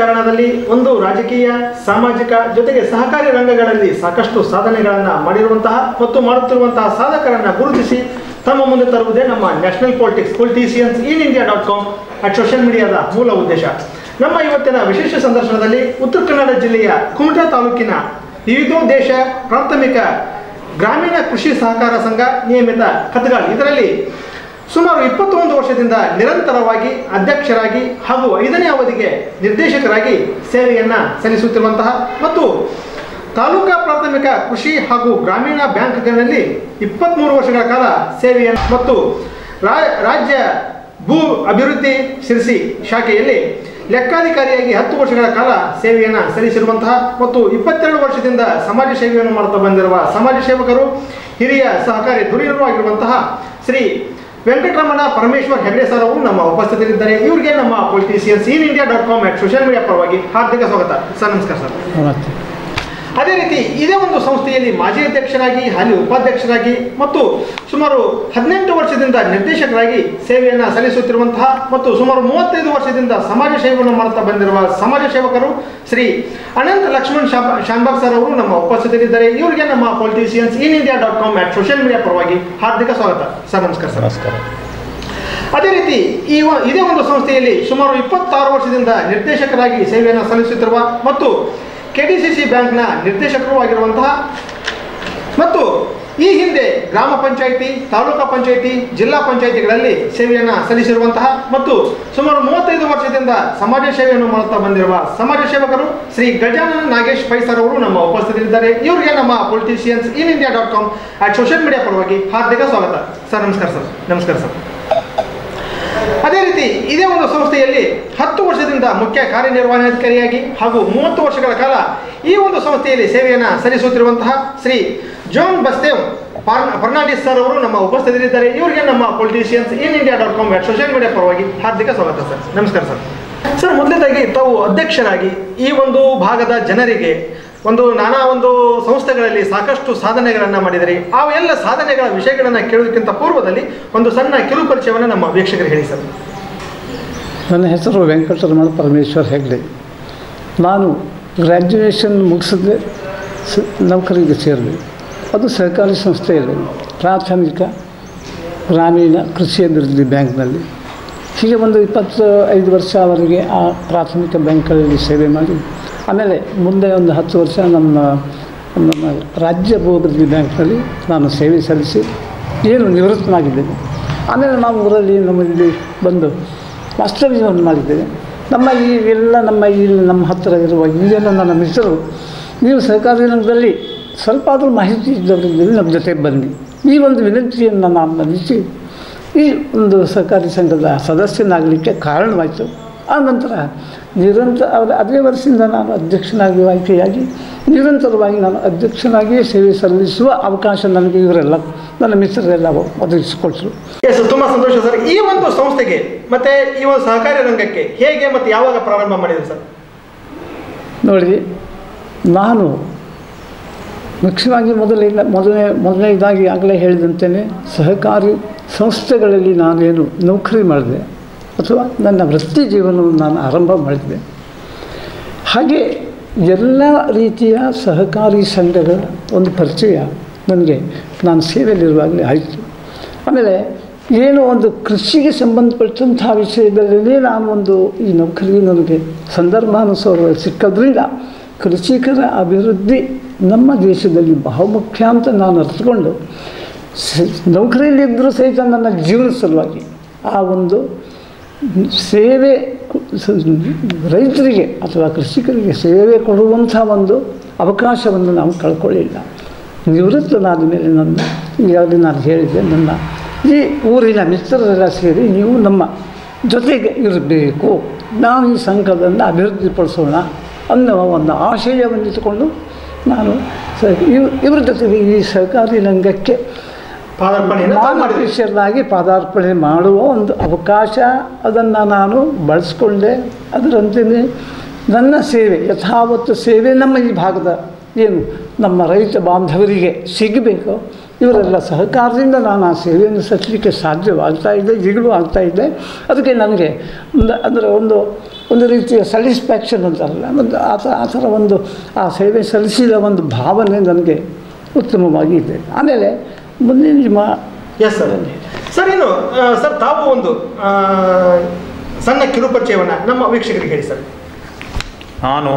ರಾಜಕಾರಣದಲ್ಲಿ, ಒಂದು ರಾಜಕೀಯ, ಸಾಮಾಜಿಕ ಜೊತೆಗೆ ಸಹಕಾರಿ ರಂಗಗಳಲ್ಲಿ ಸಾಕಷ್ಟು ಸಾಧನೆಗಳನ್ನು ಮಾಡಿರುವಂತಹ ಮತ್ತು ಮಾಡುತ್ತಿರುವಂತಹ ಸಾಧಕರನ್ನು ಗುರುತಿಸಿ ತಮ್ಮ ಮುಂದೆ ತರುವುದೇ ನಮ್ಮ ನ್ಯಾಷನಲ್ politicians.in.india.com ಸೋಷಿಯಲ್ ಮೀಡಿಯಾದ ಮೂಲ ಉದ್ದೇಶ. ನಮ್ಮ ಇವತ್ತಿನ ವಿಶೇಷ ಸಂದರ್ಶನದಲ್ಲಿ ಉತ್ತರ ಕನ್ನಡ ಜಿಲ್ಲೆಯ ಕುಮಟಾ ತಾಲೂಕಿನ ವಿವಿಧೋದ್ದೇಶ ಪ್ರಾಥಮಿಕ ಗ್ರಾಮೀಣ ಕೃಷಿ ಸಹಕಾರ ಸಂಘ ನಿಯಮಿತ ಕತ್ಗಾಳ್ ಇದರಲ್ಲಿ ಸುಮಾರು 21 ವರ್ಷದಿಂದ ನಿರಂತರವಾಗಿ ಅಧ್ಯಕ್ಷರಾಗಿ ಹಾಗೂ 5ನೇ ಅವಧಿಗೆ ನಿರ್ದೇಶಕರಾಗಿ ಸೇವೆಯನ್ನು ಸಲ್ಲಿಸುತ್ತಿರುವಂತಹ ಮತ್ತು ತಾಲೂಕಾ ಪ್ರಾಥಮಿಕ ಕೃಷಿ ಹಾಗೂ ಗ್ರಾಮೀಣ ಬ್ಯಾಂಕ್ಗಳಲ್ಲಿ 23 ವರ್ಷಗಳ ಕಾಲ ಸೇವೆಯನ್ನು ಮತ್ತು ರಾಜ್ಯ ಭೂ ಅಭಿವೃದ್ಧಿ ಶಿರಸಿ ಶಾಖೆಯಲ್ಲಿ ಲೆಕ್ಕಾಧಿಕಾರಿಯಾಗಿ 10 ವರ್ಷಗಳ ಕಾಲ ಸೇವೆಯನ್ನು ಸಲ್ಲಿಸಿರುವಂತಹ ಮತ್ತು 22 ವರ್ಷದಿಂದ ಸಮಾಜ ಸೇವೆಯನ್ನು ಮಾಡುತ್ತಾ ಬಂದಿರುವ ಸಮಾಜ ಸೇವಕರು, ಹಿರಿಯ ಸಹಕಾರಿ ಧುರೀಣರು ಆಗಿರುವಂತಹ ಶ್ರೀ ವೆಂಕಟರಮಣ ಪರಮೇಶ್ವರ್ ಹೆಗಡೆ ಸರ್ ಅವರು ನಮ್ಮ ಉಪಸ್ಥಿತರಿದ್ದಾರೆ. ಇವರಿಗೆ ನಮ್ಮ politicians.in.india.com ಸೋಷಿಯಲ್ ಮೀಡಿಯಾ ಪರವಾಗಿ ಹಾರ್ದಿಕ ಸ್ವಾಗತ ಸರ್. ನಮಸ್ಕಾರ ಸರ್. ಅದೇ ರೀತಿ ಇದೇ ಒಂದು ಸಂಸ್ಥೆಯಲ್ಲಿ ಮಾಜಿ ಅಧ್ಯಕ್ಷರಾಗಿ, ಹಾಲಿ ಉಪಾಧ್ಯಕ್ಷರಾಗಿ ಮತ್ತು ಸುಮಾರು 18 ವರ್ಷದಿಂದ ನಿರ್ದೇಶಕರಾಗಿ ಸೇವೆಯನ್ನು ಸಲ್ಲಿಸುತ್ತಿರುವಂತಹ ಮತ್ತು ಸುಮಾರು 35 ವರ್ಷದಿಂದ ಸಮಾಜ ಸೇವೆಯನ್ನು ಮಾಡುತ್ತಾ ಬಂದಿರುವ ಸಮಾಜ ಸೇವಕರು ಶ್ರೀ ಅನಂತ ಲಕ್ಷ್ಮಣ್ ಶಾನ್ಭಾಗ್ ಸರ್ ಅವರು ನಮ್ಮ ಉಪಸ್ಥಿತರಿದ್ದಾರೆ. ಇವರಿಗೆ ನಮ್ಮ politicians.in.india.com ಸೋಷಿಯಲ್ ಮೀಡಿಯಾ ಪರವಾಗಿ ಹಾರ್ದಿಕ ಸ್ವಾಗತ ಸರ್. ನಮಸ್ಕಾರ ಸರ್. ನಮಸ್ಕಾರ. ಅದೇ ರೀತಿ ಇದೇ ಒಂದು ಸಂಸ್ಥೆಯಲ್ಲಿ ಸುಮಾರು 26 ವರ್ಷದಿಂದ ನಿರ್ದೇಶಕರಾಗಿ ಸೇವೆಯನ್ನು ಸಲ್ಲಿಸುತ್ತಿರುವ ಮತ್ತು KDCC ಬ್ಯಾಂಕ್ನ ನಿರ್ದೇಶಕರು ಆಗಿರುವಂತಹ ಮತ್ತು ಈ ಹಿಂದೆ ಗ್ರಾಮ ಪಂಚಾಯಿತಿ, ತಾಲೂಕಾ ಪಂಚಾಯಿತಿ, ಜಿಲ್ಲಾ ಪಂಚಾಯಿತಿಗಳಲ್ಲಿ ಸೇವೆಯನ್ನು ಸಲ್ಲಿಸಿರುವಂತಹ ಮತ್ತು ಸುಮಾರು 35 ವರ್ಷದಿಂದ ಸಮಾಜ ಸೇವೆಯನ್ನು ಮಾಡುತ್ತಾ ಬಂದಿರುವ ಸಮಾಜ ಸೇವಕರು ಶ್ರೀ ಗಜಾನನ ನಾಗೇಶ್ ಪೈ ಸರ್ ಅವರು ನಮ್ಮ ಉಪಸ್ಥಿತರಿದ್ದಾರೆ. ಇವರಿಗೆ ನಮ್ಮ politicians.in.india.com ಸೋಷಿಯಲ್ ಮೀಡಿಯಾ ಪರವಾಗಿ ಹಾರ್ದಿಕ ಸ್ವಾಗತ ಸರ್. ನಮಸ್ಕಾರ ಸರ್. ನಮಸ್ಕಾರ ಸರ್. ಅದೇ ರೀತಿ ಇದೇ ಒಂದು ಸಂಸ್ಥೆಯಲ್ಲಿ 10 ವರ್ಷದಿಂದ ಮುಖ್ಯ ಕಾರ್ಯನಿರ್ವಹಣಾಧಿಕಾರಿಯಾಗಿ ಹಾಗೂ 30 ವರ್ಷಗಳ ಕಾಲ ಈ ಒಂದು ಸಂಸ್ಥೆಯಲ್ಲಿ ಸೇವೆಯನ್ನು ಸಲ್ಲಿಸುತ್ತಿರುವಂತಹ ಶ್ರೀ ಜೋನ್ ಬಸ್ತೇವ್ ಫರ್ನಾಂಡಿಸ್ ಸರ್ ಅವರು ನಮ್ಮ ಉಪಸ್ಥಿತರಿದ್ದಾರೆ. ಇವರಿಗೆ ನಮ್ಮ politicians.in.india.com ಸೋಷಿಯಲ್ ಮೀಡಿಯಾ ಪರವಾಗಿ ಹಾರ್ದಿಕ ಸ್ವಾಗತ ಸರ್. ನಮಸ್ಕಾರ ಸರ್. ಸರ್, ಮೊದಲನೇದಾಗಿ ತಾವು ಅಧ್ಯಕ್ಷರಾಗಿ ಈ ಒಂದು ಭಾಗದ ಜನರಿಗೆ ನಾನಾ ಒಂದು ಸಂಸ್ಥೆಗಳಲ್ಲಿ ಸಾಕಷ್ಟು ಸಾಧನೆಗಳನ್ನು ಮಾಡಿದರೆ ಆ ಎಲ್ಲ ಸಾಧನೆಗಳ ವಿಷಯಗಳನ್ನು ಕೇಳೋದಕ್ಕಿಂತ ಪೂರ್ವದಲ್ಲಿ ಒಂದು ಸಣ್ಣ ಕಿರು ಪರಿಚಯವನ್ನು ನಮ್ಮ ವೀಕ್ಷಕರಿಗೆ ಹೇಳಿ ಸರ್. ನನ್ನ ಹೆಸರು ವೆಂಕಟರಮಣ ಪರಮೇಶ್ವರ್ ಹೆಗ್ಡೆ. ನಾನು ಗ್ರ್ಯಾಜುಯೇಷನ್ ಮುಗಿಸಿದ್ರೆ ನೌಕರಿಗೆ ಸೇರಿದೆ. ಅದು ಸಹಕಾರಿ ಸಂಸ್ಥೆಯಲ್ಲಿ ಪ್ರಾಥಮಿಕ ಗ್ರಾಮೀಣ ಕೃಷಿ ಅಭಿವೃದ್ಧಿ ಬ್ಯಾಂಕ್ನಲ್ಲಿ. ಹೀಗೆ ಒಂದು 25 ವರ್ಷವರೆಗೆ ಆ ಪ್ರಾಥಮಿಕ ಬ್ಯಾಂಕ್ಗಳಲ್ಲಿ ಸೇವೆ ಮಾಡಿ ಆಮೇಲೆ ಮುಂದೆ ಒಂದು 10 ವರ್ಷ ನಮ್ಮ ರಾಜ್ಯ ಭೂ ಅಭಿವೃದ್ಧಿ ಬ್ಯಾಂಕ್ನಲ್ಲಿ ನಾನು ಸೇವೆ ಸಲ್ಲಿಸಿ ನಿವೃತ್ತನಾಗಿದ್ದೇನೆ. ಆಮೇಲೆ ನಾವು ಊರಲ್ಲಿ ನಮ್ಮಲ್ಲಿ ಬಂದು ವಾಸ್ತವ್ಯವನ್ನು ಮಾಡಿದ್ದೇವೆ. ನಮ್ಮ ಹತ್ತಿರ ಇರುವ ಈಗೆಲ್ಲ ನನ್ನ ಮಿತ್ರರು, ನೀವು ಸಹಕಾರಿ ರಂಗದಲ್ಲಿ ಸ್ವಲ್ಪ ಆದರೂ ಮಾಹಿತಿ ಇದ್ದವರಿದ್ದಲ್ಲಿ ನಮ್ಮ ಜೊತೆ ಬನ್ನಿ, ಈ ಒಂದು ವಿನಂತಿಯನ್ನು ನಾನು ಮನ್ನಿಸಿ ಈ ಒಂದು ಸಹಕಾರಿ ಸಂಘದ ಸದಸ್ಯನಾಗಲಿಕ್ಕೆ ಕಾರಣವಾಯಿತು. ಆ ನಂತರ ಅದೇ ವರ್ಷದಿಂದ ನಾನು ಅಧ್ಯಕ್ಷನಾಗಿ ಆಯ್ಕೆಯಾಗಿ ನಿರಂತರವಾಗಿ ನಾನು ಅಧ್ಯಕ್ಷನಾಗಿಯೇ ಸೇವೆ ಸಲ್ಲಿಸುವ ಅವಕಾಶ ನನಗೆ ಇವರೆಲ್ಲ ನನ್ನ ಮಿತ್ರರೆಲ್ಲ ಒದಗಿಸಿಕೊಟ್ರು. ತುಂಬ ಸಂತೋಷ ಸರ್. ಈ ಒಂದು ಸಂಸ್ಥೆಗೆ ಮತ್ತು ಈ ಒಂದು ಸಹಕಾರಿ ರಂಗಕ್ಕೆ ಹೇಗೆ ಮತ್ತು ಯಾವಾಗ ಪ್ರಾರಂಭ ಮಾಡಿದ್ರು ಸರ್? ನೋಡಿ, ನಾನು ಮುಖ್ಯವಾಗಿ ಮೊದಲನೇದಾಗಿ ಆಗಲೇ ಹೇಳಿದಂತೆಯೇ ಸಹಕಾರಿ ಸಂಸ್ಥೆಗಳಲ್ಲಿ ನಾನೇನು ನೌಕರಿ ಮಾಡಿದೆ ಅಥವಾ ನನ್ನ ವೃತ್ತಿ ಜೀವನವನ್ನು ನಾನು ಆರಂಭ ಮಾಡಿದೆ. ಹಾಗೆ ಎಲ್ಲ ರೀತಿಯ ಸಹಕಾರಿ ಸಂಘಗಳ ಒಂದು ಪರಿಚಯ ನನಗೆ ನಾನು ಸೇವೆಯಲ್ಲಿರುವಾಗಲೇ ಆಯಿತು. ಆಮೇಲೆ ಏನೋ ಒಂದು ಕೃಷಿಗೆ ಸಂಬಂಧಪಟ್ಟಂಥ ವಿಷಯದಲ್ಲಿ ನಾನು ಈ ನೌಕರಿ ನನಗೆ ಸಂದರ್ಭಾನುಸಾರ ಸಿಕ್ಕೋದ್ರಿಂದ ಕೃಷಿಕರ ಅಭಿವೃದ್ಧಿ ನಮ್ಮ ದೇಶದಲ್ಲಿ ಬಹುಮುಖ್ಯ ಅಂತ ನಾನು ಅರ್ಥಕೊಂಡು ನೌಕರಿಯಲ್ಲಿದ್ದರೂ ಸಹಿತ ನನ್ನ ಜೀವನ ಸಲುವಾಗಿ ಆ ಒಂದು ಸೇವೆ ರೈತರಿಗೆ ಅಥವಾ ಕೃಷಿಕರಿಗೆ ಸೇವೆ ಕೊಡುವಂಥ ಒಂದು ಅವಕಾಶವನ್ನು ನಾವು ಕಳ್ಕೊಳ್ಳಿಲ್ಲ. ನಿವೃತ್ತನಾದ ಮೇಲೆ ಈಗಾಗಲೇ ನಾನು ಹೇಳಿದ್ದೆ, ನನ್ನ ಈ ಊರಿನ ಮಿತ್ರರೆಲ್ಲ ಸೇರಿ ನೀವು ನಮ್ಮ ಜೊತೆಗೆ ಇರಬೇಕು, ನಾವು ಈ ಸಂಘವನ್ನು ಅಭಿವೃದ್ಧಿಪಡಿಸೋಣ ಅನ್ನೋ ಒಂದು ಆಶಯವನ್ನಿಟ್ಟುಕೊಂಡು ನಾನು ಇವರ ಜೊತೆಗೆ ಈ ಸಹಕಾರಿ ರಂಗಕ್ಕೆ ಅಧ್ಯಕ್ಷರಾಗಿ ಪಾದಾರ್ಪಣೆ ಮಾಡುವ ಒಂದು ಅವಕಾಶ ಅದನ್ನು ನಾನು ಬಳಸ್ಕೊಂಡೆ. ಅದರಂತೆಯೇ ನನ್ನ ಸೇವೆ, ಯಥಾವತ್ತು ಸೇವೆ ನಮ್ಮ ಈ ಭಾಗದ ಏನು ನಮ್ಮ ರೈತ ಬಾಂಧವರಿಗೆ ಸಿಗಬೇಕು, ಇವರೆಲ್ಲ ಸಹಕಾರದಿಂದ ನಾನು ಆ ಸೇವೆಯನ್ನು ಸಲ್ಲಿಸಲಿಕ್ಕೆ ಸಾಧ್ಯವಾಗ್ತಾಯಿದೆ, ಈಗಲೂ ಆಗ್ತಾಯಿದೆ. ಅದಕ್ಕೆ ನನಗೆ ಒಂದು ಒಂದು ರೀತಿಯ ಸ್ಯಾಟಿಸ್ಫ್ಯಾಕ್ಷನ್ ಅಂತಾರಲ್ಲ, ಒಂದು ಆ ಥರ ಒಂದು ಆ ಸೇವೆ ಸಲ್ಲಿಸಿದ ಒಂದು ಭಾವನೆ ನನಗೆ ಉತ್ತಮವಾಗಿ ಇದೆ. ಆಮೇಲೆ ಮುಂದಿನ ಎಸ್ ಸರ್. ಸರ್ ಇನ್ನು ಸರ್ ತಾವು ಒಂದು ಸಣ್ಣ ಕಿರುಪರಿಚಯವನ್ನು ನಮ್ಮ ವೀಕ್ಷಕರಿಗೆ ಹೇಳಿ ಸರ್. ನಾನು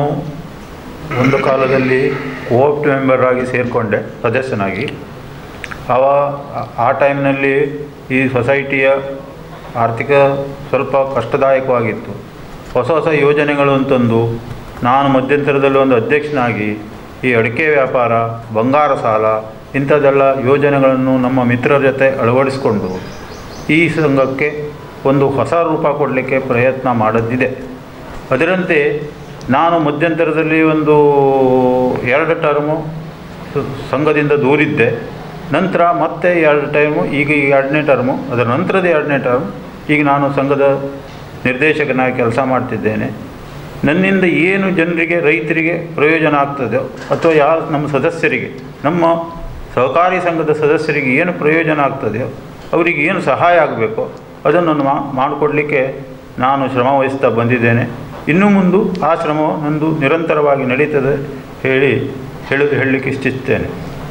ಒಂದು ಕಾಲದಲ್ಲಿ ಕೋಆಪ್ ಮೆಂಬರ್ ಆಗಿ ಸೇರಿಕೊಂಡೆ, ಸದಸ್ಯನಾಗಿ. ಆ ಟೈಮ್ನಲ್ಲಿ ಈ ಸೊಸೈಟಿಯ ಆರ್ಥಿಕ ಸ್ವಲ್ಪ ಕಷ್ಟದಾಯಕವಾಗಿತ್ತು. ಹೊಸ ಹೊಸ ಯೋಜನೆಗಳು ಅಂತಂದು ನಾನು ಮಧ್ಯಂತರದಲ್ಲಿ ಒಂದು ಅಧ್ಯಕ್ಷನಾಗಿ ಈ ಅಡಿಕೆ ವ್ಯಾಪಾರ, ಬಂಗಾರ ಸಾಲ ಇಂಥದ್ದೆಲ್ಲ ಯೋಜನೆಗಳನ್ನು ನಮ್ಮ ಮಿತ್ರರ ಜೊತೆ ಅಳವಡಿಸಿಕೊಂಡು ಈ ಸಂಘಕ್ಕೆ ಒಂದು ಹೊಸ ರೂಪ ಕೊಡಲಿಕ್ಕೆ ಪ್ರಯತ್ನ ಮಾಡಿದ್ದಿದೆ. ಅದರಂತೆ ನಾನು ಮಧ್ಯಂತರದಲ್ಲಿ ಒಂದು 2 ಟರ್ಮು ಸಂಘದಿಂದ ದೂರಿದ್ದೆ. ನಂತರ ಮತ್ತೆ 2 ಟೈಮು, ಈಗ 2ನೇ ಟರ್ಮು, ಅದರ ನಂತರದ 2ನೇ ಟರ್ಮ್ ಈಗ ನಾನು ಸಂಘದ ನಿರ್ದೇಶಕನಾಗಿ ಕೆಲಸ ಮಾಡ್ತಿದ್ದೇನೆ. ನನ್ನಿಂದ ಏನು ಜನರಿಗೆ, ರೈತರಿಗೆ ಪ್ರಯೋಜನ ಆಗ್ತದೋ ಅಥವಾ ಯಾರು ನಮ್ಮ ಸದಸ್ಯರಿಗೆ, ನಮ್ಮ ಸಹಕಾರಿ ಸಂಘದ ಸದಸ್ಯರಿಗೆ ಏನು ಪ್ರಯೋಜನ ಆಗ್ತದೆಯೋ, ಅವರಿಗೆ ಏನು ಸಹಾಯ ಆಗಬೇಕೋ ಅದನ್ನು ಮಾಡಿಕೊಡ್ಲಿಕ್ಕೆ ನಾನು ಶ್ರಮ ವಹಿಸ್ತಾ ಬಂದಿದ್ದೇನೆ. ಇನ್ನು ಮುಂದೆ ಆ ಶ್ರಮ ನಂದು ನಿರಂತರವಾಗಿ ನಡೀತದೆ ಹೇಳಲಿಕ್ಕೆ ಇಚ್ಛಿಸ್ತೇನೆ.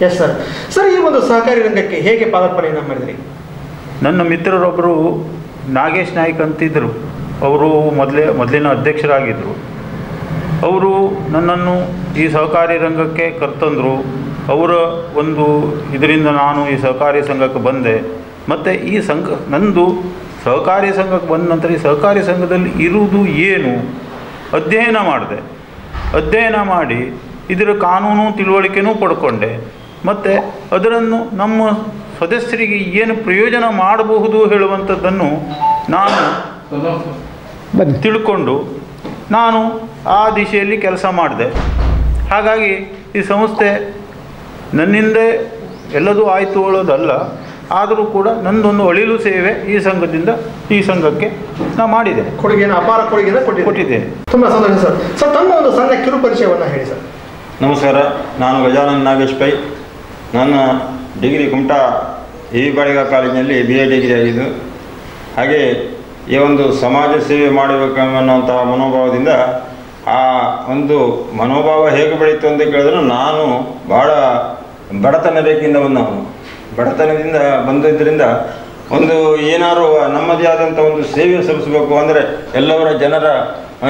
Yes sir. ಸರ್, ಈ ಒಂದು ಸಹಕಾರಿ ರಂಗಕ್ಕೆ ಹೇಗೆ ಪಾದಾರ್ಪಣೆಯನ್ನು ಮಾಡಿದ್ರಿ? ನನ್ನ ಮಿತ್ರರೊಬ್ಬರು ನಾಗೇಶ್ ನಾಯ್ಕ್ ಅಂತಿದ್ದರು. ಅವರು ಮೊದಲಿನ ಅಧ್ಯಕ್ಷರಾಗಿದ್ದರು. ಅವರು ನನ್ನನ್ನು ಈ ಸಹಕಾರಿ ರಂಗಕ್ಕೆ ಕರ್ತಂದರು. ಅವರ ಒಂದು ಇದರಿಂದ ನಾನು ಈ ಸಹಕಾರಿ ಸಂಘಕ್ಕೆ ಬಂದೆ. ಮತ್ತು ಈ ನಂದು ಸಹಕಾರಿ ಸಂಘಕ್ಕೆ ಬಂದ ನಂತರ ಈ ಸಹಕಾರಿ ಸಂಘದಲ್ಲಿ ಇರುವುದು ಏನು ಅಧ್ಯಯನ ಮಾಡಿದೆ. ಅಧ್ಯಯನ ಮಾಡಿ ಇದರ ಕಾನೂನು ತಿಳುವಳಿಕೆನೂ ಪಡ್ಕೊಂಡೆ. ಮತ್ತು ಅದನ್ನು ನಮ್ಮ ಸದಸ್ಯರಿಗೆ ಏನು ಪ್ರಯೋಜನ ಮಾಡಬಹುದು ಹೇಳುವಂಥದ್ದನ್ನು ನಾನು ತಿಳ್ಕೊಂಡು ನಾನು ಆ ದಿಶೆಯಲ್ಲಿ ಕೆಲಸ ಮಾಡಿದೆ. ಹಾಗಾಗಿ ಈ ಸಂಸ್ಥೆ ನನ್ನಿಂದ ಎಲ್ಲದೂ ಆಯಿತು ಹೇಳೋದಲ್ಲ, ಆದರೂ ಕೂಡ ನನ್ನದೊಂದು ಅಳಿಲು ಸೇವೆ ಈ ಸಂಘಕ್ಕೆ ನಾನು ಮಾಡಿದ್ದೇನೆ. ಅಪಾರ ಕೊಡುಗೆಯನ್ನು ಕೊಟ್ಟಿದ್ದೇನೆ. ತುಂಬ ಸಂತೋಷ ಸರ್. ಸರ್, ತಮ್ಮ ಒಂದು ಸಣ್ಣ ಕಿರು ಪರಿಚಯವನ್ನು ಹೇಳಿ ಸರ್. ನಮಸ್ಕಾರ, ನಾನು ಗಜಾನನ್ ನಾಗೇಶ್ ಪೈ. ನನ್ನ ಡಿಗ್ರಿ ಕುಮಟಾ ಬಾಳಿಗ ಕಾಲೇಜಿನಲ್ಲಿ BA ಡಿಗ್ರಿ ಆಗಿದ್ದು. ಹಾಗೆ ಈ ಒಂದು ಸಮಾಜ ಸೇವೆ ಮಾಡಬೇಕೆನ್ನುವಂತಹ ಮನೋಭಾವದಿಂದ ಆ ಒಂದು ಮನೋಭಾವ ಹೇಗೆ ಬೆಳೀತು ಅಂತ ಕೇಳಿದ್ರೆ, ನಾನು ಭಾಳ ಬಡತನ ರೇಖೆಯಿಂದ ಬಂದವನು. ಬಡತನದಿಂದ ಬಂದಿದ್ದರಿಂದ ಒಂದು ಏನಾದ್ರು ನಮ್ಮದೇ ಆದಂಥ ಒಂದು ಸೇವೆ ಸಲ್ಲಿಸಬೇಕು ಅಂದರೆ ಎಲ್ಲವರ ಜನರ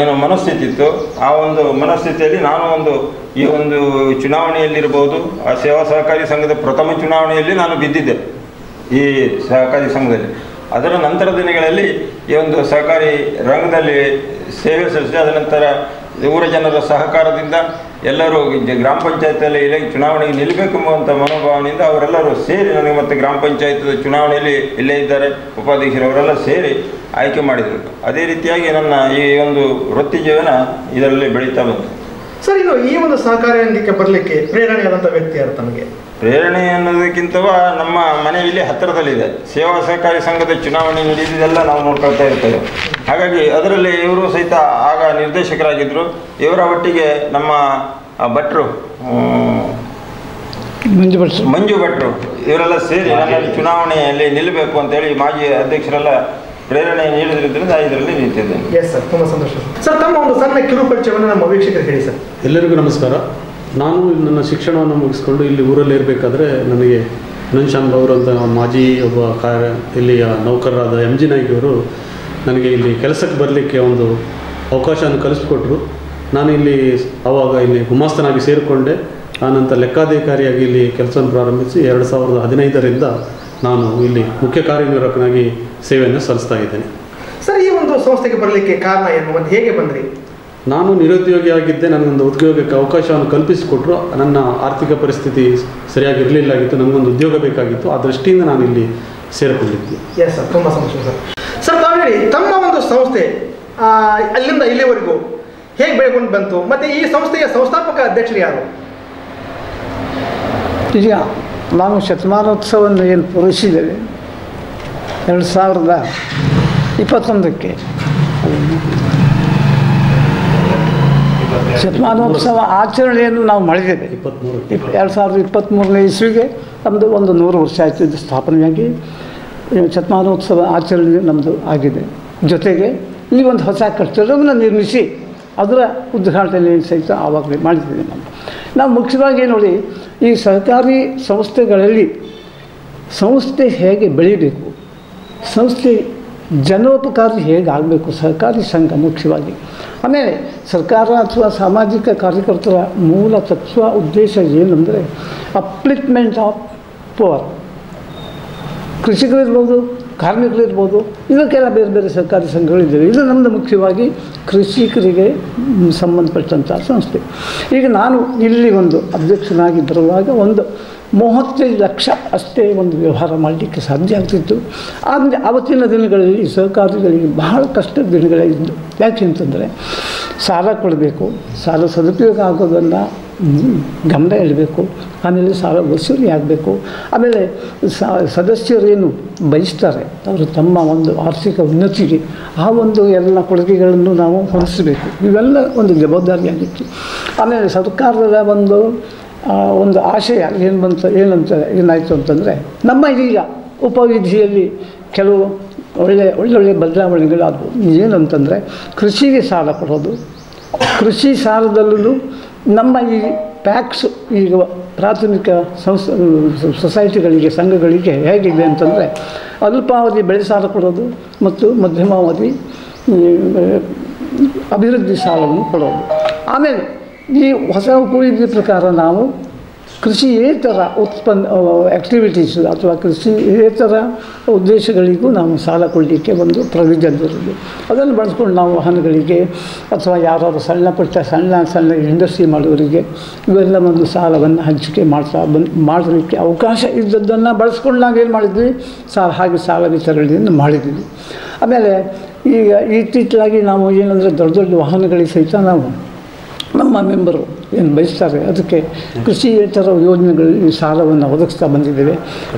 ಏನು ಮನಸ್ಥಿತಿ ಇತ್ತು. ಆ ಒಂದು ಮನಸ್ಥಿತಿಯಲ್ಲಿ ನಾನು ಈ ಒಂದು ಚುನಾವಣೆಯಲ್ಲಿರ್ಬೋದು, ಆ ಸೇವಾ ಸಹಕಾರಿ ಸಂಘದ ಪ್ರಥಮ ಚುನಾವಣೆಯಲ್ಲಿ ನಾನು ಬಿದ್ದಿದ್ದೆ ಈ ಸಹಕಾರಿ ಸಂಘದಲ್ಲಿ. ಅದರ ನಂತರ ದಿನಗಳಲ್ಲಿ ಈ ಒಂದು ಸಹಕಾರಿ ರಂಗದಲ್ಲಿ ಸೇವೆ ಸಲ್ಲಿಸಿ, ಅದರ ನಂತರ ಊರ ಜನರ ಸಹಕಾರದಿಂದ ಎಲ್ಲರೂ ಗ್ರಾಮ ಪಂಚಾಯತಿಯಲ್ಲಿ ಚುನಾವಣೆಗೆ ನಿಲ್ಲಬೇಕೆಂಬುವಂಥ ಮನೋಭಾವನೆಯಿಂದ ಅವರೆಲ್ಲರೂ ಸೇರಿ ನನಗೆ ಮತ್ತು ಗ್ರಾಮ ಪಂಚಾಯತ್ ಚುನಾವಣೆಯಲ್ಲಿ ಇಲ್ಲೇ ಇದ್ದಾರೆ ಉಪಾಧ್ಯಕ್ಷರವರೆಲ್ಲ ಸೇರಿ ಆಯ್ಕೆ ಮಾಡಿದರು. ಅದೇ ರೀತಿಯಾಗಿ ನನ್ನ ಈ ಒಂದು ವೃತ್ತಿ ಜೀವನ ಇದರಲ್ಲಿ ಬೆಳೀತಾ ಬಂತು. ಸರ್, ಇನ್ನು ಈ ಒಂದು ಸಹಕಾರಿ ರಂಗಕ್ಕೆ ಬರಲಿಕ್ಕೆ ಪ್ರೇರಣೆಯಾದಂಥ ವ್ಯಕ್ತಿ ಯಾರು ತಮಗೆ? ಪ್ರೇರಣೆ ಅನ್ನೋದಕ್ಕಿಂತವ ನಮ್ಮ ಮನೆ ಇಲ್ಲಿ ಹತ್ತಿರದಲ್ಲಿದೆ. ಸೇವಾ ಸಹಕಾರಿ ಸಂಘದ ಚುನಾವಣೆ ನಡೆದಿದ್ದೆಲ್ಲ ನಾವು ನೋಡ್ಕೊಳ್ತಾ ಇರ್ತೇವೆ. ಹಾಗಾಗಿ ಅದರಲ್ಲಿ ಇವರು ಸಹಿತ ಆಗ ನಿರ್ದೇಶಕರಾಗಿದ್ದರು. ಇವರ ಒಟ್ಟಿಗೆ ನಮ್ಮ ಭಟ್ರು, ಮಂಜು ಭಟ್ರು ಇವರೆಲ್ಲ ಸೇರಿ ನನ್ನಲ್ಲಿ ಚುನಾವಣೆಯಲ್ಲಿ ನಿಲ್ಲಬೇಕು ಅಂತೇಳಿ ಮಾಜಿ ಅಧ್ಯಕ್ಷರೆಲ್ಲ ಪ್ರೇರಣೆ ನೀಡಿದ್ರಿಂದ ಇದರಲ್ಲಿ ನಿಂತಿದ್ದೇನೆ. ಎಸ್ ಸರ್, ತುಂಬ ಸಂತೋಷ. ಸರ್, ತಮ್ಮ ಒಂದು ಸಣ್ಣ ಕಿರು ಪರಿಚಯವನ್ನು ನಮ್ಮ ವೀಕ್ಷಕರಿಗೆ ಹೇಳಿ ಸರ್. ಎಲ್ಲರಿಗೂ ನಮಸ್ಕಾರ. ನಾನು ನನ್ನ ಶಿಕ್ಷಣವನ್ನು ಮುಗಿಸ್ಕೊಂಡು ಇಲ್ಲಿ ಊರಲ್ಲಿ ಇರಬೇಕಾದ್ರೆ ನನಗೆ ನನ್ಶಾನ್ ಅವರು ಅಂತ ಮಾಜಿ ಒಬ್ಬ ಇಲ್ಲಿಯ ನೌಕರರಾದ MG ನಾಯ್ಕ್ ಅವರು ನನಗೆ ಇಲ್ಲಿ ಕೆಲಸಕ್ಕೆ ಬರಲಿಕ್ಕೆ ಒಂದು ಅವಕಾಶವನ್ನು ಕಲಿಸ್ಕೊಟ್ರು. ನಾನು ಆವಾಗ ಇಲ್ಲಿ ಗುಮಾಸ್ತನಾಗಿ ಸೇರಿಕೊಂಡೆ. ಆನಂತರ ಲೆಕ್ಕಾಧಿಕಾರಿಯಾಗಿ ಇಲ್ಲಿ ಕೆಲಸವನ್ನು ಪ್ರಾರಂಭಿಸಿ 2015ರಿಂದ ನಾನು ಇಲ್ಲಿ ಮುಖ್ಯ ಕಾರ್ಯನಿರ್ವಾಹಕನಾಗಿ ಸೇವೆಯನ್ನು ಸಲ್ಲಿಸ್ತಾ ಇದ್ದೇನೆ. ಸರ್, ಈ ಒಂದು ಸಂಸ್ಥೆಗೆ ಬರಲಿಕ್ಕೆ ಕಾರಣ ಏನು ಮತ್ತು ಹೇಗೆ ಬಂದ್ರಿ? ನಾನು ನಿರುದ್ಯೋಗಿಯಾಗಿದ್ದೆ. ನನಗೊಂದು ಉದ್ಯೋಗಕ್ಕೆ ಅವಕಾಶವನ್ನು ಕಲ್ಪಿಸಿಕೊಟ್ರು. ನನ್ನ ಆರ್ಥಿಕ ಪರಿಸ್ಥಿತಿ ಸರಿಯಾಗಿರಲಿಲ್ಲಾಗಿತ್ತು, ನನಗೊಂದು ಉದ್ಯೋಗ ಬೇಕಾಗಿತ್ತು. ಆ ದೃಷ್ಟಿಯಿಂದ ನಾನು ಇಲ್ಲಿ ಸೇರಿಕೊಂಡಿದ್ದೆ. ಎಸ್ ಸರ್, ತುಂಬ ಸಂತೋಷ ಸರ್. ಸರ್, ತಾವು ಹೇಳಿ, ತಮ್ಮ ಒಂದು ಸಂಸ್ಥೆ ಅಲ್ಲಿಂದ ಇಲ್ಲಿವರೆಗೂ ಹೇಗೆ ಬೆಳ್ಕೊಂಡು ಬಂತು ಮತ್ತು ಈ ಸಂಸ್ಥೆಯ ಸಂಸ್ಥಾಪಕ ಅಧ್ಯಕ್ಷರು ಯಾರು? ಈಗ ನಾನು ಶತಮಾನೋತ್ಸವವನ್ನು ಏನು ಪೂರೈಸಿದ್ದೇವೆ 2021ಕ್ಕೆ ಶತಮಾನೋತ್ಸವ ಆಚರಣೆಯನ್ನು ನಾವು ಮಾಡಿದ್ದೇವೆ. 2023ನೇ ಇಸ್ವಿಗೆ ನಮ್ಮದು ಒಂದು 100 ವರ್ಷ ಆಯಿತು ಇದು ಸ್ಥಾಪನೆಯಾಗಿ. ಶತಮಾನೋತ್ಸವ ಆಚರಣೆ ನಮ್ಮದು ಆಗಿದೆ. ಜೊತೆಗೆ ಈ ಒಂದು ಹೊಸ ಕಟ್ಟಡವನ್ನು ನಿರ್ಮಿಸಿ ಅದರ ಉದ್ಘಾಟನೆ ಸಹಿತ ಆವಾಗಲೇ ಮಾಡಿದ್ದೀವಿ ನಾವು ಮುಖ್ಯವಾಗಿ ನೋಡಿ ಈ ಸರ್ಕಾರಿ ಸಂಸ್ಥೆಗಳಲ್ಲಿ ಸಂಸ್ಥೆ ಹೇಗೆ ಬೆಳೀಬೇಕು, ಸಂಸ್ಥೆ ಜನೋಪಕಾರಿ ಹೇಗೆ ಆಗಬೇಕು, ಸರ್ಕಾರಿ ಸಂಘ ಮುಖ್ಯವಾಗಿ. ಆಮೇಲೆ ಸರ್ಕಾರ ಅಥವಾ ಸಾಮಾಜಿಕ ಕಾರ್ಯಕರ್ತರ ಮೂಲ ತತ್ವ ಉದ್ದೇಶ ಏನಂದರೆ ಅಪ್ಲಿಫ್ಟ್ಮೆಂಟ್ ಆಫ್ ಪವರ್. ಕೃಷಿಕರಿರ್ಬೋದು, ಕಾರ್ಮಿಕರಿರ್ಬೋದು, ಇದಕ್ಕೆಲ್ಲ ಬೇರೆ ಬೇರೆ ಸರ್ಕಾರಿ ಸಂಘಗಳಿದ್ದಾವೆ. ಇದು ನಮ್ಮದು ಮುಖ್ಯವಾಗಿ ಕೃಷಿಕರಿಗೆ ಸಂಬಂಧಪಟ್ಟಂಥ ಸಂಸ್ಥೆ. ಈಗ ನಾನು ಇಲ್ಲಿ ಒಂದು ಅಧ್ಯಕ್ಷನಾಗಿ ಬರುವಾಗ ಒಂದು 35 ಲಕ್ಷ ಅಷ್ಟೇ ಒಂದು ವ್ಯವಹಾರ ಮಾಡಲಿಕ್ಕೆ ಸಾಧ್ಯ ಆಗ್ತಿತ್ತು. ಆದರೆ ಆವತ್ತಿನ ದಿನಗಳಲ್ಲಿ ಸಹಕಾರಿಗಳಿಗೆ ಬಹಳ ಕಷ್ಟದ ದಿನಗಳಿದ್ದು. ಯಾಕೆ ಅಂತಂದರೆ ಸಾಲ ಕೊಡಬೇಕು, ಸಾಲ ಸದುಪಯೋಗ ಆಗೋದನ್ನು ಗಮನ ಇಡಬೇಕು, ಆಮೇಲೆ ಸಾಲ ವಸೂಲಿ ಆಗಬೇಕು, ಆಮೇಲೆ ಸದಸ್ಯರೇನು ಬಯಸ್ತಾರೆ ಅವರು ತಮ್ಮ ಒಂದು ಆರ್ಥಿಕ ಉನ್ನತಿಗೆ ಆ ಒಂದು ಎಲ್ಲ ಕೊಡುಗೆಗಳನ್ನು ನಾವು ಹೊರಿಸಬೇಕು. ಇವೆಲ್ಲ ಒಂದು ಜವಾಬ್ದಾರಿಯಾಗಿತ್ತು. ಆಮೇಲೆ ಸರ್ಕಾರದ ಒಂದು ಆಶಯ ಏನಾಯಿತು ಅಂತಂದರೆ ನಮ್ಮ ಈಗ ಉಪವಿಧಿಯಲ್ಲಿ ಕೆಲವು ಒಳ್ಳೊಳ್ಳೆ ಬದಲಾವಣೆಗಳಾದವು. ಏನಂತಂದರೆ ಕೃಷಿಗೆ ಸಾಲ ಕೊಡೋದು, ಕೃಷಿ ಸಾಲದಲ್ಲೂ ನಮ್ಮ ಈ ಪ್ಯಾಕ್ಸ್ ಈಗ ಪ್ರಾಥಮಿಕ ಸೊಸೈಟಿಗಳಿಗೆ ಸಂಘಗಳಿಗೆ ಹೇಗಿದೆ ಅಂತಂದರೆ ಅಲ್ಪಾವಧಿ ಬೆಳೆ ಸಾಲ ಕೊಡೋದು ಮತ್ತು ಮಧ್ಯಮಾವಧಿ ಅಭಿವೃದ್ಧಿ ಸಾಲವನ್ನು ಕೊಡೋದು. ಆಮೇಲೆ ಈ ಹೊಸ ಉಪವಿಧಿ ಪ್ರಕಾರ ನಾವು ಕೃಷಿಯೇತರ ಆ್ಯಕ್ಟಿವಿಟೀಸು ಅಥವಾ ಕೃಷಿಯೇತರ ಉದ್ದೇಶಗಳಿಗೂ ನಾವು ಸಾಲ ಕೊಡಲಿಕ್ಕೆ ಒಂದು ಪ್ರಾವಿಷನ್ ಇರೋದು. ಅದನ್ನು ಬಳಸ್ಕೊಂಡು ನಾವು ವಾಹನಗಳಿಗೆ ಅಥವಾ ಯಾರಾದರೂ ಸಣ್ಣ ಇಂಡಸ್ಟ್ರಿ ಮಾಡೋರಿಗೆ ಇವೆಲ್ಲ ಒಂದು ಸಾಲವನ್ನು ಹಂಚಿಕೆ ಮಾಡಲಿಕ್ಕೆ ಅವಕಾಶ ಇದ್ದದ್ದನ್ನು ಬಳಸ್ಕೊಂಡು ನಾವೇನು ಮಾಡಿದ್ವಿ, ಸಾಲ ವಿತರಣೆಯನ್ನು ಮಾಡಿದ್ವಿ. ಆಮೇಲೆ ಈಗ ಇತ್ತೀಚೆಗೆ ನಾವು ಏನಂದರೆ ದೊಡ್ಡ ವಾಹನಗಳಿಗೆ ಸಹಿತ ನಾವು ನಮ್ಮ ಮೆಂಬರು ಏನು ಬಯಸ್ತಾರೆ ಅದಕ್ಕೆ ಕೃಷಿಯೇತರ ಯೋಜನೆಗಳಲ್ಲಿ ಸಾಲವನ್ನು ಒದಗಿಸ್ತಾ ಬಂದಿದ್ದೇವೆ.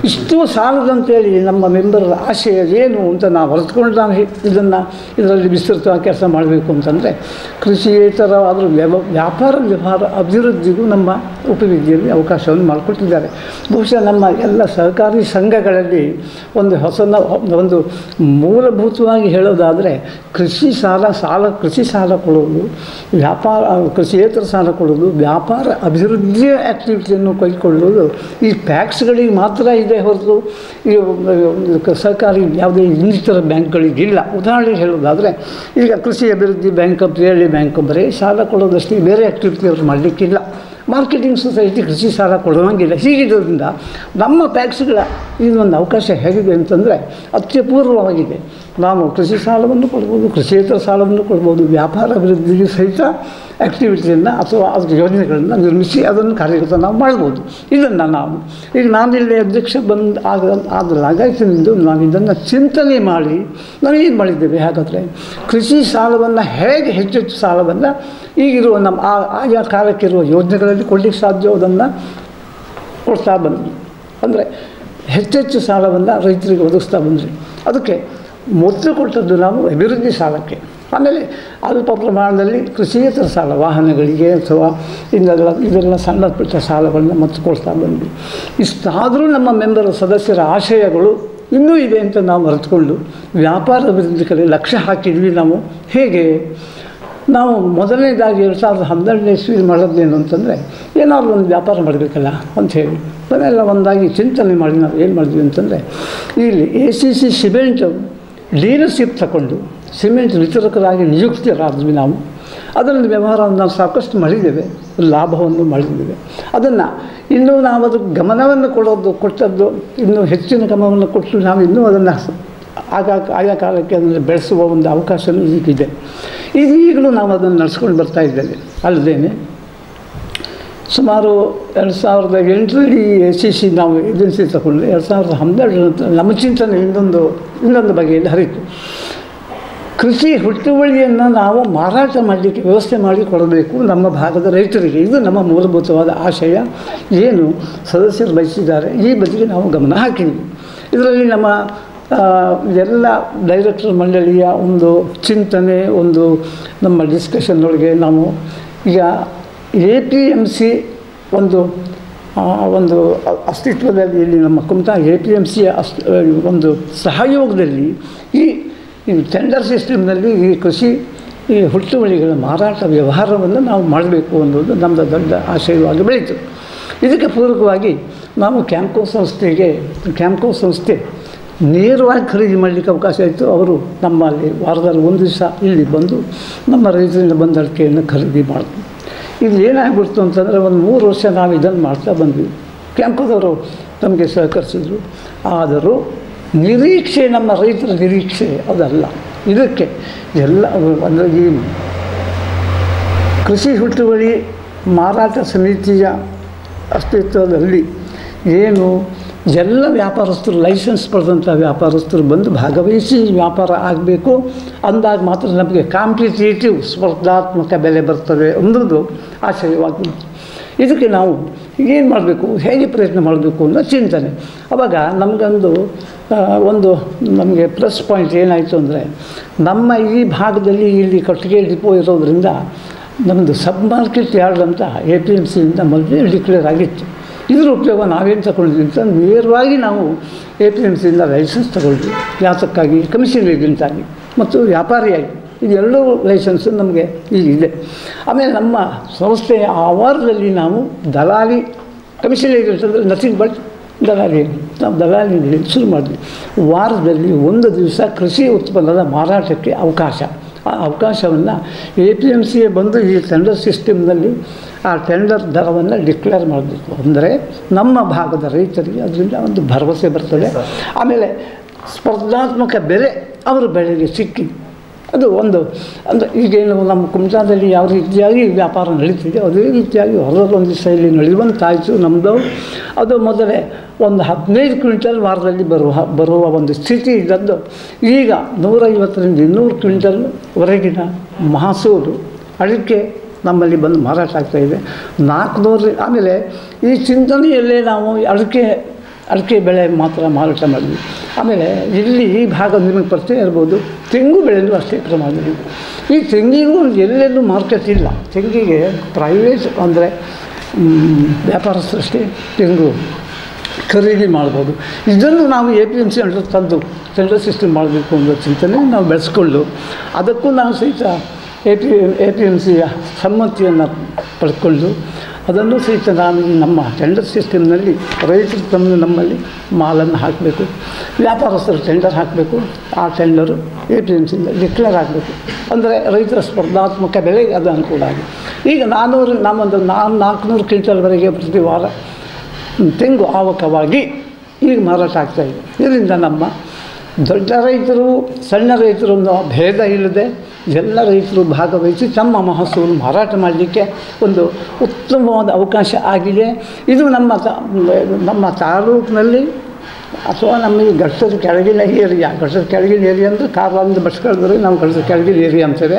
ಇಷ್ಟು ಸಾಲದಂತೇಳಿ ನಮ್ಮ ಮೆಂಬರರ ಆಶಯ ಏನು ಅಂತ ನಾವು ಹೊರತ್ಕೊಂಡು ನಾವು ಇದರಲ್ಲಿ ವಿಸ್ತೃತವಾಗಿ ಕೆಲಸ ಮಾಡಬೇಕು ಅಂತಂದರೆ ಕೃಷಿಯೇತರ ಅದರ ವ್ಯಾಪಾರ ಅಭಿವೃದ್ಧಿಗೂ ನಮ್ಮ ಉಪವಿಧಿಯಲ್ಲಿ ಅವಕಾಶವನ್ನು ಮಾಡಿಕೊಟ್ಟಿದ್ದಾರೆ. ಬಹುಶಃ ನಮ್ಮ ಎಲ್ಲ ಸಹಕಾರಿ ಸಂಘಗಳಲ್ಲಿ ಒಂದು ಮೂಲಭೂತವಾಗಿ ಹೇಳೋದಾದರೆ ಕೃಷಿ ಸಾಲ ಕೊಡೋದು, ಕೃಷಿಯೇತರ ಸಾಲ ಕೊಡೋದು, ವ್ಯಾಪಾರ ಅಭಿವೃದ್ಧಿಯ ಆ್ಯಕ್ಟಿವಿಟಿಯನ್ನು ಕೈಗೊಳ್ಳೋದು ಈ ಪ್ಯಾಕ್ಸ್ಗಳಿಗೆ ಮಾತ್ರ ಇದೆ ಹೊರತು ಈ ಸರ್ಕಾರಿ ಯಾವುದೇ ಇನ್ನಿತರ ಬ್ಯಾಂಕ್ಗಳಿಗಿಲ್ಲ. ಉದಾಹರಣೆಗೆ ಹೇಳೋದಾದರೆ ಈಗ ಕೃಷಿ ಅಭಿವೃದ್ಧಿ ಬ್ಯಾಂಕ್, ಪ್ರಿಯಳ್ಳಿ ಬ್ಯಾಂಕ್ ಬರೀ ಸಾಲ ಕೊಡೋದಷ್ಟೇ, ಬೇರೆ ಆ್ಯಕ್ಟಿವಿಟಿ ಅವರು ಮಾಡಲಿಕ್ಕಿಲ್ಲ. ಮಾರ್ಕೆಟಿಂಗ್ ಸೊಸೈಟಿ ಕೃಷಿ ಸಾಲ ಕೊಡುವಂಗಿಲ್ಲ. ಹೀಗಿರೋದ್ರಿಂದ ನಮ್ಮ ಪ್ಯಾಕ್ಸ್ಗಳ ಇದೊಂದು ಅವಕಾಶ ಹೇಗಿದೆ ಅಂತಂದರೆ ಅತ್ಯಪೂರ್ವವಾಗಿದೆ. ನಾವು ಕೃಷಿ ಸಾಲವನ್ನು ಕೊಡ್ಬೋದು, ಕೃಷಿಯೇತರ ಸಾಲವನ್ನು ಕೊಡ್ಬೋದು, ವ್ಯಾಪಾರ ಅಭಿವೃದ್ಧಿಗೆ ಸಹಿತ ಆ್ಯಕ್ಟಿವಿಟಿಯನ್ನು ಅಥವಾ ಅದರ ಯೋಜನೆಗಳನ್ನು ನಿರ್ಮಿಸಿ ಅದನ್ನು ಕಾರ್ಯಗತ ನಾವು ಮಾಡ್ಬೋದು. ಇದನ್ನು ನಾನಿಲ್ಲಿ ಅಧ್ಯಕ್ಷ ಆದಾಗಿನಿಂದ ನಾವು ಇದನ್ನು ಚಿಂತನೆ ಮಾಡಿ ನಾವು ಏನು ಮಾಡಿದ್ದೇವೆ, ಹಾಗಾದರೆ ಕೃಷಿ ಸಾಲವನ್ನು ಹೇಗೆ ಹೆಚ್ಚೆಚ್ಚು ಸಾಲವನ್ನು ಈಗಿರುವ ನಮ್ಮ ಆಯಾ ಕಾಲಕ್ಕಿರುವ ಯೋಜನೆಗಳಲ್ಲಿ ಕೊಡಲಿಕ್ಕೆ ಸಾಧ್ಯ ಅದನ್ನು ಕೊಡ್ತಾ ಬಂದ್ವಿ. ಅಂದರೆ ಹೆಚ್ಚೆಚ್ಚು ಸಾಲವನ್ನು ರೈತರಿಗೆ ಒದಗಿಸ್ತಾ ಬಂದ್ರಿ. ಅದಕ್ಕೆ ಮೊದಲು ಕೊಟ್ಟದ್ದು ನಾವು ಅಭಿವೃದ್ಧಿ ಸಾಲಕ್ಕೆ, ಆಮೇಲೆ ಅಲ್ಪ ಪ್ರಮಾಣದಲ್ಲಿ ಕೃಷಿಯೇತರ ಸಾಲ ವಾಹನಗಳಿಗೆ ಅಥವಾ ಇದೆಲ್ಲ ಸಣ್ಣ ಪುಟ್ಟ ಸಾಲಗಳನ್ನು ಮತ್ತು ಕೊಡ್ತಾ ಬಂದ್ವಿ. ಇಷ್ಟಾದರೂ ನಮ್ಮ ಸದಸ್ಯರ ಆಶಯಗಳು ಇನ್ನೂ ಇದೆ ಅಂತ ನಾವು ಅರಿತುಕೊಂಡು ವ್ಯಾಪಾರ ಅಭಿವೃದ್ಧಿ ಕಡೆ ಲಕ್ಷ್ಯ ಹಾಕಿದ್ವಿ. ನಾವು ಹೇಗೆ ನಾವು ಮೊದಲನೇದಾಗಿ 2012ನೇ ಇಸ್ವಿಯಲ್ಲಿ ಮಾಡೋದೇನು ಅಂತಂದರೆ ಏನಾದರೂ ಒಂದು ವ್ಯಾಪಾರ ಮಾಡಬೇಕಲ್ಲ ಅಂಥೇಳಿ ಅದನ್ನೆಲ್ಲ ಒಂದಾಗಿ ಚಿಂತನೆ ಮಾಡಿ ನಾವು ಏನು ಮಾಡಿದ್ವಿ ಅಂತಂದರೆ ಇಲ್ಲಿ ACC ಸಿಮೆಂಟ್ ಡೀಲರ್ಶಿಪ್ ತಗೊಂಡು ಸಿಮೆಂಟ್ ವಿತರಕರಾಗಿ ನಿಯುಕ್ತರಾದ್ವಿ. ನಾವು ಅದರಲ್ಲಿ ವ್ಯವಹಾರವನ್ನು ನಾವು ಸಾಕಷ್ಟು ಮಾಡಿದ್ದೇವೆ, ಲಾಭವನ್ನು ಮಾಡಿದ್ದೇವೆ. ಅದನ್ನು ಇನ್ನೂ ನಾವು ಅದಕ್ಕೆ ಗಮನವನ್ನು ಕೊಟ್ಟದ್ದು ಇನ್ನೂ ಹೆಚ್ಚಿನ ಗಮನವನ್ನು ಕೊಟ್ಟು ನಾವು ಇನ್ನೂ ಅದನ್ನು ಆಯಾ ಕಾಲಕ್ಕೆ ಅದನ್ನು ಬೆಳೆಸುವ ಒಂದು ಅವಕಾಶವೂ ಈಗಿದೆ. ಈಗಲೂ ನಾವು ಅದನ್ನು ನಡೆಸ್ಕೊಂಡು ಬರ್ತಾ ಇದ್ದೇವೆ. ಅಲ್ಲದೇನೆ ಸುಮಾರು 2008ರಲ್ಲಿ ACC ನಾವು ಏಜೆನ್ಸಿ ತಗೊಂಡು 2012 ನಮ್ಮ ಚಿಂತನೆ ಇನ್ನೊಂದು ಬಗೆಯಲ್ಲಿ ಹರಿತು. ಕೃಷಿ ಹುಟ್ಟುವಳಿಯನ್ನು ನಾವು ಮಾರಾಟ ಮಾಡಲಿಕ್ಕೆ ವ್ಯವಸ್ಥೆ ಮಾಡಿ ಕೊಡಬೇಕು ನಮ್ಮ ಭಾಗದ ರೈತರಿಗೆ. ಇದು ನಮ್ಮ ಮೂಲಭೂತವಾದ ಆಶಯ. ಏನು ಸದಸ್ಯರು ಬಯಸಿದ್ದಾರೆ ಈ ಬದಿಗೆ ನಾವು ಗಮನ ಹಾಕಿದ್ವಿ. ಇದರಲ್ಲಿ ನಮ್ಮ ಎಲ್ಲ ಡೈರೆಕ್ಟರ್ ಮಂಡಳಿಯ ಒಂದು ಚಿಂತನೆ, ನಮ್ಮ ಡಿಸ್ಕಷನ್ನೊಳಗೆ ನಾವು ಈಗ APMC ಒಂದು ಅಸ್ತಿತ್ವದಲ್ಲಿ ಇಲ್ಲಿ ನಮ್ಮ ಕುಮಟಾ APMCಯ ಒಂದು ಸಹಯೋಗದಲ್ಲಿ ಈ ಈ ಟೆಂಡರ್ ಸಿಸ್ಟಮ್ನಲ್ಲಿ ಈ ಕೃಷಿ ಈ ಹುಟ್ಟುವಳಿಗಳ ಮಾರಾಟ ವ್ಯವಹಾರವನ್ನು ನಾವು ಮಾಡಬೇಕು ಅನ್ನೋದು ನಮ್ಮದು ದೊಡ್ಡ ಆಶಯವಾಗಿ ಬೆಳೀತು. ಇದಕ್ಕೆ ಪೂರಕವಾಗಿ ನಾವು ಕ್ಯಾಂಪ್ಕೋ ಸಂಸ್ಥೆ ನೇರವಾಗಿ ಖರೀದಿ ಮಾಡಲಿಕ್ಕೆ ಅವಕಾಶ ಆಯಿತು. ಅವರು ನಮ್ಮಲ್ಲಿ ವಾರದಲ್ಲಿ ಒಂದು ದಿವಸ ಇಲ್ಲಿ ಬಂದು ನಮ್ಮ ರೈತರಿಂದ ಬಂದ ಅಡಿಕೆಯನ್ನು ಖರೀದಿ ಮಾಡಿದ್ರು. ಇದು ಏನಾಗ್ಬಿಡ್ತು ಅಂತಂದರೆ ಒಂದು 3 ವರ್ಷ ನಾವು ಇದನ್ನು ಮಾಡ್ತಾ ಬಂದ್ವಿ. ಕ್ಯಾಂಪ್ಕೋದವರು ನಮಗೆ ಸಹಕರಿಸಿದ್ರು. ಆದರೂ ನಿರೀಕ್ಷೆ, ನಮ್ಮ ರೈತರ ನಿರೀಕ್ಷೆ ಅದಲ್ಲ. ಇದಕ್ಕೆ ಎಲ್ಲ ಅಂದರೆ ಈ ಕೃಷಿ ಹುಟ್ಟುವಳಿ ಮಾರಾಟ ಸಮಿತಿಯ ಅಸ್ತಿತ್ವದಲ್ಲಿ ಏನು ಎಲ್ಲ ವ್ಯಾಪಾರಸ್ಥರು, ಲೈಸೆನ್ಸ್ ಪಡೆದಂಥ ವ್ಯಾಪಾರಸ್ಥರು ಬಂದು ಭಾಗವಹಿಸಿ ವ್ಯಾಪಾರ ಆಗಬೇಕು ಅಂದಾಗ ಮಾತ್ರ ನಮಗೆ ಕಾಂಪಿಟೇಟಿವ್ ಸ್ಪರ್ಧಾತ್ಮಕ ಬೆಲೆ ಬರ್ತದೆ ಅನ್ನೋದು ಆಶಯವಾಗಿ. ಇದಕ್ಕೆ ನಾವು ಏನು ಮಾಡಬೇಕು, ಹೇಗೆ ಪ್ರಯತ್ನ ಮಾಡಬೇಕು ಅನ್ನೋ ಚಿಂತನೆ. ಆವಾಗ ನಮಗೆ ಪ್ಲಸ್ ಪಾಯಿಂಟ್ ಏನಾಯಿತು ಅಂದರೆ, ನಮ್ಮ ಈ ಭಾಗದಲ್ಲಿ ಇಲ್ಲಿ ಕಟ್ಟಿಗೆ ಡಿಪೋ ಇರೋದರಿಂದ ನಮ್ಮದು ಸಬ್ ಮಾರ್ಕೆಟ್ ಯಾರ್ಡ್ ಅಂತ APMCಯಿಂದ ಮೊದಲೇ ಡಿಕ್ಲೇರ್ ಆಗಿತ್ತು. ಇದರ ಉಪಯೋಗ ನಾವೇನು ತಗೊಂಡಿದ್ವಿ ಅಂತ ನೇರವಾಗಿ ನಾವು APMCಯಿಂದ ಲೈಸೆನ್ಸ್ ತಗೊಂಡ್ವಿ. ಯಾತಕ್ಕಾಗಿ? ಕಮಿಷನ್ ಏಜೆಂಟಾಗಿ ಮತ್ತು ವ್ಯಾಪಾರಿಯಾಗಿ. ಇದೆಲ್ಲೂ ಲೈಸೆನ್ಸು ನಮಗೆ ಈಗಿದೆ. ಆಮೇಲೆ ನಮ್ಮ ಸಂಸ್ಥೆಯ ಆವಾರದಲ್ಲಿ ನಾವು ದಲಾಲಿ, ಕಮಿಷನ್ ಏಜೆಂಟ್ ಅಂದರೆ ನಥಿಂಗ್ ಬಟ್ ದಲಾಲಿ, ನಾವು ದಲಾಲಿ ಶುರು ಮಾಡಿದ್ವಿ. ವಾರದಲ್ಲಿ 1 ದಿವಸ ಕೃಷಿ ಉತ್ಪನ್ನದ ಮಾರಾಟಕ್ಕೆ ಅವಕಾಶ. ಆ ಅವಕಾಶವನ್ನು APMCಗೆ ಬಂದು ಈ ಟೆಂಡರ್ ಸಿಸ್ಟಮ್ನಲ್ಲಿ ಆ ಟೆಂಡರ್ ದರವನ್ನು ಡಿಕ್ಲೇರ್ ಮಾಡಬೇಕು. ಅಂದರೆ ನಮ್ಮ ಭಾಗದ ರೈತರಿಗೆ ಅದರಿಂದ ಒಂದು ಭರವಸೆ ಬರ್ತದೆ. ಆಮೇಲೆ ಸ್ಪರ್ಧಾತ್ಮಕ ಬೆಲೆ ಅವರ ಬೆಳೆಗೆ ಸಿಕ್ಕಿ ಅದು ಒಂದು ಅಂದರೆ ಈಗೇನು ನಮ್ಮ ಕುಮಟಾದಲ್ಲಿ ಯಾವ ರೀತಿಯಾಗಿ ವ್ಯಾಪಾರ ನಡೀತಿದೆ ಅದೇ ರೀತಿಯಾಗಿ ಹೊರದೊಂದು ದಿವಸ ಇಲ್ಲಿ ನಡೆಯುವಂತಾಯಿತು ನಮ್ಮದು. ಅದು ಮೊದಲೇ ಒಂದು 15 ಕ್ವಿಂಟಲ್ ವಾರದಲ್ಲಿ ಬರುವ ಒಂದು ಸ್ಥಿತಿ ಇದ್ದದ್ದು ಈಗ 150ರಿಂದ 200 ಕ್ವಿಂಟಲ್ವರೆಗಿನ ಮಹಸೂಲು ಅಡಿಕೆ ನಮ್ಮಲ್ಲಿ ಬಂದು ಮಾರಾಟ ಆಗ್ತಾಯಿದೆ. 400. ಆಮೇಲೆ ಈ ಚಿಂತನೆಯಲ್ಲೇ ನಾವು ಅಡಿಕೆ ಬೆಳೆ ಮಾತ್ರ ಮಾರಾಟ ಮಾಡಿದ್ವಿ. ಆಮೇಲೆ ಇಲ್ಲಿ ಈ ಭಾಗ ನಿಮಗೆ ಪರಿಚಯ ಇರ್ಬೋದು, ತೆಂಗು ಬೆಳೆಯಲು ಅಷ್ಟೇ ಪ್ರಮಾಣದಲ್ಲಿ. ಈ ತೆಂಗಿಗೂ ಎಲ್ಲೆಲ್ಲೂ ಮಾರ್ಕೆಟ್ ಇಲ್ಲ. ತೆಂಗಿಗೆ ಪ್ರೈವೇಟ್ ಅಂದರೆ ವ್ಯಾಪಾರಸ್ಥರಷ್ಟೇ ತೆಂಗು ಖರೀದಿ ಮಾಡ್ಬೋದು. ಇದನ್ನು ನಾವು APMC ಅಂಡರ್ ತಂದು ಟೆಂಡರ್ ಸಿಸ್ಟಮ್ ಮಾಡಬೇಕು ಅನ್ನೋ ಚಿಂತನೆ ನಾವು ಬೆಳೆಸ್ಕೊಂಡು ಅದಕ್ಕೂ ನಾವು ಸಹಿತ APMCಯ ಸಮ್ಮತಿಯನ್ನು ಪಡ್ಕೊಂಡು ಅದನ್ನು ಸಹಿತ ನಾನು ನಮ್ಮ ಟೆಂಡರ್ ಸಿಸ್ಟಮ್ನಲ್ಲಿ ರೈತರು ನಮ್ಮಲ್ಲಿ ಮಾಲನ್ನು ಹಾಕಬೇಕು, ವ್ಯಾಪಾರಸ್ಥರು ಟೆಂಡರ್ ಹಾಕಬೇಕು. ಆ ಟೆಂಡರು APMCಯಿಂದ ಡಿಕ್ಲೇರ್ ಆಗಬೇಕು. ಅಂದರೆ ರೈತರ ಸ್ಪರ್ಧಾತ್ಮಕ ಬೆಲೆಗೆ ಅದು ಅನುಕೂಲ ಆಗಿ. ಈಗ 400 ಕ್ವಿಂಟಲ್ವರೆಗೆ ಪ್ರತಿ ವಾರ ತೆಂಗು ಆವಕವಾಗಿ ಈಗ ಮಾರಾಟ ಆಗ್ತಾಯಿದೆ. ಇದರಿಂದ ನಮ್ಮ ದೊಡ್ಡ ರೈತರು, ಸಣ್ಣ ರೈತರು ಅನ್ನೋ ಭೇದ ಇಲ್ಲದೆ ಎಲ್ಲ ರೈತರು ಭಾಗವಹಿಸಿ ತಮ್ಮ ಮಹಸೂಲು ಮಾರಾಟ ಮಾಡಲಿಕ್ಕೆ ಒಂದು ಉತ್ತಮವಾದ ಅವಕಾಶ ಆಗಿದೆ. ಇದು ನಮ್ಮ ತಾಲೂಕಿನಲ್ಲಿ ಅಥವಾ ನಮಗೆ ಘಟ್ಟದ ಕೆಳಗಿನ ಏರಿಯಾ ಅಂದರೆ ಕಾರವಾರದಿಂದ ಬಸ್ಗಳಿದ್ರೆ ನಾವು ಘಟ್ಟದ ಕೆಳಗಿನ ಏರಿಯಾ ಅಂತೇವೆ.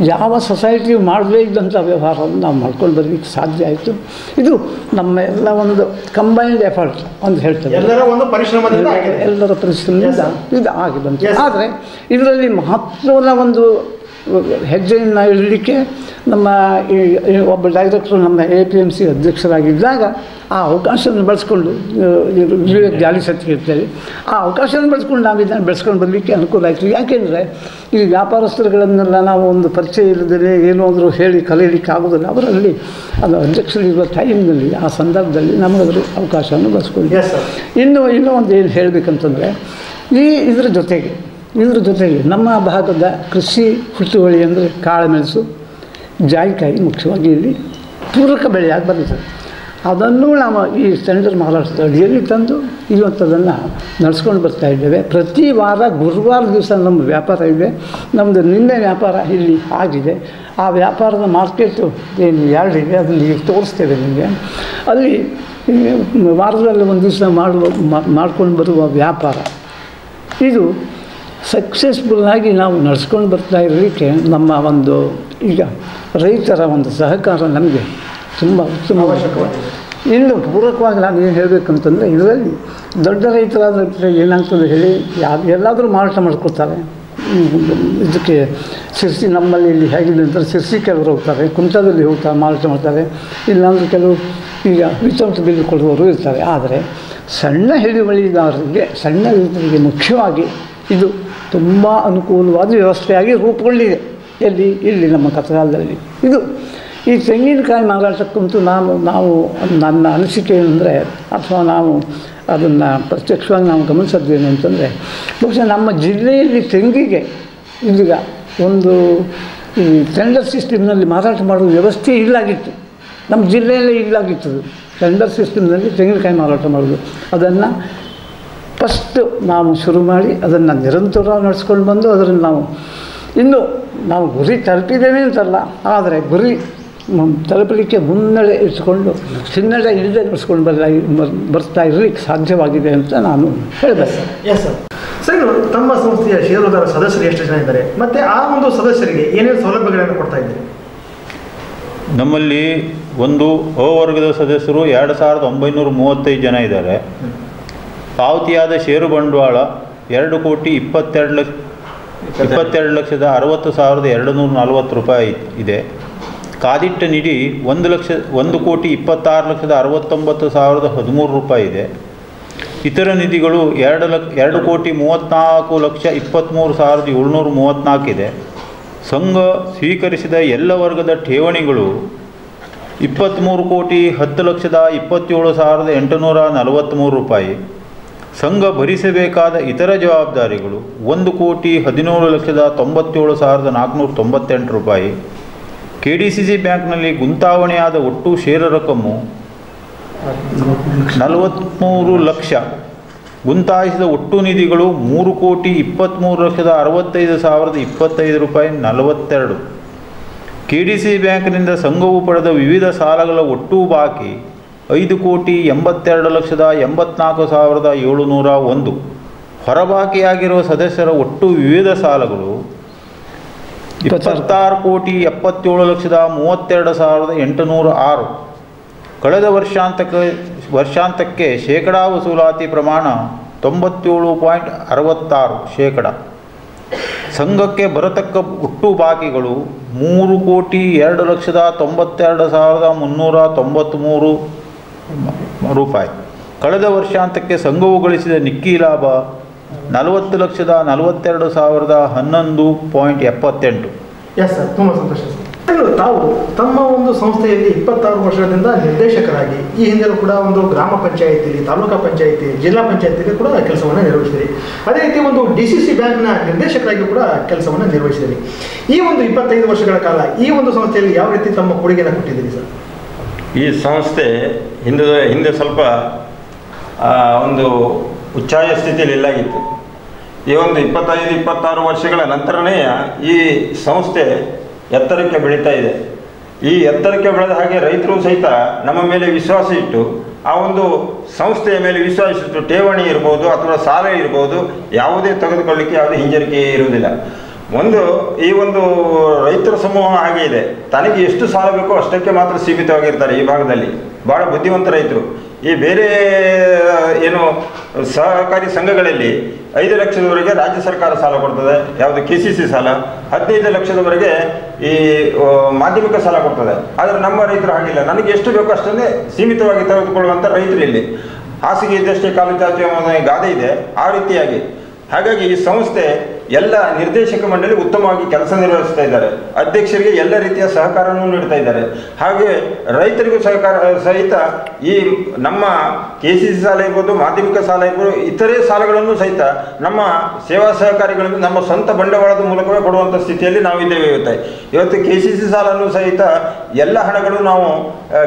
ಯಾವ ಸೊಸೈಟಿಯು ಮಾಡಲೇ ಇದ್ದಂಥ ವ್ಯವಹಾರವನ್ನು ನಾವು ಮಾಡ್ಕೊಂಡು ಬರಲಿಕ್ಕೆ ಸಾಧ್ಯ ಆಯಿತು. ಇದು ನಮ್ಮ ಎಲ್ಲ ಒಂದು ಕಂಬೈನ್ಡ್ ಎಫರ್ಟ್ ಅಂತ ಹೇಳ್ತೇವೆ. ಎಲ್ಲರ ಪರಿಶ್ರಮದಿಂದ ಇದು ಆಗಿ ಬಂತು. ಆದರೆ ಇದರಲ್ಲಿ ಮಹತ್ವದ ಒಂದು ಹೆಜ್ಜೆಯನ್ನು ಇಡಲಿಕ್ಕೆ ನಮ್ಮ ಒಬ್ಬ ಡೈರೆಕ್ಟ್ರು ನಮ್ಮ APMC ಅಧ್ಯಕ್ಷರಾಗಿದ್ದಾಗ ಆ ಅವಕಾಶವನ್ನು ಬಳಸ್ಕೊಂಡು ವಿವೇಕ್ ಜಾಲಿ ಸತ್ತಿ ಇರ್ತೇವೆ. ಆ ಅವಕಾಶವನ್ನು ಬಳಸ್ಕೊಂಡು ನಾವು ಇದನ್ನು ಬೆಳೆಸ್ಕೊಂಡು ಬರಲಿಕ್ಕೆ ಅನುಕೂಲ ಆಯಿತು. ಯಾಕೆಂದರೆ ಈ ವ್ಯಾಪಾರಸ್ಥರುಗಳನ್ನೆಲ್ಲ ನಾವು ಒಂದು ಪರಿಚಯ ಇಲ್ಲದೇ ಏನಾದರೂ ಹೇಳಿ ಕಲಿಯಲಿಕ್ಕೆ ಆಗೋದಿಲ್ಲ. ಅವರಲ್ಲಿ ಅದು ಅಧ್ಯಕ್ಷರಿರುವ ಟೈಮ್ನಲ್ಲಿ ಆ ಸಂದರ್ಭದಲ್ಲಿ ನಮಗದ್ರ ಅವಕಾಶವನ್ನು ಬಳಸ್ಕೊಂಡು ಇನ್ನೂ ಒಂದು ಏನು ಹೇಳಬೇಕಂತಂದರೆ ಇದರ ಜೊತೆಗೆ ನಮ್ಮ ಭಾಗದ ಕೃಷಿ ಹುಟ್ಟುವಳಿ ಅಂದರೆ ಕಾಳುಮೆಣಸು, ಜಾಯಿಕಾಯಿ ಮುಖ್ಯವಾಗಿ ಇಲ್ಲಿ ಪೂರಕ ಬೆಳೆಯಾಗಿ ಬಂದಿದೆ. ಅದನ್ನು ನಾವು ಈ ಟೆಂಡರ್ ಮಾರಾಟದ ಅಡಿಯಲ್ಲಿ ತಂದು ಇವತ್ತದನ್ನು ನಡೆಸ್ಕೊಂಡು ಬರ್ತಾಯಿದ್ದೇವೆ. ಪ್ರತಿ ವಾರ ಗುರುವಾರ ದಿವಸ ನಮ್ಮ ವ್ಯಾಪಾರ ಇದೆ. ನಮ್ಮದು ನಿನ್ನೆ ವ್ಯಾಪಾರ ಇಲ್ಲಿ ಆಗಿದೆ. ಆ ವ್ಯಾಪಾರದ ಮಾರ್ಕೆಟು ಏನು ಯಾರ್ಡಿದೆ ಅದನ್ನು ಈಗ ತೋರಿಸ್ತೇವೆ ನಿಮಗೆ. ಅಲ್ಲಿ ವಾರದಲ್ಲಿ ಒಂದು ದಿವಸ ಮಾಡ್ಕೊಂಡು ಬರುವ ವ್ಯಾಪಾರ ಇದು ಸಕ್ಸಸ್ಫುಲ್ಲಾಗಿ ನಾವು ನಡೆಸ್ಕೊಂಡು ಬರ್ತಾ ಇರಲಿಕ್ಕೆ ನಮ್ಮ ಒಂದು ಈಗ ರೈತರ ಒಂದು ಸಹಕಾರ ನಮಗೆ ತುಂಬ ಉತ್ತಮವಾದ. ಇನ್ನು ಪೂರಕವಾಗಿ ನಾನು ಏನು ಹೇಳಬೇಕಂತಂದರೆ ಇದರಲ್ಲಿ ದೊಡ್ಡ ರೈತರಾದ ಏನಾಗ್ತದೆ ಹೇಳಿ ಎಲ್ಲಾದರೂ ಮಾರಾಟ ಮಾಡ್ಕೊಳ್ತಾರೆ. ಇದಕ್ಕೆ ಶಿರ್ಸಿ ನಮ್ಮಲ್ಲಿ ಇಲ್ಲಿ ಹೇಗಿದೆ ಅಂತ ಶಿರ್ಸಿ ಕೆಲವರು ಹೋಗ್ತಾರೆ, ಕುಮಟಾದಲ್ಲಿ ಹೋಗ್ತಾರೆ ಮಾರಾಟ ಮಾಡ್ತಾರೆ. ಇಲ್ಲಾಂದರೆ ಕೆಲವು ಈಗ ವಿತೌಟ್ ಬಿಲ್ ಕೊಡುವವರು ಇರ್ತಾರೆ. ಆದರೆ ಸಣ್ಣ ಹಿಡುವಳಿದಾರರಿಗೆ, ಸಣ್ಣ ರೈತರಿಗೆ ಮುಖ್ಯವಾಗಿ ಇದು ತುಂಬ ಅನುಕೂಲವಾದ ವ್ಯವಸ್ಥೆಯಾಗಿ ರೂಪುಗೊಂಡಿದೆ. ಇಲ್ಲಿ ನಮ್ಮ ಕಥಗಾಲದಲ್ಲಿ ಇದು ಈ ತೆಂಗಿನಕಾಯಿ ಮಾರಾಟಕ್ಕಂತೂ ನಾವು ನನ್ನ ಅನಿಸಿಕೆ ಏನಂದರೆ, ಅಥವಾ ನಾವು ಅದನ್ನು ಪ್ರತ್ಯಕ್ಷವಾಗಿ ನಾವು ಗಮನಿಸೋದೇನು ಅಂತಂದರೆ, ಬಹುಶಃ ನಮ್ಮ ಜಿಲ್ಲೆಯಲ್ಲಿ ತೆಂಗಿಗೆ ಇದೀಗ ಒಂದು ಈ ಟೆಂಡರ್ ಸಿಸ್ಟಮ್ನಲ್ಲಿ ಮಾರಾಟ ಮಾಡುವ ವ್ಯವಸ್ಥೆ ಇಲ್ಲಾಗಿತ್ತು. ನಮ್ಮ ಜಿಲ್ಲೆಯಲ್ಲೇ ಇಲ್ಲಾಗಿತ್ತು. ಟೆಂಡರ್ ಸಿಸ್ಟಮ್ನಲ್ಲಿ ತೆಂಗಿನಕಾಯಿ ಮಾರಾಟ ಮಾಡೋದು, ಅದನ್ನು ಫಸ್ಟು ನಾವು ಶುರು ಮಾಡಿ ಅದನ್ನು ನಿರಂತರ ನಡೆಸ್ಕೊಂಡು ಬಂದು ಅದರಲ್ಲಿ ನಾವು ಗುರಿ ತಲುಪಿದ್ದೇವೆ ಅಂತಲ್ಲ, ಆದರೆ ಗುರಿ ತಲುಪಲಿಕ್ಕೆ ಮುನ್ನಡೆ ಇಟ್ಕೊಂಡು ಹಿನ್ನಡೆ ಇಲ್ಲದೆ ನಡೆಸ್ಕೊಂಡು ಬರ್ತಾ ಇರಲಿಕ್ಕೆ ಸಾಧ್ಯವಾಗಿದೆ ಅಂತ ನಾನು ಹೇಳಬೇಕು. Yes sir. ಸರ್, ತಮ್ಮ ಸಂಸ್ಥೆಯ ಷೇರುದಾರ ಸದಸ್ಯರು ಎಷ್ಟು ಜನ ಇದ್ದಾರೆ ಮತ್ತು ಆ ಒಂದು ಸದಸ್ಯರಿಗೆ ಏನೇನು ಸೌಲಭ್ಯಗಳನ್ನು ಕೊಡ್ತಾ ಇದ್ದೀರಿ? ನಮ್ಮಲ್ಲಿ ಒಂದು ಅ ವರ್ಗದ ಸದಸ್ಯರು 2935 ಜನ ಇದ್ದಾರೆ. ಪಾವತಿಯಾದ ಷೇರು ಬಂಡವಾಳ 2,22,60,240 ರೂಪಾಯಿ ಇದೆ. ಕಾದಿಟ್ಟ ನಿಧಿ 1,26,69,013 ರೂಪಾಯಿ ಇದೆ. ಇತರ ನಿಧಿಗಳು 2,34,23,734 ಇದೆ. ಸಂಘ ಸ್ವೀಕರಿಸಿದ ಎಲ್ಲ ವರ್ಗದ ಠೇವಣಿಗಳು 23,10,27,843 ರೂಪಾಯಿ. ಸಂಘ ಭರಿಸಬೇಕಾದ ಇತರ ಜವಾಬ್ದಾರಿಗಳು 1,17,97,498 ರೂಪಾಯಿ. KDCC ಬ್ಯಾಂಕ್ನಲ್ಲಿ ಗುಂತಾವಣೆಯಾದ ಒಟ್ಟು ಷೇರು ರಕಮು 43 ಲಕ್ಷ. ಗುಂತಾಯಿಸಿದ ಒಟ್ಟು ನಿಧಿಗಳು 3,23,65,025 ರೂಪಾಯಿ 42. KDCC ಬ್ಯಾಂಕ್ನಿಂದ ಸಂಘವು ಪಡೆದ ವಿವಿಧ ಸಾಲಗಳ ಒಟ್ಟು ಬಾಕಿ 5,82,84,701. ಹೊರಬಾಕಿಯಾಗಿರುವ ಸದಸ್ಯರ ಒಟ್ಟು ವಿವಿಧ ಸಾಲಗಳು 26,77,32,806. ಕಳೆದ ವರ್ಷಾಂತಕ್ಕೆ ಶೇಕಡಾ ವಸೂಲಾತಿ ಪ್ರಮಾಣ 97.66%. ಸಂಘಕ್ಕೆ ಬರತಕ್ಕ ಒಟ್ಟು ಬಾಕಿಗಳು 3,02,92,393 ರೂಪಾಯಿ. ಕಳೆದ ವರ್ಷಾಂತಕ್ಕೆ ಸಂಘವು ಗಳಿಸಿದ ನಿಕ್ಕಿ ಲಾಭ 40,42,011.78. ಎಸ್ ಸರ್, ತುಂಬ ಸಂತೋಷ ಸರ್. ತಾವು ತಮ್ಮ ಒಂದು ಸಂಸ್ಥೆಯಲ್ಲಿ 26 ವರ್ಷದಿಂದ ನಿರ್ದೇಶಕರಾಗಿ ಈ ಹಿಂದೆಲೂ ಕೂಡ ಒಂದು ಗ್ರಾಮ ಪಂಚಾಯಿತಿ, ತಾಲೂಕಾ ಪಂಚಾಯಿತಿ, ಜಿಲ್ಲಾ ಪಂಚಾಯಿತಿಗೆ ಕೂಡ ಕೆಲಸವನ್ನು ನಿರ್ವಹಿಸಿದಿರಿ. ಅದೇ ರೀತಿ ಒಂದು DCC ಬ್ಯಾಂಕ್ನ ನಿರ್ದೇಶಕರಾಗಿ ಕೂಡ ಕೆಲಸವನ್ನು ನಿರ್ವಹಿಸಿದಿರಿ. ಈ ಒಂದು 25 ವರ್ಷಗಳ ಕಾಲ ಈ ಒಂದು ಸಂಸ್ಥೆಯಲ್ಲಿ ಯಾವ ರೀತಿ ತಮ್ಮ ಕೊಡುಗೆಯನ್ನು ಕೊಟ್ಟಿದ್ದೀರಿ ಸರ್? ಈ ಸಂಸ್ಥೆ ಹಿಂದೆ ಸ್ವಲ್ಪ ಒಂದು ಉಚ್ಚಾಯ ಸ್ಥಿತಿಯಲ್ಲಿ ಇಲ್ಲಾಗಿತ್ತು. ಈ ಒಂದು 25-26 ವರ್ಷಗಳ ನಂತರನೇ ಈ ಸಂಸ್ಥೆ ಎತ್ತರಕ್ಕೆ ಬೆಳೀತಾ ಇದೆ. ಈ ಎತ್ತರಕ್ಕೆ ಬೆಳೆದ ಹಾಗೆ ರೈತರು ಸಹಿತ ನಮ್ಮ ಮೇಲೆ ವಿಶ್ವಾಸ ಇಟ್ಟು, ಆ ಒಂದು ಸಂಸ್ಥೆಯ ಮೇಲೆ ವಿಶ್ವಾಸ ಇಟ್ಟು ಠೇವಣಿ ಇರ್ಬೋದು ಅಥವಾ ಸಾಲ ಇರ್ಬೋದು, ಯಾವುದೇ ತೆಗೆದುಕೊಳ್ಳಿಕ್ಕೆ ಯಾವುದೇ ಹಿಂಜರಿಕೆ ಇರುವುದಿಲ್ಲ. ಈ ಒಂದು ರೈತರ ಸಮೂಹ ಹಾಗೆ ಇದೆ, ತನಗೆ ಎಷ್ಟು ಸಾಲ ಬೇಕೋ ಅಷ್ಟಕ್ಕೆ ಮಾತ್ರ ಸೀಮಿತವಾಗಿರ್ತಾರೆ. ಈ ಭಾಗದಲ್ಲಿ ಭಾಳ ಬುದ್ಧಿವಂತ ರೈತರು. ಈ ಬೇರೆ ಏನು ಸಹಕಾರಿ ಸಂಘಗಳಲ್ಲಿ 5 ಲಕ್ಷದವರೆಗೆ ರಾಜ್ಯ ಸರ್ಕಾರ ಸಾಲ ಕೊಡ್ತದೆ, ಯಾವುದು KCC ಸಾಲ. 15 ಲಕ್ಷದವರೆಗೆ ಈ ಮಾಧ್ಯಮಿಕ ಸಾಲ ಕೊಡ್ತದೆ. ಆದರೆ ನಮ್ಮ ರೈತರು ಹಾಗಿಲ್ಲ, ನನಗೆ ಎಷ್ಟು ಬೇಕೋ ಅಷ್ಟನ್ನೇ ಸೀಮಿತವಾಗಿ ತೆಗೆದುಕೊಳ್ಳುವಂಥ ರೈತರು ಇಲ್ಲಿ. ಹಾಸಿಗೆ ಇದ್ದಷ್ಟೇ ಕಾಲು ಚಾಚುವ ಗಾದೆ ಇದೆ, ಆ ರೀತಿಯಾಗಿ. ಹಾಗಾಗಿ ಈ ಸಂಸ್ಥೆ ಎಲ್ಲ ನಿರ್ದೇಶಕ ಮಂಡಳಿ ಉತ್ತಮವಾಗಿ ಕೆಲಸ ನಿರ್ವಹಿಸ್ತಾ ಇದ್ದಾರೆ. ಅಧ್ಯಕ್ಷರಿಗೆ ಎಲ್ಲ ರೀತಿಯ ಸಹಕಾರವನ್ನು ನೀಡ್ತಾ ಇದ್ದಾರೆ. ಹಾಗೆ ರೈತರಿಗೂ ಸಹಿತ ಈ ನಮ್ಮ KCC ಸಾಲ ಇರ್ಬೋದು, ಮಾಧ್ಯಮಿಕ ಸಾಲ ಇರ್ಬೋದು, ಇತರೆ ಸಾಲಗಳನ್ನು ಸಹಿತ ನಮ್ಮ ಸೇವಾ ಸಹಕಾರಿಗಳನ್ನು ನಮ್ಮ ಸ್ವಂತ ಬಂಡವಾಳದ ಮೂಲಕವೇ ಕೊಡುವಂಥ ಸ್ಥಿತಿಯಲ್ಲಿ ನಾವಿದ್ದೇವೆ. ಇವತ್ತು KCC ಸಾಲನ್ನು ಸಹಿತ ಎಲ್ಲ ಹಣಗಳು ನಾವು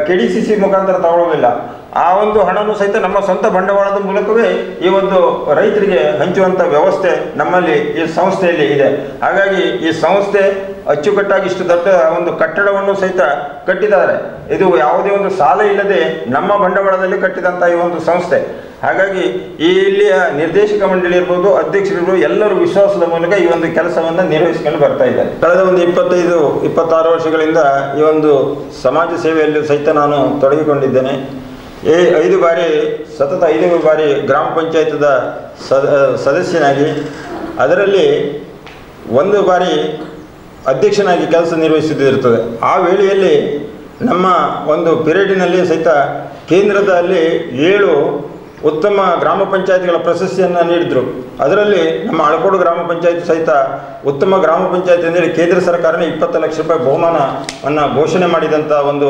KDCC ಮುಖಾಂತರ ತಗೊಳ್ಳೋದಿಲ್ಲ. ಆ ಒಂದು ಹಣನೂ ಸಹಿತ ನಮ್ಮ ಸ್ವಂತ ಬಂಡವಾಳದ ಮೂಲಕವೇ ಈ ಒಂದು ರೈತರಿಗೆ ಹಂಚುವಂಥ ವ್ಯವಸ್ಥೆ ನಮ್ಮಲ್ಲಿ ಈ ಸಂಸ್ಥೆಯಲ್ಲಿ ಇದೆ. ಹಾಗಾಗಿ ಈ ಸಂಸ್ಥೆ ಅಚ್ಚುಕಟ್ಟಾಗಿ ಇಷ್ಟು ದೊಡ್ಡ ಒಂದು ಕಟ್ಟಡವನ್ನು ಸಹಿತ ಕಟ್ಟಿದ್ದಾರೆ. ಇದು ಯಾವುದೇ ಒಂದು ಸಾಲ ಇಲ್ಲದೆ ನಮ್ಮ ಬಂಡವಾಳದಲ್ಲಿ ಕಟ್ಟಿದಂಥ ಈ ಒಂದು ಸಂಸ್ಥೆ. ಹಾಗಾಗಿ ಈ ಇಲ್ಲಿಯ ನಿರ್ದೇಶಕ ಮಂಡಳಿ ಇರ್ಬೋದು, ಅಧ್ಯಕ್ಷರಿರ್ಬೋದು, ಎಲ್ಲರೂ ವಿಶ್ವಾಸದ ಮೂಲಕ ಈ ಒಂದು ಕೆಲಸವನ್ನು ನಿರ್ವಹಿಸಿಕೊಂಡು ಬರ್ತಾ ಇದ್ದಾರೆ. ಕಳೆದ ಒಂದು 25-26 ವರ್ಷಗಳಿಂದ ಈ ಒಂದು ಸಮಾಜ ಸೇವೆಯಲ್ಲೂ ಸಹಿತ ನಾನು ತೊಡಗಿಕೊಂಡಿದ್ದೇನೆ. 5 ಬಾರಿ ಸತತ 5 ಬಾರಿ ಗ್ರಾಮ ಪಂಚಾಯತದ ಸದಸ್ಯನಾಗಿ, ಅದರಲ್ಲಿ 1 ಬಾರಿ ಅಧ್ಯಕ್ಷನಾಗಿ ಕೆಲಸ ನಿರ್ವಹಿಸುತ್ತಿರುತ್ತದೆ. ಆ ವೇಳೆಯಲ್ಲಿ ನಮ್ಮ ಒಂದು ಪಿರಿಯಡಿನಲ್ಲಿ ಸಹಿತ ಕೇಂದ್ರದಲ್ಲಿ 7 ಉತ್ತಮ ಗ್ರಾಮ ಪಂಚಾಯತ್ಗಳ ಪ್ರಶಸ್ತಿಯನ್ನು ನೀಡಿದರು. ಅದರಲ್ಲಿ ನಮ್ಮ ಅಳಕೋಡು ಗ್ರಾಮ ಪಂಚಾಯತ್ ಸಹಿತ ಉತ್ತಮ ಗ್ರಾಮ ಪಂಚಾಯತ್ ಎಂದರೆ ಕೇಂದ್ರ ಸರ್ಕಾರನೇ 20 ಲಕ್ಷ ರೂಪಾಯಿ ಬಹುಮಾನವನ್ನು ಘೋಷಣೆ ಮಾಡಿದಂಥ ಒಂದು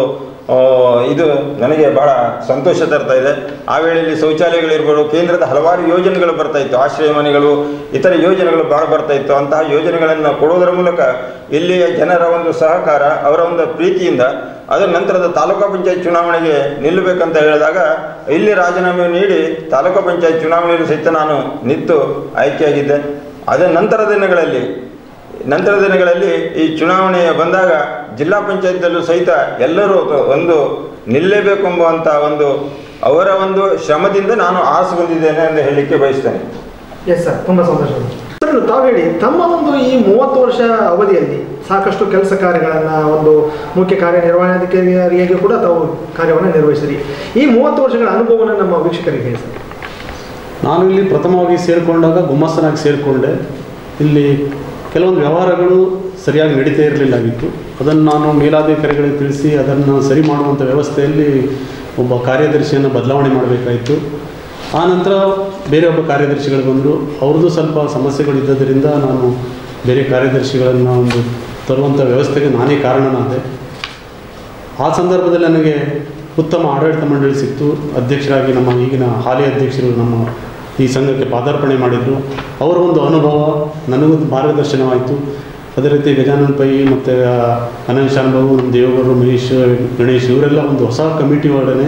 ಇದು ನನಗೆ ಬಹಳ ಸಂತೋಷ ತರ್ತಾ ಇದೆ. ಆ ವೇಳೆಯಲ್ಲಿ ಶೌಚಾಲಯಗಳಿರ್ಬೋದು, ಕೇಂದ್ರದ ಹಲವಾರು ಯೋಜನೆಗಳು ಬರ್ತಾ ಇತ್ತು, ಆಶ್ರಯ ಮನೆಗಳು, ಇತರ ಯೋಜನೆಗಳು ಭಾಳ ಬರ್ತಾ ಇತ್ತು. ಅಂತಹ ಯೋಜನೆಗಳನ್ನು ಕೊಡುವುದರ ಮೂಲಕ ಇಲ್ಲಿಯ ಜನರ ಒಂದು ಸಹಕಾರ, ಅವರ ಒಂದು ಪ್ರೀತಿಯಿಂದ ಅದರ ನಂತರದ ತಾಲೂಕು ಪಂಚಾಯತ್ ಚುನಾವಣೆಗೆ ನಿಲ್ಲಬೇಕಂತ ಹೇಳಿದಾಗ ಇಲ್ಲಿ ರಾಜೀನಾಮೆ ನೀಡಿ ತಾಲೂಕು ಪಂಚಾಯತ್ ಚುನಾವಣೆಯಲ್ಲಿ ಸಹಿತ ನಾನು ನಿಂತು ಆಯ್ಕೆಯಾಗಿದ್ದೆ. ಅದರ ನಂತರದ ದಿನಗಳಲ್ಲಿ ಈ ಚುನಾವಣೆ ಬಂದಾಗ ಜಿಲ್ಲಾ ಪಂಚಾಯತ್ದಲ್ಲೂ ಸಹಿತ ಎಲ್ಲರೂ ಒಂದು ನಿಲ್ಲಲೇಬೇಕು ಎಂಬುವಂಥ ಒಂದು ಅವರ ಒಂದು ಶ್ರಮದಿಂದ ನಾನು ಆಸೆ ಬಂದಿದ್ದೇನೆ ಎಂದು ಹೇಳಲಿಕ್ಕೆ ಬಯಸ್ತೇನೆ. ಎಸ್ ಸರ್, ತುಂಬ ಸಂತೋಷ ಸರ್. ತಾವು ಹೇಳಿ, ತಮ್ಮ ಒಂದು ಈ 30 ವರ್ಷ ಅವಧಿಯಲ್ಲಿ ಸಾಕಷ್ಟು ಕೆಲಸ ಕಾರ್ಯಗಳನ್ನು ಒಂದು ಮುಖ್ಯ ಕಾರ್ಯನಿರ್ವಹಣಾಧಿಕಾರಿಯಾಗಿ ಕೂಡ ತಾವು ಕಾರ್ಯವನ್ನು ನಿರ್ವಹಿಸಿರಿ. ಈ 30 ವರ್ಷಗಳ ಅನುಭವವನ್ನು ನಮ್ಮ ವೀಕ್ಷಕರಿಗೆ ಹೇಳಿ ಸರ್. ನಾನು ಇಲ್ಲಿ ಪ್ರಥಮವಾಗಿ ಸೇರಿಕೊಂಡಾಗ ಗುಮ್ಮಸ್ತನಾಗಿ ಸೇರಿಕೊಂಡೆ. ಇಲ್ಲಿ ಕೆಲವೊಂದು ವ್ಯವಹಾರಗಳು ಸರಿಯಾಗಿ ನಡೀತಾ ಇರಲಿಲ್ಲಾಗಿತ್ತು. ಅದನ್ನು ನಾನು ಮೇಲಾಧಿಕಾರಿಗಳಿಗೆ ತಿಳಿಸಿ ಅದನ್ನು ಸರಿ ಮಾಡುವಂಥ ವ್ಯವಸ್ಥೆಯಲ್ಲಿ ಒಬ್ಬ ಕಾರ್ಯದರ್ಶಿಯನ್ನು ಬದಲಾವಣೆ ಮಾಡಬೇಕಾಯಿತು. ಆನಂತರ ಬೇರೆ ಒಬ್ಬ ಕಾರ್ಯದರ್ಶಿಗಳು ಬಂದರು. ಅವ್ರದ್ದು ಸ್ವಲ್ಪ ಸಮಸ್ಯೆಗಳಿದ್ದರಿಂದ ನಾನು ಬೇರೆ ಕಾರ್ಯದರ್ಶಿಗಳನ್ನು ಒಂದು ತರುವಂಥ ವ್ಯವಸ್ಥೆಗೆ ನಾನೇ ಕಾರಣನಾದೆ. ಆ ಸಂದರ್ಭದಲ್ಲಿ ನನಗೆ ಉತ್ತಮ ಆಡಳಿತ ಮಂಡಳಿ ಸಿಕ್ತು. ಅಧ್ಯಕ್ಷರಾಗಿ ನಮ್ಮ ಈಗಿನ ಹಾಲಿ ಅಧ್ಯಕ್ಷರು ನಮ್ಮ ಈ ಸಂಘಕ್ಕೆ ಪಾದಾರ್ಪಣೆ ಮಾಡಿದರು. ಅವರ ಒಂದು ಅನುಭವ ನನಗೊಂದು ಮಾರ್ಗದರ್ಶನವಾಯಿತು. ಅದೇ ರೀತಿ ಗಜಾನನ್ ಪೈ ಮತ್ತು ಅನಂತ್ ಶಾನ್ಭಾವು, ನಮ್ಮ ದೇವೇಗೌಡರು, ಮಹೇಶ್, ಗಣೇಶ್ ಇವರೆಲ್ಲ ಒಂದು ಹೊಸ ಕಮಿಟಿ ಒಳಗಡೆ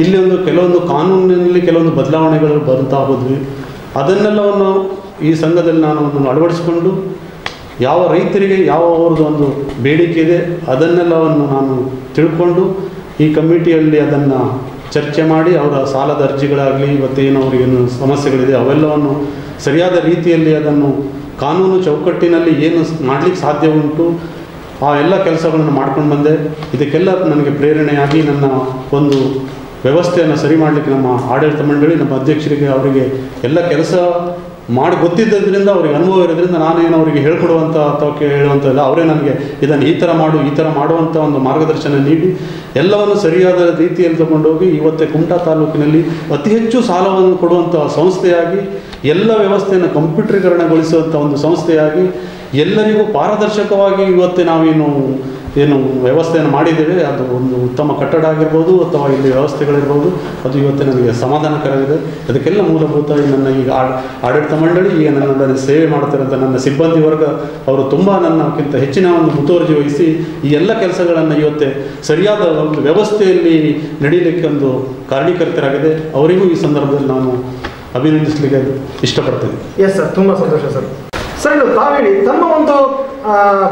ಇಲ್ಲಿ ಒಂದು ಕೆಲವೊಂದು ಕಾನೂನಿನಲ್ಲಿ ಕೆಲವೊಂದು ಬದಲಾವಣೆಗಳು ಬರ್ತಾ ಹೋದ್ವಿ. ಅದನ್ನೆಲ್ಲವನ್ನು ಈ ಸಂಘದಲ್ಲಿ ನಾನು ಅದನ್ನು ಅಳವಡಿಸಿಕೊಂಡು ಯಾವ ರೈತರಿಗೆ ಯಾವ ಅವ್ರದ್ದು ಒಂದು ಬೇಡಿಕೆ ಇದೆ ಅದನ್ನೆಲ್ಲವನ್ನು ನಾನು ತಿಳ್ಕೊಂಡು ಈ ಕಮಿಟಿಯಲ್ಲಿ ಅದನ್ನು ಚರ್ಚೆ ಮಾಡಿ ಅವರ ಸಾಲದ ಅರ್ಜಿಗಳಾಗಲಿ ಇವತ್ತೇನು ಅವರಿಗೇನು ಸಮಸ್ಯೆಗಳಿದೆ ಅವೆಲ್ಲವನ್ನು ಸರಿಯಾದ ರೀತಿಯಲ್ಲಿ ಅದನ್ನು ಕಾನೂನು ಚೌಕಟ್ಟಿನಲ್ಲಿ ಏನು ಮಾಡಲಿಕ್ಕೆ ಸಾಧ್ಯ ಉಂಟು ಆ ಎಲ್ಲ ಕೆಲಸಗಳನ್ನು ಮಾಡ್ಕೊಂಡು ಬಂದೆ. ಇದಕ್ಕೆಲ್ಲ ನನಗೆ ಪ್ರೇರಣೆಯಾಗಿ ನನ್ನ ಒಂದು ವ್ಯವಸ್ಥೆಯನ್ನು ಸರಿ ಮಾಡಲಿಕ್ಕೆ ನಮ್ಮ ಆಡಳಿತ ಮಂಡಳಿ, ನಮ್ಮ ಅಧ್ಯಕ್ಷರಿಗೆ, ಅವರಿಗೆ ಎಲ್ಲ ಕೆಲಸ ಮಾಡಿ ಗೊತ್ತಿದ್ದರಿಂದ ಅವ್ರಿಗೆ ಅನುಭವ ಇರೋದ್ರಿಂದ ನಾನೇನು ಅವರಿಗೆ ಹೇಳ್ಕೊಡುವಂಥ ಅಥವಾ ಹೇಳುವಂಥಲ್ಲ, ಅವರೇ ನನಗೆ ಇದನ್ನು ಈ ಥರ ಮಾಡುವಂಥ ಒಂದು ಮಾರ್ಗದರ್ಶನ ನೀಡಿ ಎಲ್ಲವನ್ನು ಸರಿಯಾದ ರೀತಿಯಲ್ಲಿ ತಗೊಂಡೋಗಿ ಇವತ್ತೇ ಕುಮಟಾ ತಾಲೂಕಿನಲ್ಲಿ ಅತಿ ಹೆಚ್ಚು ಸಾಲವನ್ನು ಕೊಡುವಂಥ ಸಂಸ್ಥೆಯಾಗಿ, ಎಲ್ಲ ವ್ಯವಸ್ಥೆಯನ್ನು ಕಂಪ್ಯೂಟರೀಕರಣಗೊಳಿಸುವಂಥ ಒಂದು ಸಂಸ್ಥೆಯಾಗಿ, ಎಲ್ಲರಿಗೂ ಪಾರದರ್ಶಕವಾಗಿ ಇವತ್ತೇ ನಾವೇನು ವ್ಯವಸ್ಥೆಯನ್ನು ಮಾಡಿದ್ದೇವೆ. ಅದು ಒಂದು ಉತ್ತಮ ಕಟ್ಟಡ ಆಗಿರ್ಬೋದು ಅಥವಾ ಇಲ್ಲಿ ವ್ಯವಸ್ಥೆಗಳಿರ್ಬೋದು, ಅದು ಇವತ್ತೇ ನನಗೆ ಸಮಾಧಾನಕರವಿದೆ. ಅದಕ್ಕೆಲ್ಲ ಮೂಲಭೂತ ನನ್ನ ಈಗ ಆಡಳಿತ ಮಂಡಳಿ, ಈಗ ನನ್ನ ಸೇವೆ ಮಾಡ್ತಿರೋಂಥ ನನ್ನ ಸಿಬ್ಬಂದಿ ವರ್ಗ, ಅವರು ತುಂಬ ನನ್ನಕ್ಕಿಂತ ಹೆಚ್ಚಿನ ಒಂದು ಮುತುವರ್ಜಿ ವಹಿಸಿ ಈ ಎಲ್ಲ ಕೆಲಸಗಳನ್ನು ಇವತ್ತೇ ಸರಿಯಾದ ಒಂದು ವ್ಯವಸ್ಥೆಯಲ್ಲಿ ನಡೀಲಿಕ್ಕೆ ಒಂದು ಕಾರಣೀಕರ್ತರಾಗಿದೆ. ಅವರಿಗೂ ಈ ಸಂದರ್ಭದಲ್ಲಿ ನಾನು ಅಭಿನಂದಿಸಲಿಕ್ಕೆ ಇಷ್ಟಪಡ್ತೇನೆ. ಎಸ್ ಸರ್, ತುಂಬ ಸಂತೋಷ ಸರ್. ಸರ್, ತಾವು ಹೇಳಿ, ತಮ್ಮ ಒಂದು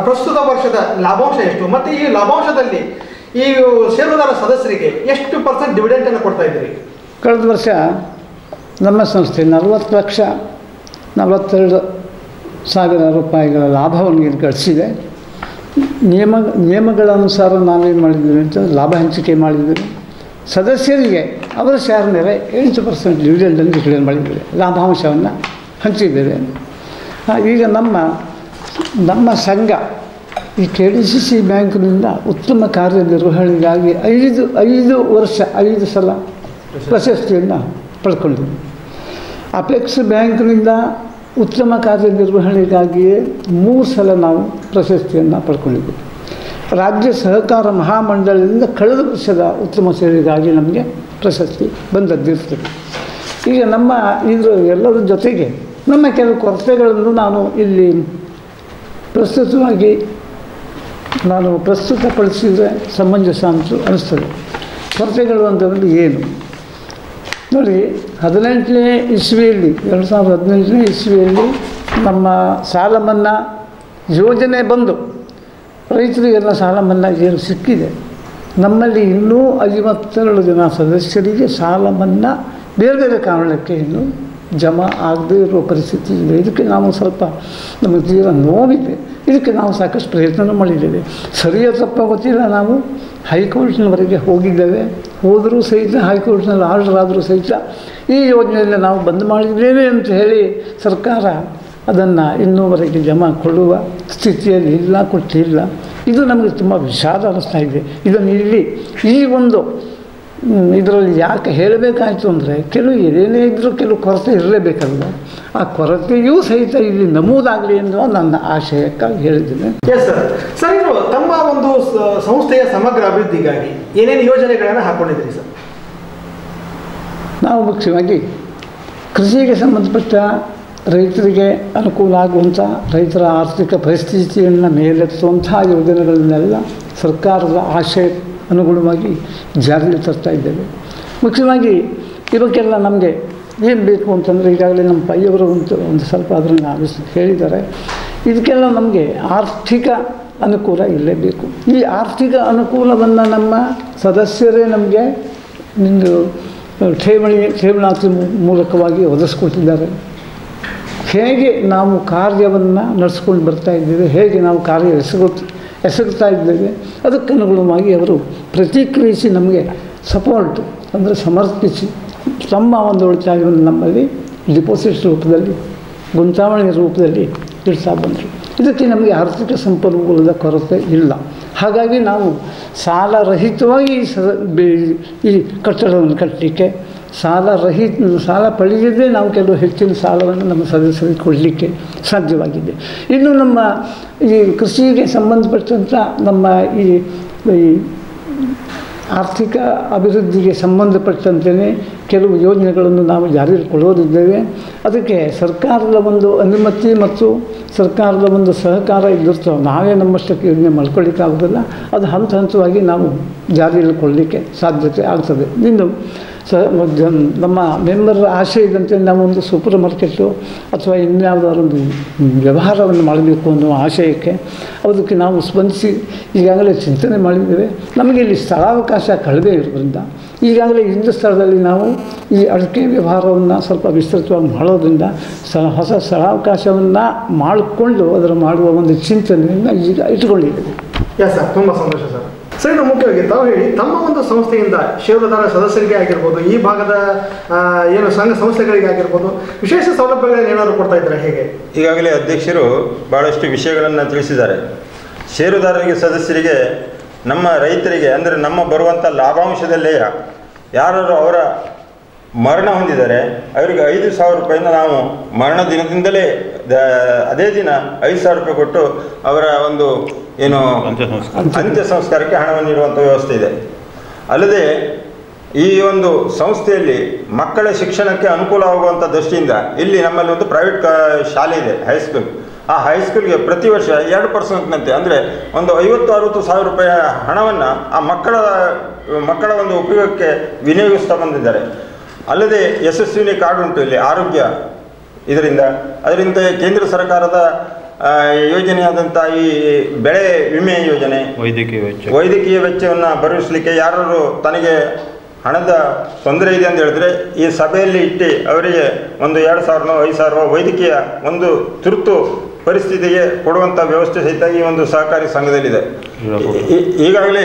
ಪ್ರಸ್ತುತ ವರ್ಷದ ಲಾಭಾಂಶ ಎಷ್ಟು ಮತ್ತು ಈ ಲಾಭಾಂಶದಲ್ಲಿ ಈ ಷೇರುದಾರ ಸದಸ್ಯರಿಗೆ ಎಷ್ಟು % ಡಿವಿಡೆಂಟನ್ನು ಕೊಡ್ತಾ ಇದ್ದೀರಿ? ಕಳೆದ ವರ್ಷ ನಮ್ಮ ಸಂಸ್ಥೆ 40,42,000 ರೂಪಾಯಿಗಳ ಲಾಭವನ್ನು ಗಳಿಸಿದೆ. ನಿಯಮಗಳ ಅನುಸಾರ ನಾವೇನು ಮಾಡಿದ್ದೀವಿ ಅಂತ ಲಾಭ ಹಂಚಿಕೆ ಮಾಡಿದ್ದೀವಿ. ಸದಸ್ಯರಿಗೆ ಅವರ ಶೇರ್ ಮೇಲೆ 8% ಡಿವಿಡೆಂಡನ್ನು ಡಿಕ್ಲೇರ್ ಮಾಡಿದ್ದೇವೆ, ಲಾಭಾಂಶವನ್ನು ಹಂಚಿದ್ದೇವೆ. ಈಗ ನಮ್ಮ ಸಂಘ ಈ KDCC ಬ್ಯಾಂಕ್ನಿಂದ ಉತ್ತಮ ಕಾರ್ಯನಿರ್ವಹಣೆಗಾಗಿ 5 ಸಲ ಪ್ರಶಸ್ತಿಯನ್ನು ಪಡ್ಕೊಂಡಿದೆ. ಅಪೆಕ್ಸ್ ಬ್ಯಾಂಕ್ನಿಂದ ಉತ್ತಮ ಕಾರ್ಯನಿರ್ವಹಣೆಗಾಗಿಯೇ 3 ಸಲ ನಾವು ಪ್ರಶಸ್ತಿಯನ್ನು ಪಡ್ಕೊಂಡಿದ್ದೀವಿ. ರಾಜ್ಯ ಸಹಕಾರ ಮಹಾಮಂಡಳದಿಂದ ಕಳೆದ ವರ್ಷದ ಉತ್ತಮ ಸೇವೆಗಾಗಿ ನಮಗೆ ಪ್ರಶಸ್ತಿ ಬಂದದ್ದಿರ್ತದೆ. ಈಗ ನಮ್ಮ ಎಲ್ಲರ ಜೊತೆಗೆ ನಮ್ಮ ಕೆಲವು ಕೊರತೆಗಳನ್ನು ನಾನು ಇಲ್ಲಿ ಪ್ರಸ್ತುತಪಡಿಸಿದರೆ ಸಮಂಜಸ ಅಂತ ಅನಿಸ್ತದೆ. ಕೊರತೆಗಳು ಅಂತಂದರೆ ಏನು ನೋಡಿ, 2018ನೇ ಇಸ್ವಿಯಲ್ಲಿ ನಮ್ಮ ಸಾಲ ಮನ್ನಾ ಯೋಜನೆ ಬಂದು ರೈತರಿಗೆಲ್ಲ ಸಾಲ ಮನ್ನಾ ಏನು ಸಿಕ್ಕಿದೆ. ನಮ್ಮಲ್ಲಿ ಇನ್ನೂ 52 ಜನ ಸದಸ್ಯರಿಗೆ ಸಾಲ ಮನ್ನಾ ಬೇರೆ ಬೇರೆ ಕಾರಣಕ್ಕೆ ಇನ್ನೂ ಜಮಾ ಆಗದೇ ಇರುವ ಪರಿಸ್ಥಿತಿ ಇದೆ. ಇದಕ್ಕೆ ನಾವು ಸ್ವಲ್ಪ ನಮಗೆ ತೀರಾ ನೋವಿದೆ. ಇದಕ್ಕೆ ನಾವು ಸಾಕಷ್ಟು ಪ್ರಯತ್ನ ಮಾಡಿದ್ದೇವೆ. ಸರಿಯೋ ತಪ್ಪ ಗೊತ್ತಿಲ್ಲ. ನಾವು ಹೈಕೋರ್ಟ್ನವರೆಗೆ ಹೋದರೂ ಸಹಿತ ಹೈಕೋರ್ಟ್ನಲ್ಲಿ ಆರ್ಡರ್ ಆದರೂ ಸಹಿತ ಈ ಯೋಜನೆಯಿಂದ ನಾವು ಬಂದ್ ಮಾಡಿದ್ದೇವೆ ಅಂತ ಹೇಳಿ ಸರ್ಕಾರ ಅದನ್ನು ಇನ್ನೂವರೆಗೆ ಜಮಾ ಕೊಡುವ ಸ್ಥಿತಿಯಲ್ಲಿ ಕೊಟ್ಟಿಲ್ಲ. ಇದು ನಮಗೆ ತುಂಬ ವಿಷಾದ ಅನ್ನಿಸ್ತಾ ಇದೆ. ಇದನ್ನು ಈ ಒಂದು ಇದರಲ್ಲಿ ಯಾಕೆ ಹೇಳಬೇಕಾಯಿತು ಅಂದರೆ ಕೆಲವು ಏನೇ ಇದ್ದರೂ ಕೆಲವು ಕೊರತೆ ಇರಲೇಬೇಕಲ್ಲ, ಆ ಕೊರತೆಯೂ ಸಹಿತ ಇಲ್ಲಿ ನಮೂದಾಗಲಿ ಎನ್ನುವ ನನ್ನ ಆಶಯಕ್ಕಾಗಿ ಹೇಳಿದ್ದೇನೆ. Yes sir. ಸರ್, ಇನ್ನು ತಮ್ಮ ಒಂದು ಸಂಸ್ಥೆಯ ಸಮಗ್ರ ಅಭಿವೃದ್ಧಿಗಾಗಿ ಏನೇನು ಯೋಜನೆಗಳನ್ನು ಹಾಕ್ಕೊಂಡಿದ್ದೀರಿ ಸರ್? ನಾವು ಮುಖ್ಯವಾಗಿ ಕೃಷಿಗೆ ಸಂಬಂಧಪಟ್ಟ ರೈತರಿಗೆ ಅನುಕೂಲ ಆಗುವಂಥ, ರೈತರ ಆರ್ಥಿಕ ಪರಿಸ್ಥಿತಿಯನ್ನು ಮೇಲೆತ್ತುವಂಥ ಯೋಜನೆಗಳನ್ನೆಲ್ಲ ಸರ್ಕಾರದ ಆಶಯ ಅನುಗುಣವಾಗಿ ಜಾರಿಗೆ ತರ್ತಾ ಇದ್ದೇವೆ. ಮುಖ್ಯವಾಗಿ ಇವಕ್ಕೆಲ್ಲ ನಮಗೆ ಏನು ಬೇಕು ಅಂತಂದರೆ, ಈಗಾಗಲೇ ನಮ್ಮ ಪೈಯವರು ಒಂದು ಸ್ವಲ್ಪ ಅದನ್ನು ಹೇಳಿದ್ದಾರೆ. ಇದಕ್ಕೆಲ್ಲ ನಮಗೆ ಆರ್ಥಿಕ ಅನುಕೂಲ ಇರಲೇಬೇಕು. ಈ ಆರ್ಥಿಕ ಅನುಕೂಲವನ್ನು ನಮ್ಮ ಸದಸ್ಯರೇ ನಮಗೆ ಠೇವಣಾತಿ ಮೂಲಕವಾಗಿ ಒದಗಿಸ್ಕೊಟ್ಟಿದ್ದಾರೆ. ಹೇಗೆ ನಾವು ಕಾರ್ಯವನ್ನು ನಡೆಸ್ಕೊಂಡು ಬರ್ತಾ ಇದ್ದೇವೆ, ಹೇಗೆ ನಾವು ಕಾರ್ಯ ಎಸಗುತ್ತಾ ಇದ್ದೇವೆ, ಅದಕ್ಕನುಗುಣವಾಗಿ ಅವರು ಪ್ರತಿಕ್ರಿಯಿಸಿ ನಮಗೆ ಸಪೋರ್ಟ್ ಅಂದರೆ ಸಮರ್ಪಿಸಿ ತಮ್ಮ ಒಂದು ಉಳಿತಾಯವನ್ನು ನಮ್ಮಲ್ಲಿ ಡಿಪಾಸಿಟ್ ರೂಪದಲ್ಲಿ, ಗುಂತಾವಣೆ ರೂಪದಲ್ಲಿ ಇಡ್ತಾ ಬಂದರು. ಇದಕ್ಕೆ ನಮಗೆ ಆರ್ಥಿಕ ಸಂಪನ್ಮೂಲದ ಕೊರತೆ ಇಲ್ಲ. ಹಾಗಾಗಿ ನಾವು ಸಾಲರಹಿತವಾಗಿ ಈ ಕಟ್ಟಡವನ್ನು ಕಟ್ಟಲಿಕ್ಕೆ ಸಾಲ ಪಡೆಯದೇ ನಾವು ಕೆಲವು ಹೆಚ್ಚಿನ ಸಾಲವನ್ನು ನಮ್ಮ ಸದಸ್ಯರಿಗೆ ಕೊಡಲಿಕ್ಕೆ ಸಾಧ್ಯವಾಗಿದೆ. ಇನ್ನು ನಮ್ಮ ಈ ಕೃಷಿಗೆ ಸಂಬಂಧಪಟ್ಟಂಥ ನಮ್ಮ ಈ ಆರ್ಥಿಕ ಅಭಿವೃದ್ಧಿಗೆ ಸಂಬಂಧಪಟ್ಟಂತೆಯೇ ಕೆಲವು ಯೋಜನೆಗಳನ್ನು ನಾವು ಜಾರಿಗೆ ಕೊಡೋದಿದ್ದೇವೆ. ಅದಕ್ಕೆ ಸರ್ಕಾರದ ಒಂದು ಅನುಮತಿ ಮತ್ತು ಸರ್ಕಾರದ ಒಂದು ಸಹಕಾರ ಇದ್ದಿರ್ತವೆ. ನಾವೇ ನಮ್ಮಷ್ಟಕ್ಕೆ ಯೋಜನೆ ಮಾಡ್ಕೊಳ್ಳಿಕ್ಕಾಗೋದಿಲ್ಲ. ಅದು ಹಂತವಾಗಿ ನಾವು ಜಾರಿಯಲ್ಲಿ ಕೊಡಲಿಕ್ಕೆ ಸಾಧ್ಯತೆ ಆಗ್ತದೆ. ಇನ್ನು ನಮ್ಮ ಮೆಂಬರ್ ಆಶೆ ಇದ್ದಂತೆ ನಾವು ಒಂದು ಸೂಪರ್ ಮಾರ್ಕೆಟು ಅಥವಾ ಇನ್ಯಾವುದಾದ್ರು ಒಂದು ವ್ಯವಹಾರವನ್ನು ಮಾಡಬೇಕು ಅನ್ನೋ ಆಶಯಕ್ಕೆ ಅದಕ್ಕೆ ನಾವು ಸ್ಪಂದಿಸಿ ಈಗಾಗಲೇ ಚಿಂತನೆ ಮಾಡಿದ್ದೇವೆ. ನಮಗೆ ಇಲ್ಲಿ ಸ್ಥಳಾವಕಾಶ ಕಡಿಮೆ ಇರೋದ್ರಿಂದ ಈಗಾಗಲೇ ಇದ್ದ ಸ್ಥಳದಲ್ಲಿ ನಾವು ಈ ಅಡಿಕೆ ವ್ಯವಹಾರವನ್ನು ಸ್ವಲ್ಪ ವಿಸ್ತೃತವಾಗಿ ಮಾಡೋದ್ರಿಂದ ಹೊಸ ಸ್ಥಳಾವಕಾಶವನ್ನು ಮಾಡಿಕೊಂಡು ಅದರ ಮಾಡುವ ಒಂದು ಚಿಂತನೆಯನ್ನು ಈಗ ಇಟ್ಕೊಂಡಿದ್ದೇವೆ. ಎಸ್ ಸರ್, ತುಂಬ ಸಂತೋಷ ಸರ್. ಸರ್, ಇನ್ನು ಮುಖ್ಯವಾಗಿ ತಾವು ಹೇಳಿ, ತಮ್ಮ ಒಂದು ಸಂಸ್ಥೆಯಿಂದ ಷೇರುದಾರ ಸದಸ್ಯರಿಗೆ ಆಗಿರ್ಬೋದು, ಈ ಭಾಗದ ಏನು ಸಂಘ ಸಂಸ್ಥೆಗಳಿಗೆ ಆಗಿರ್ಬೋದು, ವಿಶೇಷ ಸೌಲಭ್ಯಗಳನ್ನು ಏನಾದರೂ ಕೊಡ್ತಾ ಇದ್ದಾರೆ ಹೇಗೆ? ಈಗಾಗಲೇ ಅಧ್ಯಕ್ಷರು ಭಾಳಷ್ಟು ವಿಷಯಗಳನ್ನು ತಿಳಿಸಿದ್ದಾರೆ. ಷೇರುದಾರರಿಗೆ, ಸದಸ್ಯರಿಗೆ, ನಮ್ಮ ರೈತರಿಗೆ ಅಂದರೆ ನಮ್ಮ ಬರುವಂಥ ಲಾಭಾಂಶದಲ್ಲೇ ಯಾರು ಅವರ ಮರಣ ಹೊಂದಿದ್ದಾರೆ ಅವರಿಗೆ 5,000 ರೂಪಾಯಿನ ನಾವು ಮರಣ ದಿನದಿಂದಲೇ ಅದೇ ದಿನ 5,000 ರೂಪಾಯಿ ಕೊಟ್ಟು ಅವರ ಒಂದು ಏನು ಅಂತ್ಯ ಸಂಸ್ಕಾರಕ್ಕೆ ಹಣವನ್ನು ನೀಡುವಂಥ ವ್ಯವಸ್ಥೆ ಇದೆ. ಅಲ್ಲದೆ ಈ ಒಂದು ಸಂಸ್ಥೆಯಲ್ಲಿ ಮಕ್ಕಳ ಶಿಕ್ಷಣಕ್ಕೆ ಅನುಕೂಲ ಆಗುವಂಥ ದೃಷ್ಟಿಯಿಂದ ಇಲ್ಲಿ ನಮ್ಮಲ್ಲಿ ಒಂದು ಪ್ರೈವೇಟ್ ಶಾಲೆ ಇದೆ, ಹೈಸ್ಕೂಲ್. ಆ ಹೈಸ್ಕೂಲ್ಗೆ ಪ್ರತಿ ವರ್ಷ 2%ನಂತೆ ಅಂದರೆ ಒಂದು 50-60 ಸಾವಿರ ರೂಪಾಯಿ ಹಣವನ್ನು ಆ ಮಕ್ಕಳ ಒಂದು ಉಪಯೋಗಕ್ಕೆ ವಿನಿಯೋಗಿಸ್ತಾ ಬಂದಿದ್ದಾರೆ. ಅಲ್ಲದೆ ಯಶಸ್ವಿನಿ ಕಾರ್ಡ್ ಉಂಟು ಇಲ್ಲಿ ಆರೋಗ್ಯ ಅದರಿಂದ ಕೇಂದ್ರ ಸರ್ಕಾರದ ಯೋಜನೆಯಾದಂಥ ಈ ಬೆಳೆ ವಿಮೆ ಯೋಜನೆ, ವೈದ್ಯಕೀಯ ವೆಚ್ಚವನ್ನು ಭರಿಸಲಿಕ್ಕೆ ಯಾರು ತನಗೆ ಹಣದ ತೊಂದರೆ ಇದೆ ಅಂತ ಹೇಳಿದ್ರೆ ಈ ಸಭೆಯಲ್ಲಿ ಇಟ್ಟು ಅವರಿಗೆ ಒಂದು 2,000 5,000 ವೈದ್ಯಕೀಯ ಒಂದು ತುರ್ತು ಪರಿಸ್ಥಿತಿಗೆ ಕೊಡುವಂಥ ವ್ಯವಸ್ಥೆ ಸಹಿತ ಈ ಒಂದು ಸಹಕಾರಿ ಸಂಘದಲ್ಲಿದೆ. ಈಗಾಗಲೇ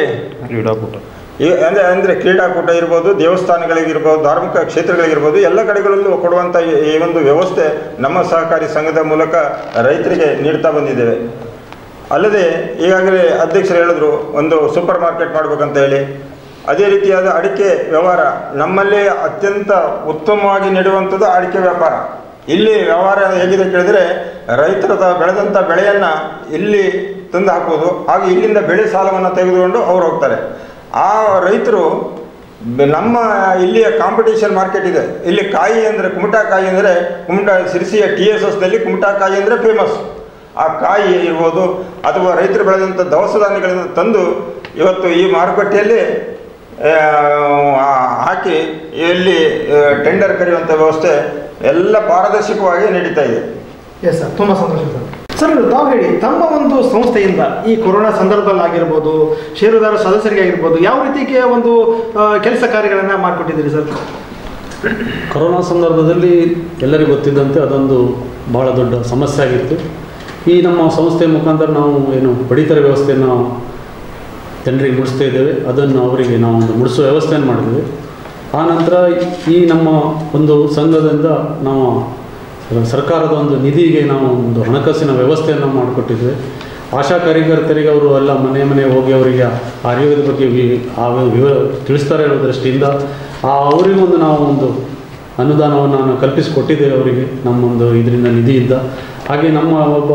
ಅಂದರೆ ಕ್ರೀಡಾಕೂಟ ಇರ್ಬೋದು, ದೇವಸ್ಥಾನಗಳಿಗಿರ್ಬೋದು, ಧಾರ್ಮಿಕ ಕ್ಷೇತ್ರಗಳಿಗಿರ್ಬೋದು, ಎಲ್ಲ ಕಡೆಗಳಲ್ಲೂ ಕೊಡುವಂಥ ಈ ಒಂದು ವ್ಯವಸ್ಥೆ ನಮ್ಮ ಸಹಕಾರಿ ಸಂಘದ ಮೂಲಕ ರೈತರಿಗೆ ನೀಡ್ತಾ ಬಂದಿದ್ದೇವೆ. ಅಲ್ಲದೆ ಈಗಾಗಲೇ ಅಧ್ಯಕ್ಷರು ಹೇಳಿದ್ರು ಒಂದು ಸೂಪರ್ ಮಾರ್ಕೆಟ್ ಮಾಡಬೇಕಂತ ಹೇಳಿ. ಅದೇ ರೀತಿಯಾದ ಅಡಿಕೆ ವ್ಯವಹಾರ ನಮ್ಮಲ್ಲಿ ಅತ್ಯಂತ ಉತ್ತಮವಾಗಿ ನಡೆಯುವಂಥದ್ದು ಅಡಿಕೆ ವ್ಯಾಪಾರ. ಇಲ್ಲಿ ವ್ಯವಹಾರ ಹೇಗಿದೆ ಕೇಳಿದರೆ ರೈತರ ಬೆಳೆದಂಥ ಬೆಳೆಯನ್ನು ಇಲ್ಲಿ ತಂದು ಹಾಕೋದು, ಹಾಗೆ ಇಲ್ಲಿಂದ ಬೆಳೆ ಸಾಲವನ್ನು ತೆಗೆದುಕೊಂಡು ಅವರು ಹೋಗ್ತಾರೆ. ಆ ರೈತರು ನಮ್ಮ ಇಲ್ಲಿಯ ಕಾಂಪಿಟೇಷನ್ ಮಾರ್ಕೆಟ್ ಇದೆ. ಇಲ್ಲಿ ಕಾಯಿ ಅಂದರೆ ಕುಮಟಾಕಾಯಿ ಅಂದರೆ ಸಿರಿಸಿಯ TSSನಲ್ಲಿ ಕುಮಟಾಕಾಯಿ ಅಂದರೆ ಫೇಮಸ್. ಆ ಕಾಯಿ ಇರ್ಬೋದು ಅಥವಾ ರೈತರು ಬೆಳೆದಂಥ ದವಸ ಧಾನ್ಯಗಳಿಂದ ತಂದು ಇವತ್ತು ಈ ಮಾರುಕಟ್ಟೆಯಲ್ಲಿ ಹಾಕಿ ಇಲ್ಲಿ ಟೆಂಡರ್ ಕರೆಯುವಂಥ ವ್ಯವಸ್ಥೆ ಎಲ್ಲ ಪಾರದರ್ಶಕವಾಗಿ ನಡೀತಾ ಇದೆ. ಎಸ್ ಸರ್, ತುಂಬ ಸಂತೋಷ ಸರ್. ಸರ್, ತಾವು ಹೇಳಿ, ತಮ್ಮ ಒಂದು ಸಂಸ್ಥೆಯಿಂದ ಈ ಕೊರೋನಾ ಸಂದರ್ಭದಲ್ಲಿ ಆಗಿರ್ಬೋದು, ಷೇರುದಾರ ಸದಸ್ಯರಿಗೆ ಆಗಿರ್ಬೋದು, ಯಾವ ರೀತಿಯ ಒಂದು ಕೆಲಸ ಕಾರ್ಯಗಳನ್ನು ಮಾಡಿಕೊಟ್ಟಿದ್ದೀರಿ ಸರ್? ಕೊರೋನಾ ಸಂದರ್ಭದಲ್ಲಿ ಎಲ್ಲರಿಗೂ ಗೊತ್ತಿದ್ದಂತೆ ಅದೊಂದು ಬಹಳ ದೊಡ್ಡ ಸಮಸ್ಯೆ ಆಗಿತ್ತು. ಈ ನಮ್ಮ ಸಂಸ್ಥೆ ಮುಖಾಂತರ ನಾವು ಏನು ಪಡಿತರ ವ್ಯವಸ್ಥೆಯನ್ನು ಜನರಿಗೆ ಮುಡಿಸ್ತಾ ಇದ್ದೇವೆ. ಅದನ್ನು ಅವರಿಗೆ ನಾವು ಒಂದು ಮುಡಿಸುವ ವ್ಯವಸ್ಥೆಯನ್ನು ಮಾಡಿದ್ದೇವೆ. ಆನಂತರ ಈ ನಮ್ಮ ಒಂದು ಸಂಘದಿಂದ ನಾವು ಸರ್ಕಾರದ ಒಂದು ನಿಧಿಗೆ ನಾವು ಒಂದು ಹಣಕಾಸಿನ ವ್ಯವಸ್ಥೆಯನ್ನು ಮಾಡಿಕೊಟ್ಟಿದ್ದೇವೆ. ಆಶಾ ಕಾರ್ಯಕರ್ತರಿಗೆ ಅವರು ಎಲ್ಲ ಮನೆ ಮನೆ ಹೋಗಿ ಅವರಿಗೆ ಆರೋಗ್ಯದ ಬಗ್ಗೆ ತಿಳಿಸ್ತಾರೆ ಅನ್ನೋ ದೃಷ್ಟಿಯಿಂದ ಅವರಿಗೊಂದು ನಾವು ಒಂದು ಅನುದಾನವನ್ನು ನಾವು ಕಲ್ಪಿಸಿಕೊಟ್ಟಿದ್ದೇವೆ ಅವರಿಗೆ ನಮ್ಮೊಂದು ಇದರಿಂದ ನಿಧಿಯಿಂದ. ಹಾಗೆ ನಮ್ಮ ಒಬ್ಬ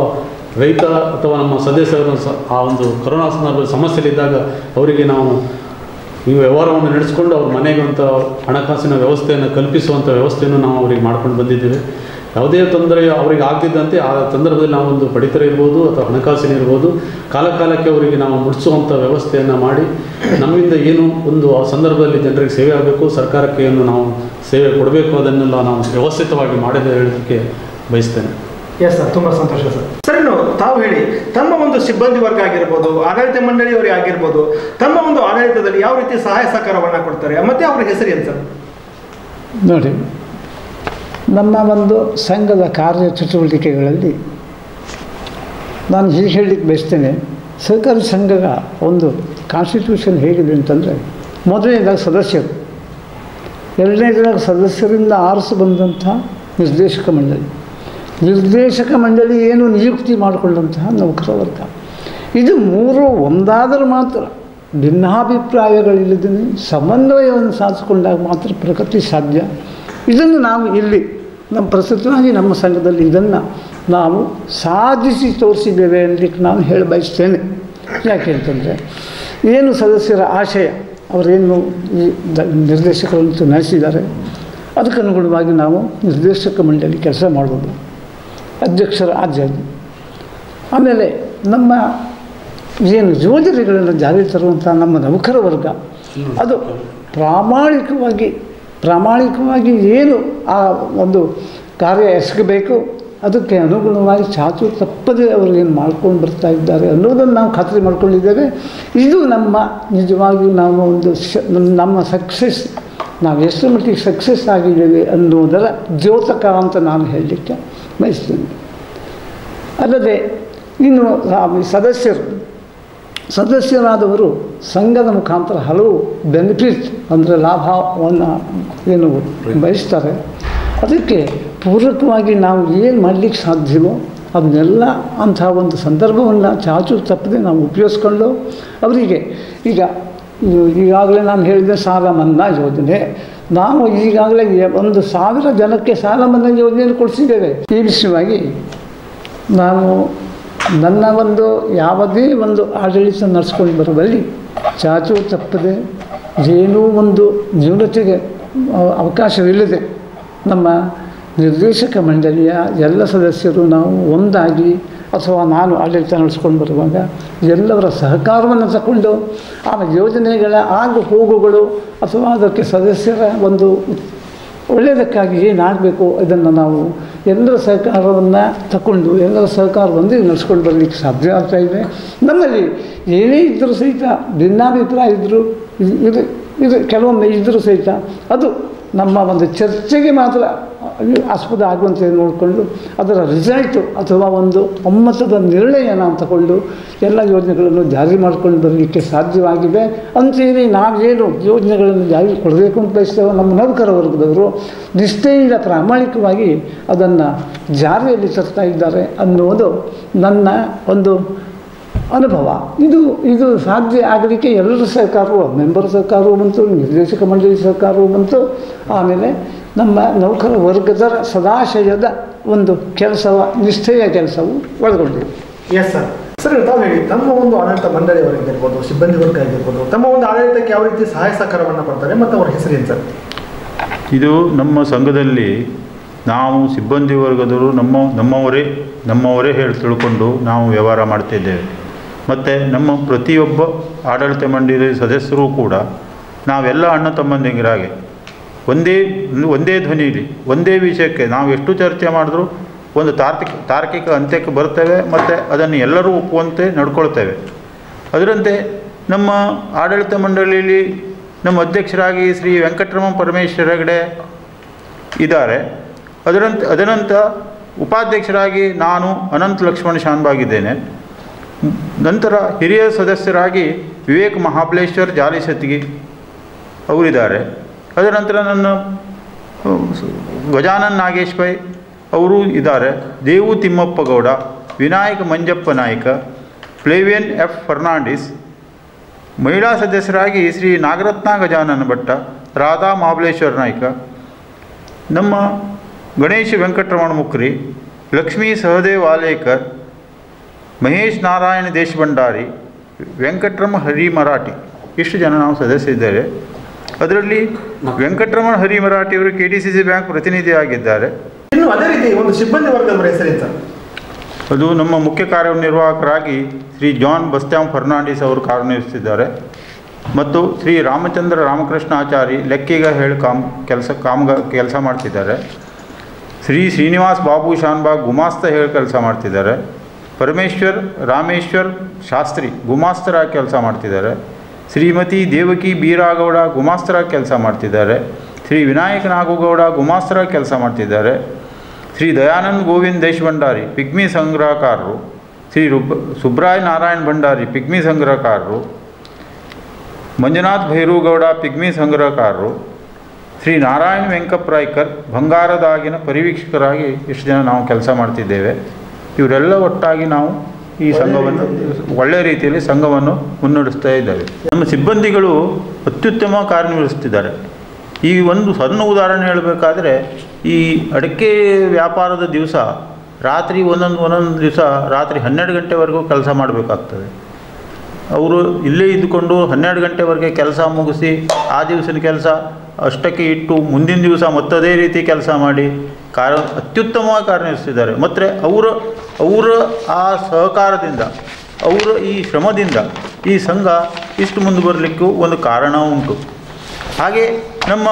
ರೈತ ಅಥವಾ ನಮ್ಮ ಸದಸ್ಯರು ಆ ಒಂದು ಕೊರೋನಾ ಸಂದರ್ಭದಲ್ಲಿ ಸಮಸ್ಯೆಲಿದ್ದಾಗ ಅವರಿಗೆ ನಾವು ಈ ವ್ಯವಹಾರವನ್ನು ನಡೆಸಿಕೊಂಡು ಅವ್ರ ಮನೆಗೆ ಅಂತ ಹಣಕಾಸಿನ ವ್ಯವಸ್ಥೆಯನ್ನು ಕಲ್ಪಿಸುವಂಥ ವ್ಯವಸ್ಥೆಯನ್ನು ನಾವು ಅವರಿಗೆ ಮಾಡ್ಕೊಂಡು ಬಂದಿದ್ದೇವೆ. ಯಾವುದೇ ತೊಂದರೆ ಅವರಿಗೆ ಆಗದಿದ್ದಂತೆ ಆ ಸಂದರ್ಭದಲ್ಲಿ ನಾವೊಂದು ಪಡಿತರ ಇರ್ಬೋದು ಅಥವಾ ಹಣಕಾಸಿನ ಇರ್ಬೋದು ಕಾಲಕ್ಕೆ ಅವರಿಗೆ ನಾವು ಮುಡಿಸುವಂಥ ವ್ಯವಸ್ಥೆಯನ್ನು ಮಾಡಿ ನಮ್ಮಿಂದ ಏನು ಒಂದು ಆ ಸಂದರ್ಭದಲ್ಲಿ ಜನರಿಗೆ ಸೇವೆ ಆಗಬೇಕು, ಸರ್ಕಾರಕ್ಕೆ ಏನು ನಾವು ಸೇವೆ ಕೊಡಬೇಕು ಅದನ್ನೆಲ್ಲ ನಾವು ವ್ಯವಸ್ಥಿತವಾಗಿ ಮಾಡಿದೆ ಹೇಳೋದಕ್ಕೆ ಬಯಸ್ತೇನೆ. ಎಸ್ ಸರ್, ತುಂಬ ಸಂತೋಷ ಸರ್. ಸರ್, ಇನ್ನು ತಾವು ಹೇಳಿ, ತಮ್ಮ ಒಂದು ಸಿಬ್ಬಂದಿ ವರ್ಗ ಆಗಿರ್ಬೋದು, ಆಡಳಿತ ಮಂಡಳಿಯವರಿಗೆ ಆಗಿರ್ಬೋದು, ತಮ್ಮ ಒಂದು ಆಡಳಿತದಲ್ಲಿ ಯಾವ ರೀತಿ ಸಹಾಯ ಸಹಕಾರವನ್ನು ಕೊಡ್ತಾರೆ ಮತ್ತು ಅವರ ಹೆಸರು ಏನು ಸರ್? ನೋಡಿ, ನಮ್ಮ ಒಂದು ಸಂಘದ ಕಾರ್ಯಚಟುವಟಿಕೆಗಳಲ್ಲಿ ನಾನು ಹೀಗೆ ಹೇಳಲಿಕ್ಕೆ ಬಯಸ್ತೇನೆ. ಸಹಕಾರಿ ಸಂಘದ ಒಂದು ಕಾನ್ಸ್ಟಿಟ್ಯೂಷನ್ ಹೇಗಿದೆ ಅಂತಂದರೆ, ಮೊದಲನೇದಾಗಿ ಸದಸ್ಯರು, ಎರಡನೇದಾಗಿ ಸದಸ್ಯರಿಂದ ಆರಿಸಿ ಬಂದಂಥ ನಿರ್ದೇಶಕ ಮಂಡಳಿ, ನಿರ್ದೇಶಕ ಮಂಡಳಿ ಏನು ನಿಯುಕ್ತಿ ಮಾಡಿಕೊಂಡಂತಹ ನೌಕರ ವರ್ಗ, ಇದು ಮೂರು ಒಂದಾದರೂ ಮಾತ್ರ ಭಿನ್ನಾಭಿಪ್ರಾಯಗಳಿಲ್ಲದೇ ಸಮನ್ವಯವನ್ನು ಸಾಧಿಸಿಕೊಂಡಾಗ ಮಾತ್ರ ಪ್ರಗತಿ ಸಾಧ್ಯ. ಇದನ್ನು ನಾವು ಇಲ್ಲಿ ನಮ್ಮ ಪ್ರಸ್ತುತವಾಗಿ ನಮ್ಮ ಸಂಘದಲ್ಲಿ ಇದನ್ನು ನಾವು ಸಾಧಿಸಿ ತೋರಿಸಿದ್ದೇವೆ ಅನ್ನಲಿಕ್ಕೆ ನಾನು ಹೇಳಿ ಬಯಸ್ತೇನೆ. ಯಾಕೆ ಅಂತಂದರೆ, ಏನು ಸದಸ್ಯರ ಆಶಯ, ಅವರೇನು ಈ ನಿರ್ದೇಶಕರಂತೂ ನಡೆಸಿದ್ದಾರೆ, ಅದಕ್ಕನುಗುಣವಾಗಿ ನಾವು ನಿರ್ದೇಶಕ ಮಂಡಳಿ ಕೆಲಸ ಮಾಡ್ಬೋದು, ಅಧ್ಯಕ್ಷರ ಆಜ್ಞೆ. ಆಮೇಲೆ ನಮ್ಮ ಏನು ಯೋಜನೆಗಳನ್ನು ಜಾರಿಗೆ ತರುವಂಥ ನಮ್ಮ ನೌಕರ ವರ್ಗ ಅದು ಪ್ರಾಮಾಣಿಕವಾಗಿ ಏನು ಆ ಒಂದು ಕಾರ್ಯ ಎಸಗಬೇಕು ಅದಕ್ಕೆ ಅನುಗುಣವಾಗಿ ಚಾಚು ತಪ್ಪದೆ ಅವರಿಗೇನು ಮಾಡ್ಕೊಂಡು ಬರ್ತಾ ಇದ್ದಾರೆ ಅನ್ನೋದನ್ನು ನಾವು ಖಾತ್ರಿ ಮಾಡ್ಕೊಂಡಿದ್ದೇವೆ. ಇದು ನಮ್ಮ ನಿಜವಾಗಿಯೂ ನಾವು ಒಂದು ನಮ್ಮ ಸಕ್ಸಸ್, ನಾವು ಎಷ್ಟು ಮಟ್ಟಿಗೆ ಸಕ್ಸಸ್ ಆಗಿದ್ದೇವೆ ಅನ್ನೋದರ ದ್ಯೋತಕ ಅಂತ ನಾನು ಹೇಳಲಿಕ್ಕೆ ಬಯಸ್ತೀನಿ. ಅಲ್ಲದೆ ಇನ್ನು ಸದಸ್ಯರಾದವರು ಸಂಘದ ಮುಖಾಂತರ ಹಲವು ಬೆನಿಫಿಟ್ ಅಂದರೆ ಲಾಭವನ್ನು ಏನು ಬಯಸ್ತಾರೆ, ಅದಕ್ಕೆ ಪೂರಕವಾಗಿ ನಾವು ಏನು ಮಾಡಲಿಕ್ಕೆ ಸಾಧ್ಯವೋ ಅದನ್ನೆಲ್ಲ ಅಂಥ ಒಂದು ಸಂದರ್ಭವನ್ನು ಚಾಚು ತಪ್ಪದೆ ನಾವು ಉಪಯೋಗಿಸ್ಕೊಂಡು ಅವರಿಗೆ ಈಗಾಗಲೇ ನಾನು ಹೇಳಿದೆ ಸಾಲ ಮನ್ನಾ ಯೋಜನೆ, ನಾವು ಈಗಾಗಲೇ 1,000 ಜನಕ್ಕೆ ಸಾಲ ಮನ್ನಾ ಯೋಜನೆಯನ್ನು ಕೊಡಿಸಿದ್ದೇವೆ. ಈ ವಿಷಯವಾಗಿ ನಾನು ನನ್ನ ಒಂದು ಯಾವುದೇ ಒಂದು ಆಡಳಿತ ನಡೆಸ್ಕೊಂಡು ಬರುವಲ್ಲಿ ಚಾಚು ತಪ್ಪದೆ ಏನೂ ಒಂದು ನ್ಯೂನತೆಗೆ ಅವಕಾಶವಿಲ್ಲದೆ ನಮ್ಮ ನಿರ್ದೇಶಕ ಮಂಡಳಿಯ ಎಲ್ಲ ಸದಸ್ಯರು ನಾವು ಒಂದಾಗಿ ಅಥವಾ ನಾನು ಆಡಳಿತ ನಡೆಸ್ಕೊಂಡು ಬರುವಾಗ ಎಲ್ಲವರ ಸಹಕಾರವನ್ನು ತಗೊಂಡು ಆ ಯೋಜನೆಗಳ ಆಗು ಹೋಗುಗಳು ಅಥವಾ ಅದಕ್ಕೆ ಸದಸ್ಯರ ಒಂದು ಒಳ್ಳೆಯದಕ್ಕಾಗಿ ಏನಾಗಬೇಕು ಇದನ್ನು ನಾವು ಎಲ್ಲರ ಸಹಕಾರವನ್ನು ತಗೊಂಡು ಎಲ್ಲರ ಸಹಕಾರದೊಂದಿಗೆ ನಡೆಸ್ಕೊಂಡು ಬರಲಿಕ್ಕೆ ಸಾಧ್ಯ ಆಗ್ತಾಯಿದೆ. ನಮ್ಮಲ್ಲಿ ಏನೇ ಇದ್ದರೂ ಸಹಿತ ಭಿನ್ನಾಭಿಪ್ರಾಯ ಇದ್ದರೂ ಇದು ಕೆಲವೊಮ್ಮೆ ಇದ್ದರೂ ಸಹಿತ ಅದು ನಮ್ಮ ಒಂದು ಚರ್ಚೆಗೆ ಮಾತ್ರ ಆಸ್ಪದ ಆಗುವಂತೆ ನೋಡಿಕೊಂಡು ಅದರ ರಿಸಲ್ಟು ಅಥವಾ ಒಂದು ಒಮ್ಮತದ ನಿರ್ಣಯ ನಾವು ತಗೊಂಡು ಎಲ್ಲ ಯೋಜನೆಗಳನ್ನು ಜಾರಿ ಮಾಡಿಕೊಂಡು ಬರಲಿಕ್ಕೆ ಸಾಧ್ಯವಾಗಿದೆ. ಅಂತೆಯೇ ನಾವೇನು ಯೋಜನೆಗಳನ್ನು ಜಾರಿ ಕೊಡಬೇಕು ಅಂತ ಬಯಸ್ತೇವೆ, ನಮ್ಮ ನೌಕರ ವರ್ಗದವರು ನಿಷ್ಠೆಯಿಂದ ಪ್ರಾಮಾಣಿಕವಾಗಿ ಅದನ್ನು ಜಾರಿಯಲ್ಲಿ ತರ್ತಾ ಇದ್ದಾರೆ ಅನ್ನೋದು ನನ್ನ ಒಂದು ಅನುಭವ. ಇದು ಸಾಧ್ಯ ಆಗಲಿಕ್ಕೆ ಎಲ್ಲರ ಸಹಕಾರವೂ, ಮೆಂಬರ್ ಸಹಕಾರವೂ ಬಂತು, ನಿರ್ದೇಶಕ ಮಂಡಳಿ ಸಹಕಾರವೂ ಬಂತು, ಆಮೇಲೆ ನಮ್ಮ ನೌಕರ ವರ್ಗದ ಸದಾಶಯದ ಒಂದು ನಿಷ್ಠೆಯ ಕೆಲಸವು ಒಳಗೊಂಡಿದೆ. Yes sir. ಸರ್, ತಾವು ಹೇಳಿ, ತಮ್ಮ ಒಂದು ಆಡಳಿತ ಮಂಡಳಿಯವರಾಗಿರ್ಬೋದು, ಸಿಬ್ಬಂದಿ ವರ್ಗ ಆಗಿರ್ಬೋದು, ತಮ್ಮ ಒಂದು ಆಡಳಿತಕ್ಕೆ ಯಾವ ರೀತಿ ಸಹಾಯ ಸಹಕಾರವನ್ನು ಕೊಡ್ತಾರೆ ಮತ್ತು ಅವರ ಹೆಸರೇನು ಸರ್? ಇದು ನಮ್ಮ ಸಂಘದಲ್ಲಿ ನಾವು ಸಿಬ್ಬಂದಿ ವರ್ಗದವರು ನಮ್ಮವರೇ ಹೇಳಿ ತಿಳ್ಕೊಂಡು ನಾವು ವ್ಯವಹಾರ ಮಾಡ್ತಿದ್ದೇವೆ. ಮತ್ತು ನಮ್ಮ ಪ್ರತಿಯೊಬ್ಬ ಆಡಳಿತ ಮಂಡಳಿ ಸದಸ್ಯರೂ ಕೂಡ ನಾವೆಲ್ಲ ಅಣ್ಣ ತಮ್ಮಂದಿರಾಗೆ ಒಂದೇ ಧ್ವನಿಯಲ್ಲಿ ಒಂದೇ ವಿಷಯಕ್ಕೆ ನಾವು ಎಷ್ಟು ಚರ್ಚೆ ಮಾಡಿದ್ರೂ ಒಂದು ತಾರ್ಕಿಕ ಅಂತ್ಯಕ್ಕೆ ಬರ್ತೇವೆ ಮತ್ತು ಅದನ್ನು ಎಲ್ಲರೂ ಒಪ್ಪುವಂತೆ ನಡ್ಕೊಳ್ತೇವೆ. ಅದರಂತೆ ನಮ್ಮ ಆಡಳಿತ ಮಂಡಳಿಯಲ್ಲಿ ನಮ್ಮ ಅಧ್ಯಕ್ಷರಾಗಿ ಶ್ರೀ ವೆಂಕಟರಮಣ ಪರಮೇಶ್ವರ ಹೆಗಡೆ ಇದ್ದಾರೆ. ಅದರಂತ ಉಪಾಧ್ಯಕ್ಷರಾಗಿ ನಾನು ಅನಂತ ಲಕ್ಷ್ಮಣ ಶಾನ್ಭಾಗಿದ್ದೇನೆ. ನಂತರ ಹಿರಿಯ ಸದಸ್ಯರಾಗಿ ವಿವೇಕ್ ಮಹಾಬಲೇಶ್ವರ್ ಜಾಲಿಸತ್ತಿಗೆ ಅವರಿದ್ದಾರೆ. ಅದರ ನಂತರ ನನ್ನ ಗಜಾನನ್ ನಾಗೇಶ್ ಪೈ ಅವರು ಇದ್ದಾರೆ. ದೇವು ತಿಮ್ಮಪ್ಪ ಗೌಡ, ವಿನಾಯಕ ಮಂಜಪ್ಪ ನಾಯ್ಕ, ಫ್ಲೇವಿಯನ್ ಎಫ್ ಫರ್ನಾಂಡಿಸ್. ಮಹಿಳಾ ಸದಸ್ಯರಾಗಿ ಶ್ರೀ ನಾಗರತ್ನ ಗಜಾನನ ಭಟ್ಟ, ರಾಧಾ ಮಹಾಬಲೇಶ್ವರ ನಾಯ್ಕ, ನಮ್ಮ ಗಣೇಶ್ ವೆಂಕಟರಮಣ ಮುಕ್ರಿ, ಲಕ್ಷ್ಮೀ ಸಹದೇವ್ ವಾಲೇಕರ್, ಮಹೇಶ್ ನಾರಾಯಣ ದೇಶಭಂಡಾರಿ, ವೆಂಕಟರಮ ಹರಿ ಮರಾಠಿ. ಇಷ್ಟು ಜನ ನಾವು ಸದಸ್ಯರಿದ್ದಾರೆ. ಅದರಲ್ಲಿ ವೆಂಕಟರಮಣ ಹರಿ ಮರಾಠಿಯವರು KDCC ಬ್ಯಾಂಕ್ ಪ್ರತಿನಿಧಿಯಾಗಿದ್ದಾರೆ. ಇನ್ನು ಅದೇ ರೀತಿ ಒಂದು ಸಿಬ್ಬಂದಿ ವರ್ಗದವರ ಹೆಸರಿತ್ತ? ಅದು ನಮ್ಮ ಮುಖ್ಯ ಕಾರ್ಯನಿರ್ವಾಹಕರಾಗಿ ಶ್ರೀ ಜಾನ್ ಬಸ್ತ್ಯಾಮ್ ಫರ್ನಾಂಡಿಸ್ ಅವರು ಕಾರ್ಯನಿರ್ವಹಿಸುತ್ತಿದ್ದಾರೆ. ಮತ್ತು ಶ್ರೀ ರಾಮಚಂದ್ರ ರಾಮಕೃಷ್ಣ ಆಚಾರಿ ಲೆಕ್ಕಿಗ ಹೇಳಿ ಕೆಲಸ ಮಾಡ್ತಿದ್ದಾರೆ. ಶ್ರೀ ಶ್ರೀನಿವಾಸ್ ಬಾಬು ಶಾನ್ಬಾಗ್ ಗುಮಾಸ್ತ ಹೇಳಿ ಕೆಲಸ ಮಾಡ್ತಿದ್ದಾರೆ. ಪರಮೇಶ್ವರ್ ರಾಮೇಶ್ವರ್ ಶಾಸ್ತ್ರಿ ಗುಮಾಸ್ತರಾಗಿ ಕೆಲಸ ಮಾಡ್ತಿದ್ದಾರೆ. ಶ್ರೀಮತಿ ದೇವಕಿ ಬೀರಾಗೌಡ ಗುಮಾಸ್ತರಾಗಿ ಕೆಲಸ ಮಾಡ್ತಿದ್ದಾರೆ. ಶ್ರೀ ವಿನಾಯಕ ನಾಗಗೌಡ ಗುಮಾಸ್ತರಾಗಿ ಕೆಲಸ ಮಾಡ್ತಿದ್ದಾರೆ. ಶ್ರೀ ದಯಾನಂದ್ ಗೋವಿಂದ್ ದೇಶಭಂಡಾರಿ ಪಿಗ್ಮಿ ಸಂಗ್ರಹಕಾರರು. ಶ್ರೀ ಸುಬ್ರಾಯ್ ನಾರಾಯಣ್ ಭಂಡಾರಿ ಪಿಗ್ಮಿ ಸಂಗ್ರಹಕಾರರು. ಮಂಜುನಾಥ್ ಭೈರೂಗೌಡ ಪಿಗ್ಮಿ ಸಂಗ್ರಹಕಾರರು. ಶ್ರೀ ನಾರಾಯಣ್ ವೆಂಕಪ್ರಾಯ್ಕರ್ ಬಂಗಾರದಾಗಿನ ಪರಿವೀಕ್ಷಕರಾಗಿ ಇಷ್ಟು ಜನ ನಾವು ಕೆಲಸ ಮಾಡ್ತಿದ್ದೇವೆ. ಇವರೆಲ್ಲ ಒಟ್ಟಾಗಿ ನಾವು ಈ ಸಂಘವನ್ನು ಒಳ್ಳೆಯ ರೀತಿಯಲ್ಲಿ ಸಂಘವನ್ನು ಮುನ್ನಡೆಸ್ತಾ ಇದ್ದೇವೆ. ನಮ್ಮ ಸಿಬ್ಬಂದಿಗಳು ಅತ್ಯುತ್ತಮ ಕಾರ್ಯನಿರ್ವಹಿಸುತ್ತಿದ್ದಾರೆ. ಈ ಒಂದು ಸಣ್ಣ ಉದಾಹರಣೆ ಹೇಳಬೇಕಾದ್ರೆ, ಈ ಅಡಿಕೆ ವ್ಯಾಪಾರದ ದಿವಸ ರಾತ್ರಿ ಒಂದೊಂದು ದಿವಸ ರಾತ್ರಿ 12 ಗಂಟೆವರೆಗೂ ಕೆಲಸ ಮಾಡಬೇಕಾಗ್ತದೆ. ಅವರು ಇಲ್ಲೇ ಇದ್ದುಕೊಂಡು 12 ಗಂಟೆವರೆಗೆ ಕೆಲಸ ಮುಗಿಸಿ ಆ ದಿವಸದ ಕೆಲಸ ಅಷ್ಟಕ್ಕೆ ಇಟ್ಟು ಮುಂದಿನ ದಿವಸ ಮತ್ತದೇ ರೀತಿ ಕೆಲಸ ಮಾಡಿ ಅತ್ಯುತ್ತಮವಾಗಿ ಕಾರ್ಯನಿರ್ವಹಿಸ್ತಿದ್ದಾರೆ. ಮತ್ತು ಅವರ ಆ ಸಹಕಾರದಿಂದ, ಅವರ ಈ ಶ್ರಮದಿಂದ ಈ ಸಂಘ ಇಷ್ಟು ಮುಂದೆ ಬರಲಿಕ್ಕೂ ಒಂದು ಕಾರಣ ಉಂಟು. ಹಾಗೆ ನಮ್ಮ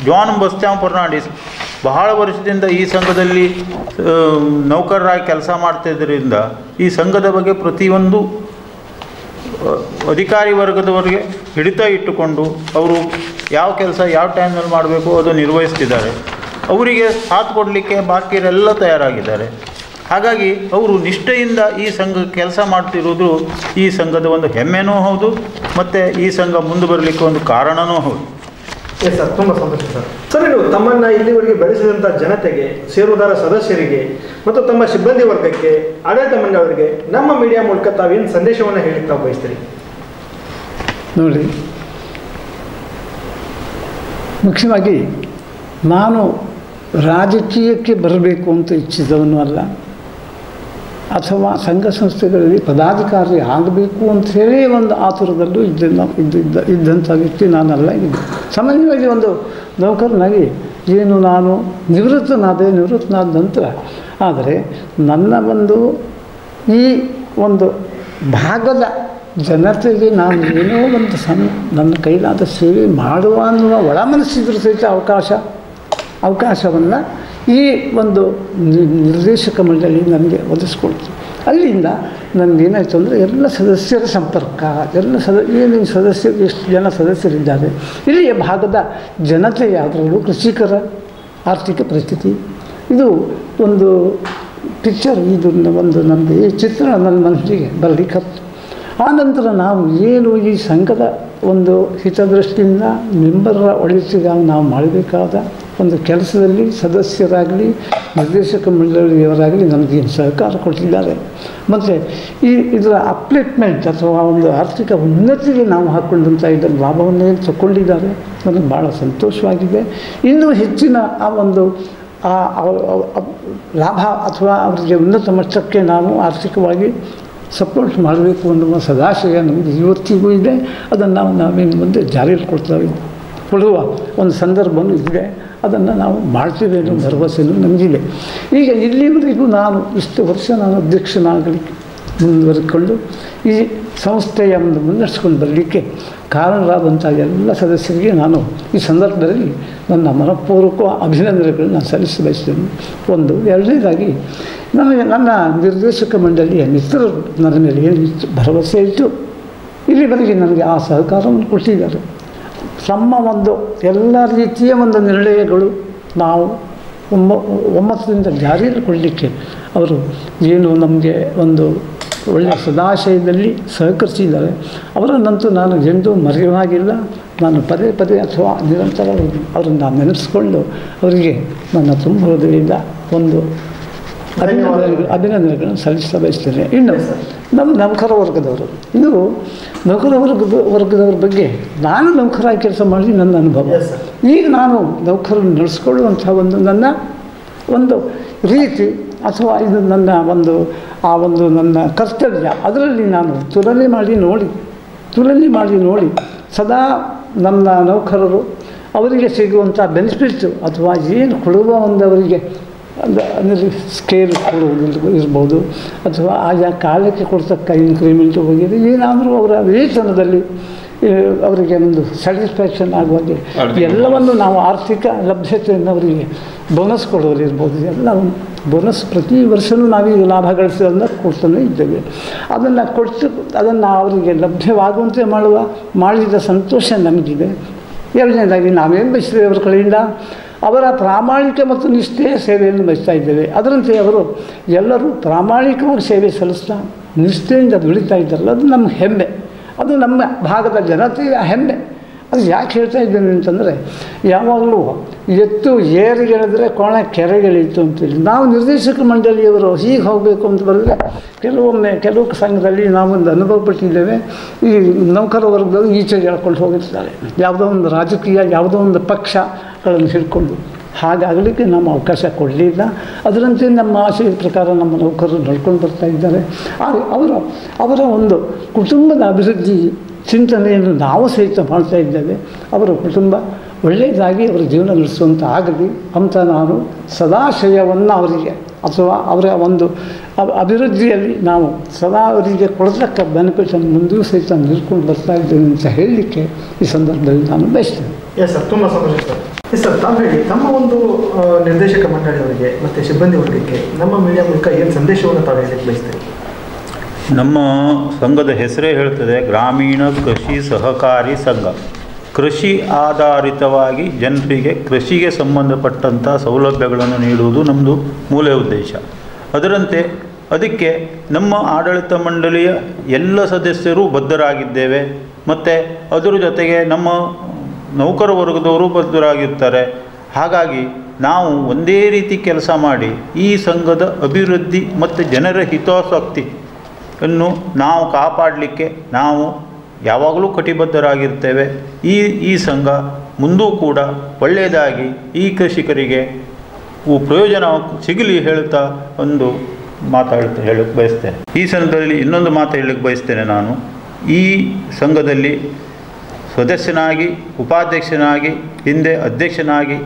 ಜಾನ್ ಬಸ್ತ್ಯಾಮ್ ಫರ್ನಾಂಡಿಸ್ ಬಹಳ ವರ್ಷದಿಂದ ಈ ಸಂಘದಲ್ಲಿ ನೌಕರರಾಗಿ ಕೆಲಸ ಮಾಡ್ತಿದ್ದರಿಂದ ಈ ಸಂಘದ ಬಗ್ಗೆ ಪ್ರತಿಯೊಂದು ಅಧಿಕಾರಿ ವರ್ಗದವರಿಗೆ ಹಿಡಿತ ಇಟ್ಟುಕೊಂಡು ಅವರು ಯಾವ ಕೆಲಸ ಯಾವ ಟೈಮ್ನಲ್ಲಿ ಮಾಡಬೇಕು ಅದು ನಿರ್ವಹಿಸ್ತಿದ್ದಾರೆ. ಅವರಿಗೆ ಸಾಥ್ ಕೊಡಲಿಕ್ಕೆ ಬಾಕಿಯವರೆಲ್ಲ ತಯಾರಾಗಿದ್ದಾರೆ. ಹಾಗಾಗಿ ಅವರು ನಿಷ್ಠೆಯಿಂದ ಈ ಸಂಘ ಕೆಲಸ ಮಾಡ್ತಿರೋದು ಈ ಸಂಘದ ಒಂದು ಹೆಮ್ಮೆನೂ ಹೌದು, ಮತ್ತು ಈ ಸಂಘ ಮುಂದೆ ಬರಲಿಕ್ಕೆ ಒಂದು ಕಾರಣವೂ ಹೌದು. ಎಸ್ ಸರ್, ತುಂಬ ಸಂತೋಷ ಸರ್. ಸರ್, ನೀವು ತಮ್ಮನ್ನು ಇಲ್ಲಿವರೆಗೆ ಬೆಳೆಸಿದಂಥ ಜನತೆಗೆ, ಷೇರುದಾರ ಸದಸ್ಯರಿಗೆ ಮತ್ತು ತಮ್ಮ ಸಿಬ್ಬಂದಿ ವರ್ಗಕ್ಕೆ, ಆಡಳಿತ ಮಂಡಳಿಯವರಿಗೆ ನಮ್ಮ ಮೀಡಿಯಾ ಮೂಲಕ ತಾವೇನು ಸಂದೇಶವನ್ನು ಹೇಳಿಕ್ಕೆ ತಾವು ಬಯಸ್ತೀರಿ? ನೋಡಿ, ಮುಖ್ಯವಾಗಿ ನಾನು ರಾಜಕೀಯಕ್ಕೆ ಬರಬೇಕು ಅಂತ ಇಚ್ಛಿಸಿದವನು ಅಲ್ಲ, ಅಥವಾ ಸಂಘ ಸಂಸ್ಥೆಗಳಲ್ಲಿ ಪದಾಧಿಕಾರಿ ಆಗಬೇಕು ಅಂಥೇಳಿ ಒಂದು ಆತುರದಲ್ಲೂ ಇದ್ದಂಥ ವ್ಯಕ್ತಿ ನಾನಲ್ಲ. ಇದು ಸಾಮಾನ್ಯವಾಗಿ ಒಂದು ನೌಕರನಾಗಿ ಏನು ನಾನು ನಿವೃತ್ತನಾದ ನಂತರ, ಆದರೆ ನನ್ನ ಈ ಒಂದು ಭಾಗದ ಜನತೆಗೆ ನಾನು ಏನೋ ಒಂದು ನನ್ನ ಕೈಲಾದ ಸೇವೆ ಮಾಡುವ ಅನ್ನುವ ಒಳ ಮನಸ್ಸಿದ್ರೂ ಸಹಿತ ಅವಕಾಶವನ್ನು ಈ ಒಂದು ನಿರ್ದೇಶಕ ಮಂಡಳಿ ನನಗೆ ಒದಗಿಸ್ಕೊಡ್ತು. ಅಲ್ಲಿಂದ ನನಗೇನಾಯಿತು ಅಂದರೆ ಎಲ್ಲ ಸದಸ್ಯರ ಸಂಪರ್ಕ, ಏನೇನು ಸದಸ್ಯರು, ಎಷ್ಟು ಜನ ಸದಸ್ಯರಿದ್ದಾರೆ, ಇಲ್ಲಿಯ ಭಾಗದ ಜನತೆಯಾದರಲ್ಲೂ ಕೃಷಿಕರ ಆರ್ಥಿಕ ಪರಿಸ್ಥಿತಿ, ಇದು ಒಂದು ಪಿಕ್ಚರ್, ಇದು ಒಂದು ನಮಗೆ ಈ ಚಿತ್ರ ನನ್ನ ಮನಸ್ಸಿಗೆ ಬರಲಿಕ್ಕತ್ತು. ಆನಂತರ ನಾವು ಏನು ಈ ಸಂಘದ ಒಂದು ಹಿತದೃಷ್ಟಿಯಿಂದ ಮೆಂಬರ್ರ ಒಳಿತಿಗಾಗಿ ನಾವು ಮಾಡಬೇಕಾದ ಒಂದು ಕೆಲಸದಲ್ಲಿ ಸದಸ್ಯರಾಗಲಿ ನಿರ್ದೇಶಕ ಮಂಡಳಿಯವರಾಗಲಿ ನನಗೇನು ಸಹಕಾರ ಕೊಟ್ಟಿದ್ದಾರೆ, ಮತ್ತು ಇದರ ಅಪ್ಲಿಟ್ಮೆಂಟ್ ಅಥವಾ ಒಂದು ಆರ್ಥಿಕ ಉನ್ನತಿಗೆ ನಾವು ಹಾಕ್ಕೊಂಡಂಥ ಇದರ ಲಾಭವನ್ನೇ ತಗೊಂಡಿದ್ದಾರೆ. ನನಗೆ ಭಾಳ ಸಂತೋಷವಾಗಿದೆ. ಇನ್ನೂ ಹೆಚ್ಚಿನ ಆ ಒಂದು ಲಾಭ ಅಥವಾ ಅವರಿಗೆ ಉನ್ನತ ಮಟ್ಟಕ್ಕೆ ನಾವು ಆರ್ಥಿಕವಾಗಿ ಸಪೋರ್ಟ್ ಮಾಡಬೇಕು ಅನ್ನುವ ಸದಾಶಯ ನಮಗೆ ಇವತ್ತಿಗೂ ಇದೆ. ಅದನ್ನು ನಾವೇನು ಮುಂದೆ ಜಾರಿಯಲ್ಲಿ ಕೊಡುವ ಒಂದು ಸಂದರ್ಭವೂ ಇದೆ. ಅದನ್ನು ನಾವು ಮಾಡ್ತೀವಿ ಅನ್ನೋ ಭರವಸೆಯೂ ನಮಗಿದೆ. ಈಗ ಇಲ್ಲಿವರೆಗೂ ನಾನು ಇಷ್ಟು ವರ್ಷ ನಾನು ಅಧ್ಯಕ್ಷನಾಗಲಿಕ್ಕೆ ಮುಂದುವರೆದುಕೊಂಡು ಈ ಸಂಸ್ಥೆಯ ಒಂದು ಮುನ್ನಡೆಸ್ಕೊಂಡು ಬರಲಿಕ್ಕೆ ಕಾರಣರಾದಂಥ ಎಲ್ಲ ಸದಸ್ಯರಿಗೆ ನಾನು ಈ ಸಂದರ್ಭದಲ್ಲಿ ನನ್ನ ಮನಪೂರ್ವಕ ಅಭಿನಂದನೆಗಳನ್ನು ನಾನು ಸಲ್ಲಿಸಿ ಬಯಸ್ತೇನೆ. ಒಂದು, ಎರಡನೇದಾಗಿ ನನ್ನ ನಿರ್ದೇಶಕ ಮಂಡಳಿಯ ಮಿತ್ರರು ನನ್ನ ಮೇಲೆ ಏನು ಭರವಸೆ ಇಟ್ಟು ಇಲ್ಲಿವರೆಗೆ ನನಗೆ ಆ ಸಹಕಾರವನ್ನು ಕೊಟ್ಟಿದ್ದಾರೆ. ನಮ್ಮ ಒಂದು ಎಲ್ಲ ರೀತಿಯ ಒಂದು ನಿರ್ಣಯಗಳು ನಾವು ಒಮ್ಮತದಿಂದ ಜಾರಿಯಲ್ಲಿ ಕೊಡಲಿಕ್ಕೆ ಅವರು ಏನು ನಮಗೆ ಒಂದು ಒಳ್ಳೆಯ ಸದಾಶಯದಲ್ಲಿ ಸಹಕರಿಸಿದ್ದಾರೆ. ಅವರನ್ನಂತೂ ನಾನು ಎಂದೂ ಮರೆಯುವಾಗಿಲ್ಲ. ನಾನು ಪದೇ ಪದೇ ಅಥವಾ ನಿರಂತರ ಅವರನ್ನು ನೆನೆಸ್ಕೊಂಡು ಅವರಿಗೆ ನನ್ನ ತುಂಬ ಹೃದಯದಿಂದ ಒಂದು ಅಭಿನಂದನೆಗಳನ್ನು ಸಲ್ಲಿಸ್ತಾ ಬಯಸ್ತೇನೆ. ಇನ್ನು ನಮ್ಮ ನೌಕರ ವರ್ಗದವರು, ಇದು ನೌಕರ ವರ್ಗದವ್ರ ಬಗ್ಗೆ ನಾನು ನೌಕರಾಗಿ ಕೆಲಸ ಮಾಡಿ ನನ್ನ ಅನುಭವ. ಈಗ ನಾನು ನೌಕರನ್ನು ನಡೆಸ್ಕೊಳ್ಳುವಂಥ ನನ್ನ ರೀತಿ ಅಥವಾ ಇದು ನನ್ನ ನನ್ನ ಕರ್ತವ್ಯ, ಅದರಲ್ಲಿ ನಾನು ತುಲನೆ ಮಾಡಿ ನೋಡಿ ಸದಾ ನನ್ನ ನೌಕರರು ಅವರಿಗೆ ಸಿಗುವಂಥ ಬೆನಿಫಿಟ್ಸು ಅಥವಾ ಏನು ಕೊಡುವ ಅವರಿಗೆ ಅಂದರೆ ಸ್ಕೇಲ್ ಕೊಡುವುದು ಇರ್ಬೋದು, ಅಥವಾ ಆಯಾ ಕಾಲಕ್ಕೆ ಕೊಡ್ತಕ್ಕ ಇನ್ಕ್ರಿಮೆಂಟು ವಗೇರೆ ಏನಾದರೂ ಅವರ ವೇತನದಲ್ಲಿ ಅವರಿಗೆ ಒಂದು ಸ್ಯಾಟಿಸ್ಫ್ಯಾಕ್ಷನ್ ಆಗುವಾಗೆ ಎಲ್ಲವನ್ನು ನಾವು ಆರ್ಥಿಕ ಲಭ್ಯತೆಯನ್ನು ಅವರಿಗೆ ಬೋನಸ್ ಕೊಡೋದಿರ್ಬೋದು, ಎಲ್ಲ ಬೋನಸ್ ಪ್ರತಿ ವರ್ಷವೂ ನಾವೀಗ ಲಾಭ ಗಳಿಸೋದನ್ನು ಕೊಡ್ತಾನೆ ಇದ್ದೇವೆ. ಅದನ್ನು ಅವರಿಗೆ ಲಭ್ಯವಾಗುವಂತೆ ಮಾಡಿದ ಸಂತೋಷ ನಮಗಿದೆ. ಎರಡನೇದಾಗಿ ನಾವೇನು ಬಯಸ್ತೇವೆ ಅವರ ಕಡೆಯಿಂದ ಅವರ ಪ್ರಾಮಾಣಿಕ ಮತ್ತು ನಿಷ್ಠೆಯ ಸೇವೆಯನ್ನು ಬಯಸ್ತಾ ಇದ್ದೇವೆ. ಅದರಂತೆ ಅವರು ಎಲ್ಲರೂ ಪ್ರಾಮಾಣಿಕವಾಗಿ ಸೇವೆ ಸಲ್ಲಿಸ್ತಾ ನಿಷ್ಠೆಯಿಂದ ದುಡಿತಾ ಇದ್ದಾರಲ್ಲ, ಅದು ನಮ್ಮ ಹೆಮ್ಮೆ, ಅದು ನಮ್ಮ ಭಾಗದ ಜನತೆಯ ಹೆಮ್ಮೆ. ಅದು ಯಾಕೆ ಹೇಳ್ತಾ ಇದ್ದೇನೆ ಅಂತಂದರೆ, ಯಾವಾಗಲೂ ಎತ್ತು ಏರಿಗೆಳೆದರೆ ಕೋಣ ಕೆರೆಗೆಳೀತು ಅಂತೇಳಿ ನಾವು ನಿರ್ದೇಶಕ ಮಂಡಳಿಯವರು ಹೀಗೆ ಹೋಗಬೇಕು ಅಂತ ಬರೆದರೆ ಕೆಲವು ಸಂಘದಲ್ಲಿ ನಾವೊಂದು ಅನುಭವ ಪಟ್ಟಿದ್ದೇವೆ. ಈ ನೌಕರ ವರ್ಗದವರು ಈಚೆಗೆ ಹೇಳ್ಕೊಂಡು ಹೋಗಿರ್ತಾರೆ, ಯಾವುದೋ ಒಂದು ರಾಜಕೀಯ ಯಾವುದೋ ಒಂದು ಪಕ್ಷಗಳನ್ನು ಹಿಡ್ಕೊಂಡು. ಹಾಗಾಗಲಿಕ್ಕೆ ನಮ್ಮ ಅವಕಾಶ ಕೊಡಲಿಲ್ಲ. ಅದರಂತೆ ನಮ್ಮ ಆಶಯದ ಪ್ರಕಾರ ನಮ್ಮ ನೌಕರರು ನಡ್ಕೊಂಡು ಬರ್ತಾ ಇದ್ದಾರೆ. ಅವರ ಒಂದು ಕುಟುಂಬದ ಅಭಿವೃದ್ಧಿ ಚಿಂತನೆಯನ್ನು ನಾವು ಸಹಿತ ಮಾಡ್ತಾ ಇದ್ದೇವೆ. ಅವರ ಕುಟುಂಬ ಒಳ್ಳೆಯದಾಗಿ ಅವರ ಜೀವನ ನಡೆಸುವಂಥ ಆಗಲಿ ಅಂತ ನಾನು ಸದಾಶಯವನ್ನು ಅವರಿಗೆ ಅಥವಾ ಅವರ ಒಂದು ಅಭಿವೃದ್ಧಿಯಲ್ಲಿ ನಾವು ಸದಾ ಅವರಿಗೆ ಕೊಡತಕ್ಕ ಬೆನಿಫಿಟನ್ನು ಮುಂದೂ ಸಹಿತ ನಿಲ್ಕೊಂಡು ಬರ್ತಾ ಇದ್ದೇವೆ ಅಂತ ಹೇಳಲಿಕ್ಕೆ ಈ ಸಂದರ್ಭದಲ್ಲಿ ನಾನು ಬಯಸ್ತೇನೆ. ಎಸ್ ಸರ್, ತುಂಬ ಸಂತೋಷ ಸರ್. ಎಸ್ ಸರ್, ತಾವು ಹೇಳಿ ತಮ್ಮ ಒಂದು ನಿರ್ದೇಶಕ ಮಂಡಳಿಯವರಿಗೆ ಮತ್ತು ಸಿಬ್ಬಂದಿ ವರ್ಗಕ್ಕೆ ನಮ್ಮ ಮೀಡಿಯಾ ಮೂಲಕ ಏನು ಸಂದೇಶವನ್ನು ತಾವು ಹೇಳಲಿಕ್ಕೆ ಬಯಸ್ತೇವೆ? ನಮ್ಮ ಸಂಘದ ಹೆಸರೇ ಹೇಳ್ತದೆ ಗ್ರಾಮೀಣ ಕೃಷಿ ಸಹಕಾರಿ ಸಂಘ. ಕೃಷಿ ಆಧಾರಿತವಾಗಿ ಜನರಿಗೆ ಕೃಷಿಗೆ ಸಂಬಂಧಪಟ್ಟಂಥ ಸೌಲಭ್ಯಗಳನ್ನು ನೀಡುವುದು ನಮ್ಮದು ಮೂಲ ಉದ್ದೇಶ. ಅದಕ್ಕೆ ನಮ್ಮ ಆಡಳಿತ ಮಂಡಳಿಯ ಎಲ್ಲ ಸದಸ್ಯರು ಬದ್ಧರಾಗಿದ್ದೇವೆ. ಮತ್ತು ಅದರ ಜೊತೆಗೆ ನಮ್ಮ ನೌಕರ ವರ್ಗದವರು ಬದ್ಧರಾಗಿರ್ತಾರೆ. ಹಾಗಾಗಿ ನಾವು ಒಂದೇ ರೀತಿ ಕೆಲಸ ಮಾಡಿ ಈ ಸಂಘದ ಅಭಿವೃದ್ಧಿ ಮತ್ತು ಜನರ ಹಿತಾಸಕ್ತಿಯನ್ನು ನಾವು ಕಾಪಾಡಲಿಕ್ಕೆ ನಾವು ಯಾವಾಗಲೂ ಕಟಿಬದ್ಧರಾಗಿರ್ತೇವೆ. ಈ ಸಂಘ ಮುಂದೂ ಕೂಡ ಒಳ್ಳೆಯದಾಗಿ ಈ ಕೃಷಿಕರಿಗೆ ಪ್ರಯೋಜನ ಸಿಗಲಿ ಹೇಳ್ತಾ ಒಂದು ಹೇಳಕ್ಕೆ ಬಯಸ್ತೇನೆ. ಈ ಸಂದರ್ಭದಲ್ಲಿ ಇನ್ನೊಂದು ಮಾತು ಹೇಳಕ್ಕೆ ಬಯಸ್ತೇನೆ. ನಾನು ಈ ಸಂಘದಲ್ಲಿ ಸದಸ್ಯನಾಗಿ, ಉಪಾಧ್ಯಕ್ಷನಾಗಿ, ಹಿಂದೆ ಅಧ್ಯಕ್ಷನಾಗಿ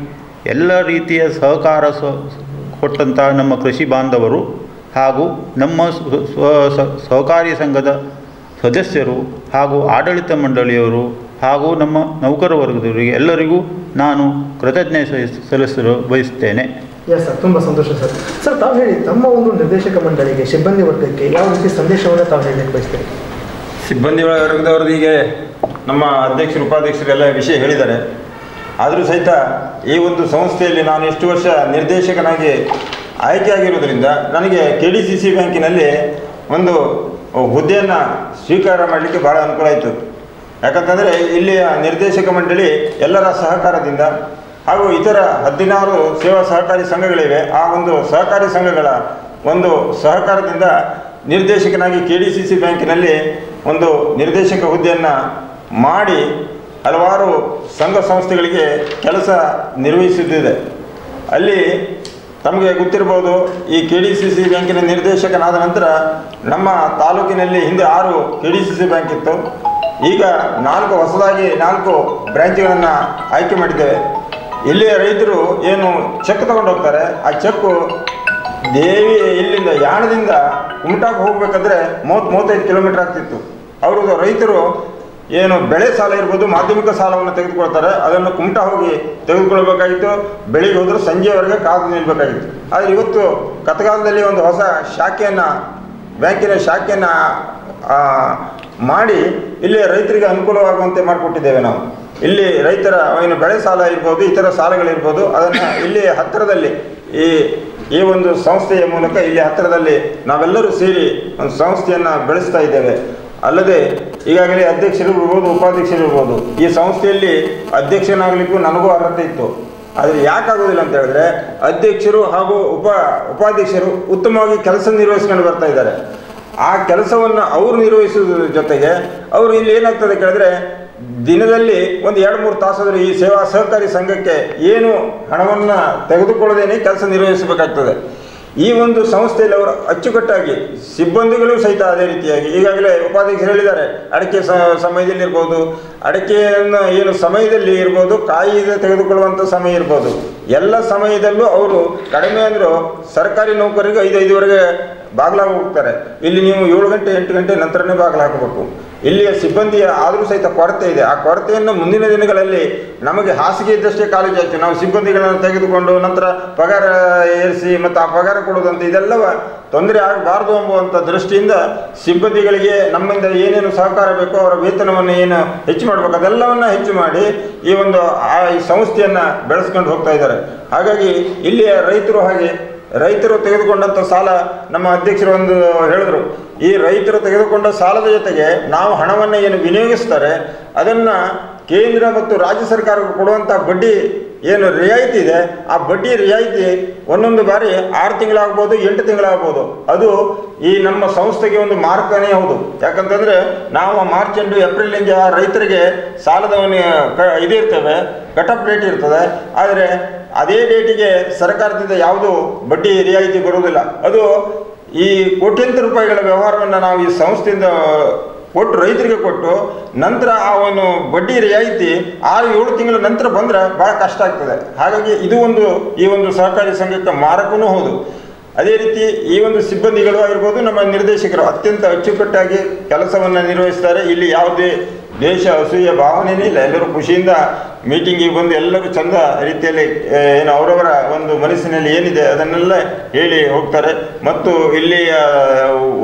ಎಲ್ಲ ರೀತಿಯ ಸಹಕಾರ ಕೊಟ್ಟಂಥ ನಮ್ಮ ಕೃಷಿ ಬಾಂಧವರು ಹಾಗೂ ನಮ್ಮ ಸಹಕಾರಿ ಸಂಘದ ಸದಸ್ಯರು ಹಾಗೂ ಆಡಳಿತ ಮಂಡಳಿಯವರು ಹಾಗೂ ನಮ್ಮ ನೌಕರ ವರ್ಗದವರಿಗೆ ಎಲ್ಲರಿಗೂ ನಾನು ಕೃತಜ್ಞತೆ ಸಲ್ಲಿಸಲು ಬಯಸ್ತೇನೆ. ಎಸ್ ಸರ್, ತುಂಬ ಸಂತೋಷ ಸರ್. ಸರ್, ತಾವು ಹೇಳಿ ತಮ್ಮ ಒಂದು ನಿರ್ದೇಶಕ ಮಂಡಳಿಗೆ ಸಿಬ್ಬಂದಿ ವರ್ಗಕ್ಕೆ ಯಾವ ರೀತಿ ಸಂದೇಶವನ್ನು ತಾವು ಹೇಳಲಿಕ್ಕೆ ಬಯಸ್ತೇವೆ? ಸಿಬ್ಬಂದಿ ವರ್ಗದವರಿಗೆ ನಮ್ಮ ಅಧ್ಯಕ್ಷರು ಉಪಾಧ್ಯಕ್ಷರೆಲ್ಲ ವಿಷಯ ಹೇಳಿದ್ದಾರೆ. ಆದರೂ ಸಹಿತ ಈ ಒಂದು ಸಂಸ್ಥೆಯಲ್ಲಿ ನಾನು ಎಷ್ಟು ವರ್ಷ ನಿರ್ದೇಶಕನಾಗಿ ಆಯ್ಕೆಯಾಗಿರೋದ್ರಿಂದ ನನಗೆ KDCC ಬ್ಯಾಂಕಿನಲ್ಲಿ ಒಂದು ಹುದ್ದೆಯನ್ನು ಸ್ವೀಕಾರ ಮಾಡಲಿಕ್ಕೆ ಭಾಳ ಅನುಕೂಲ ಆಯಿತು. ಯಾಕಂತಂದರೆ ಇಲ್ಲಿಯ ನಿರ್ದೇಶಕ ಮಂಡಳಿ ಎಲ್ಲರ ಸಹಕಾರದಿಂದ ಹಾಗೂ ಇತರ 16 ಸೇವಾ ಸಹಕಾರಿ ಸಂಘಗಳಿವೆ. ಆ ಒಂದು ಸಹಕಾರಿ ಸಂಘಗಳ ಒಂದು ಸಹಕಾರದಿಂದ ನಿರ್ದೇಶಕನಾಗಿ KDCC ಬ್ಯಾಂಕಿನಲ್ಲಿ ಒಂದು ನಿರ್ದೇಶಕ ಹುದ್ದೆಯನ್ನು ಮಾಡಿ ಹಲವಾರು ಸಂಘ ಸಂಸ್ಥೆಗಳಿಗೆ ಕೆಲಸ ನಿರ್ವಹಿಸುತ್ತಿದೆ. ಅಲ್ಲಿ ತಮಗೆ ಗೊತ್ತಿರ್ಬೋದು, ಈ KDCC ಬ್ಯಾಂಕಿನ ನಿರ್ದೇಶಕನಾದ ನಂತರ ನಮ್ಮ ತಾಲೂಕಿನಲ್ಲಿ ಹಿಂದೆ 6 KDCC ಬ್ಯಾಂಕ್ ಇತ್ತು. ಈಗ 4 ಹೊಸದಾಗಿ 4 ಬ್ರ್ಯಾಂಚ್ಗಳನ್ನು ಆಯ್ಕೆ ಮಾಡಿದ್ದೇವೆ. ಇಲ್ಲಿಯ ರೈತರು ಏನು ಚೆಕ್ ತಗೊಂಡು ಹೋಗ್ತಾರೆ, ಆ ಚೆಕ್ಕು ಇಲ್ಲಿಂದ ಯಾಣದಿಂದ ಕುಮಟಾಕ್ಕೆ ಹೋಗಬೇಕಾದ್ರೆ 30-35 ಕಿಲೋಮೀಟರ್ ಆಗ್ತಿತ್ತು. ಅವ್ರದ್ದು ರೈತರು ಏನು ಬೆಳೆ ಸಾಲ ಇರ್ಬೋದು, ಮಾಧ್ಯಮಿಕ ಸಾಲವನ್ನು ತೆಗೆದುಕೊಳ್ತಾರೆ, ಅದನ್ನು ಕುಮಟಾ ಹೋಗಿ ತೆಗೆದುಕೊಳ್ಬೇಕಾಗಿತ್ತು. ಬೆಳಿಗ್ಗೆ ಹೋದರೂ ಸಂಜೆವರೆಗೆ ಕಾದು ನಿಲ್ಲಬೇಕಾಗಿತ್ತು. ಆದರೆ ಇವತ್ತು ಕಥಗಾಲದಲ್ಲಿ ಒಂದು ಹೊಸ ಶಾಖೆಯನ್ನು, ಬ್ಯಾಂಕಿನ ಶಾಖೆಯನ್ನು ಮಾಡಿ ಇಲ್ಲಿ ರೈತರಿಗೆ ಅನುಕೂಲವಾಗುವಂತೆ ಮಾಡಿಕೊಟ್ಟಿದ್ದೇವೆ. ನಾವು ಇಲ್ಲಿ ರೈತರ ಏನು ಬೆಳೆ ಸಾಲ ಇರ್ಬೋದು, ಇತರ ಸಾಲಗಳಿರ್ಬೋದು, ಅದನ್ನು ಇಲ್ಲಿ ಹತ್ತಿರದಲ್ಲಿ ಈ ಒಂದು ಸಂಸ್ಥೆಯ ಮೂಲಕ ಇಲ್ಲಿ ಹತ್ತಿರದಲ್ಲಿ ನಾವೆಲ್ಲರೂ ಸೇರಿ ಒಂದು ಸಂಸ್ಥೆಯನ್ನು ಬೆಳೆಸ್ತಾ ಇದ್ದೇವೆ. ಅಲ್ಲದೆ ಈಗಾಗಲೇ ಅಧ್ಯಕ್ಷರಿರ್ಬೋದು, ಉಪಾಧ್ಯಕ್ಷರಿರ್ಬೋದು. ಈ ಸಂಸ್ಥೆಯಲ್ಲಿ ಅಧ್ಯಕ್ಷನಾಗಲಿಕ್ಕೂ ನನಗೂ ಅರ್ಹತೆ ಇತ್ತು. ಆದರೆ ಯಾಕಾಗೋದಿಲ್ಲ ಅಂತ ಹೇಳಿದ್ರೆ ಅಧ್ಯಕ್ಷರು ಹಾಗೂ ಉಪಾಧ್ಯಕ್ಷರು ಉತ್ತಮವಾಗಿ ಕೆಲಸ ನಿರ್ವಹಿಸ್ಕೊಂಡು ಬರ್ತಾ ಇದ್ದಾರೆ. ಆ ಕೆಲಸವನ್ನು ಅವರು ನಿರ್ವಹಿಸುವುದ್ರ ಜೊತೆಗೆ ಅವರು ಇಲ್ಲಿ ಏನಾಗ್ತದೆ ಕೇಳಿದ್ರೆ ದಿನದಲ್ಲಿ ಒಂದು 2-3 ತಾಸಾದರೂ ಈ ಸೇವಾ ಸಹಕಾರಿ ಸಂಘಕ್ಕೆ ಏನು ಹಣವನ್ನು ತೆಗೆದುಕೊಳ್ಳದೇನೆ ಕೆಲಸ ನಿರ್ವಹಿಸಬೇಕಾಗ್ತದೆ. ಈ ಒಂದು ಸಂಸ್ಥೆಯಲ್ಲಿ ಅವರು ಅಚ್ಚುಕಟ್ಟಾಗಿ ಸಿಬ್ಬಂದಿಗಳು ಸಹಿತ ಅದೇ ರೀತಿಯಾಗಿ ಈಗಾಗಲೇ ಉಪಾಧ್ಯಕ್ಷರು ಹೇಳಿದ್ದಾರೆ, ಅಡಿಕೆ ಸಮಯದಲ್ಲಿ ಇರ್ಬೋದು, ಅಡಿಕೆಯನ್ನು ಏನು ಸಮಯದಲ್ಲಿ ಇರ್ಬೋದು, ಕಾಯಿದೆ ತೆಗೆದುಕೊಳ್ಳುವಂಥ ಸಮಯ ಇರ್ಬೋದು, ಎಲ್ಲ ಸಮಯದಲ್ಲೂ ಅವರು ಕಡಿಮೆ ಅಂದರೂ ಸರ್ಕಾರಿ ನೌಕರಿಗೆ 5-5ವರೆಗೆ ಬಾಗಿಲಾಗಿ ಹೋಗ್ತಾರೆ. ಇಲ್ಲಿ ನೀವು 7 ಗಂಟೆ 8 ಗಂಟೆ ನಂತರನೇ ಬಾಗಿಲು ಹಾಕಬೇಕು. ಇಲ್ಲಿಯ ಸಿಬ್ಬಂದಿಯ ಆದರೂ ಸಹಿತ ಕೊರತೆ ಇದೆ. ಆ ಕೊರತೆಯನ್ನು ಮುಂದಿನ ದಿನಗಳಲ್ಲಿ ನಮಗೆ ಹಾಸಿಗೆ ಇದ್ದಷ್ಟೇ ಕಾಲೇಜ್ ಆಯಿತು, ನಾವು ಸಿಬ್ಬಂದಿಗಳನ್ನು ತೆಗೆದುಕೊಂಡು ನಂತರ ಪಗಾರ ಏರಿಸಿ ಮತ್ತು ಆ ಪಗಾರ ಕೊಡೋದಂತ ಇದೆಲ್ಲವ ತೊಂದರೆ ಆಗಬಾರ್ದು ಎಂಬುವಂಥ ದೃಷ್ಟಿಯಿಂದ ಸಿಬ್ಬಂದಿಗಳಿಗೆ ನಮ್ಮಿಂದ ಏನೇನು ಸಹಕಾರ ಬೇಕೋ ಅವರ ವೇತನವನ್ನು ಏನು ಹೆಚ್ಚು ಮಾಡಬೇಕು ಅದೆಲ್ಲವನ್ನು ಹೆಚ್ಚು ಮಾಡಿ ಈ ಒಂದು ಈ ಸಂಸ್ಥೆಯನ್ನು ಬೆಳೆಸ್ಕೊಂಡು ಹೋಗ್ತಾ ಇದ್ದಾರೆ. ಹಾಗಾಗಿ ಇಲ್ಲಿಯ ರೈತರು ತೆಗೆದುಕೊಂಡಂಥ ಸಾಲ ನಮ್ಮ ಅಧ್ಯಕ್ಷರು ಒಂದು ಹೇಳಿದ್ರು, ಈ ರೈತರು ತೆಗೆದುಕೊಂಡ ಸಾಲದ ಜೊತೆಗೆ ನಾವು ಹಣವನ್ನು ಏನು ವಿನಿಯೋಗಿಸ್ತಾರೆ ಅದನ್ನು ಕೇಂದ್ರ ಮತ್ತು ರಾಜ್ಯ ಸರ್ಕಾರಕ್ಕೆ ಕೊಡುವಂಥ ಬಡ್ಡಿ ಏನು ರಿಯಾಯಿತಿ ಇದೆ, ಆ ಬಡ್ಡಿ ರಿಯಾಯಿತಿ ಒಂದೊಂದು ಬಾರಿ 6 ತಿಂಗಳಾಗ್ಬೋದು 8 ತಿಂಗಳಾಗ್ಬೋದು. ಅದು ಈ ನಮ್ಮ ಸಂಸ್ಥೆಗೆ ಒಂದು ಮಾರ್ಕನೇ ಹೌದು. ಯಾಕಂತಂದರೆ ನಾವು ಮಾರ್ಚ್ ಎಂಡ್ ಏಪ್ರಿಲಿಂದ ರೈತರಿಗೆ ಸಾಲದವನ್ನ ಇದಿರ್ತೇವೆ, ಕಟಪ್ ಡೇಟ್ ಇರ್ತದೆ. ಆದರೆ ಅದೇ ಡೇಟಿಗೆ ಸರ್ಕಾರದಿಂದ ಯಾವುದೂ ಬಡ್ಡಿ ರಿಯಾಯಿತಿ ಬರುವುದಿಲ್ಲ. ಅದು ಈ ಕೋಟ್ಯಂತರ ರೂಪಾಯಿಗಳ ವ್ಯವಹಾರವನ್ನು ನಾವು ಈ ಸಂಸ್ಥೆಯಿಂದ ಕೊಟ್ಟು ರೈತರಿಗೆ ಕೊಟ್ಟು ನಂತರ ಆ ಒಂದು ಬಡ್ಡಿ ರಿಯಾಯಿತಿ 6-7 ತಿಂಗಳ ನಂತರ ಬಂದರೆ ಭಾಳ ಕಷ್ಟ ಆಗ್ತದೆ. ಹಾಗಾಗಿ ಇದು ಈ ಒಂದು ಸಹಕಾರಿ ಸಂಘಕ್ಕೆ ಮಾರಕವೂ ಹೌದು. ಅದೇ ರೀತಿ ಈ ಒಂದು ಸಿಬ್ಬಂದಿಗಳು ಆಗಿರ್ಬೋದು, ನಮ್ಮ ನಿರ್ದೇಶಕರು ಅತ್ಯಂತ ಅಚ್ಚುಕಟ್ಟಾಗಿ ಕೆಲಸವನ್ನು ನಿರ್ವಹಿಸ್ತಾರೆ. ಇಲ್ಲಿ ಯಾವುದೇ ದೇಶ ಅಸೂಯ ಭಾವನೆಯೇ ಇಲ್ಲ. ಎಲ್ಲರೂ ಖುಷಿಯಿಂದ ಮೀಟಿಂಗಿಗೆ ಬಂದು ಎಲ್ಲರೂ ಚಂದ ರೀತಿಯಲ್ಲಿ ಏನು ಅವರವರ ಒಂದು ಮನಸ್ಸಿನಲ್ಲಿ ಏನಿದೆ ಅದನ್ನೆಲ್ಲ ಹೇಳಿ ಹೋಗ್ತಾರೆ. ಮತ್ತು ಇಲ್ಲಿಯ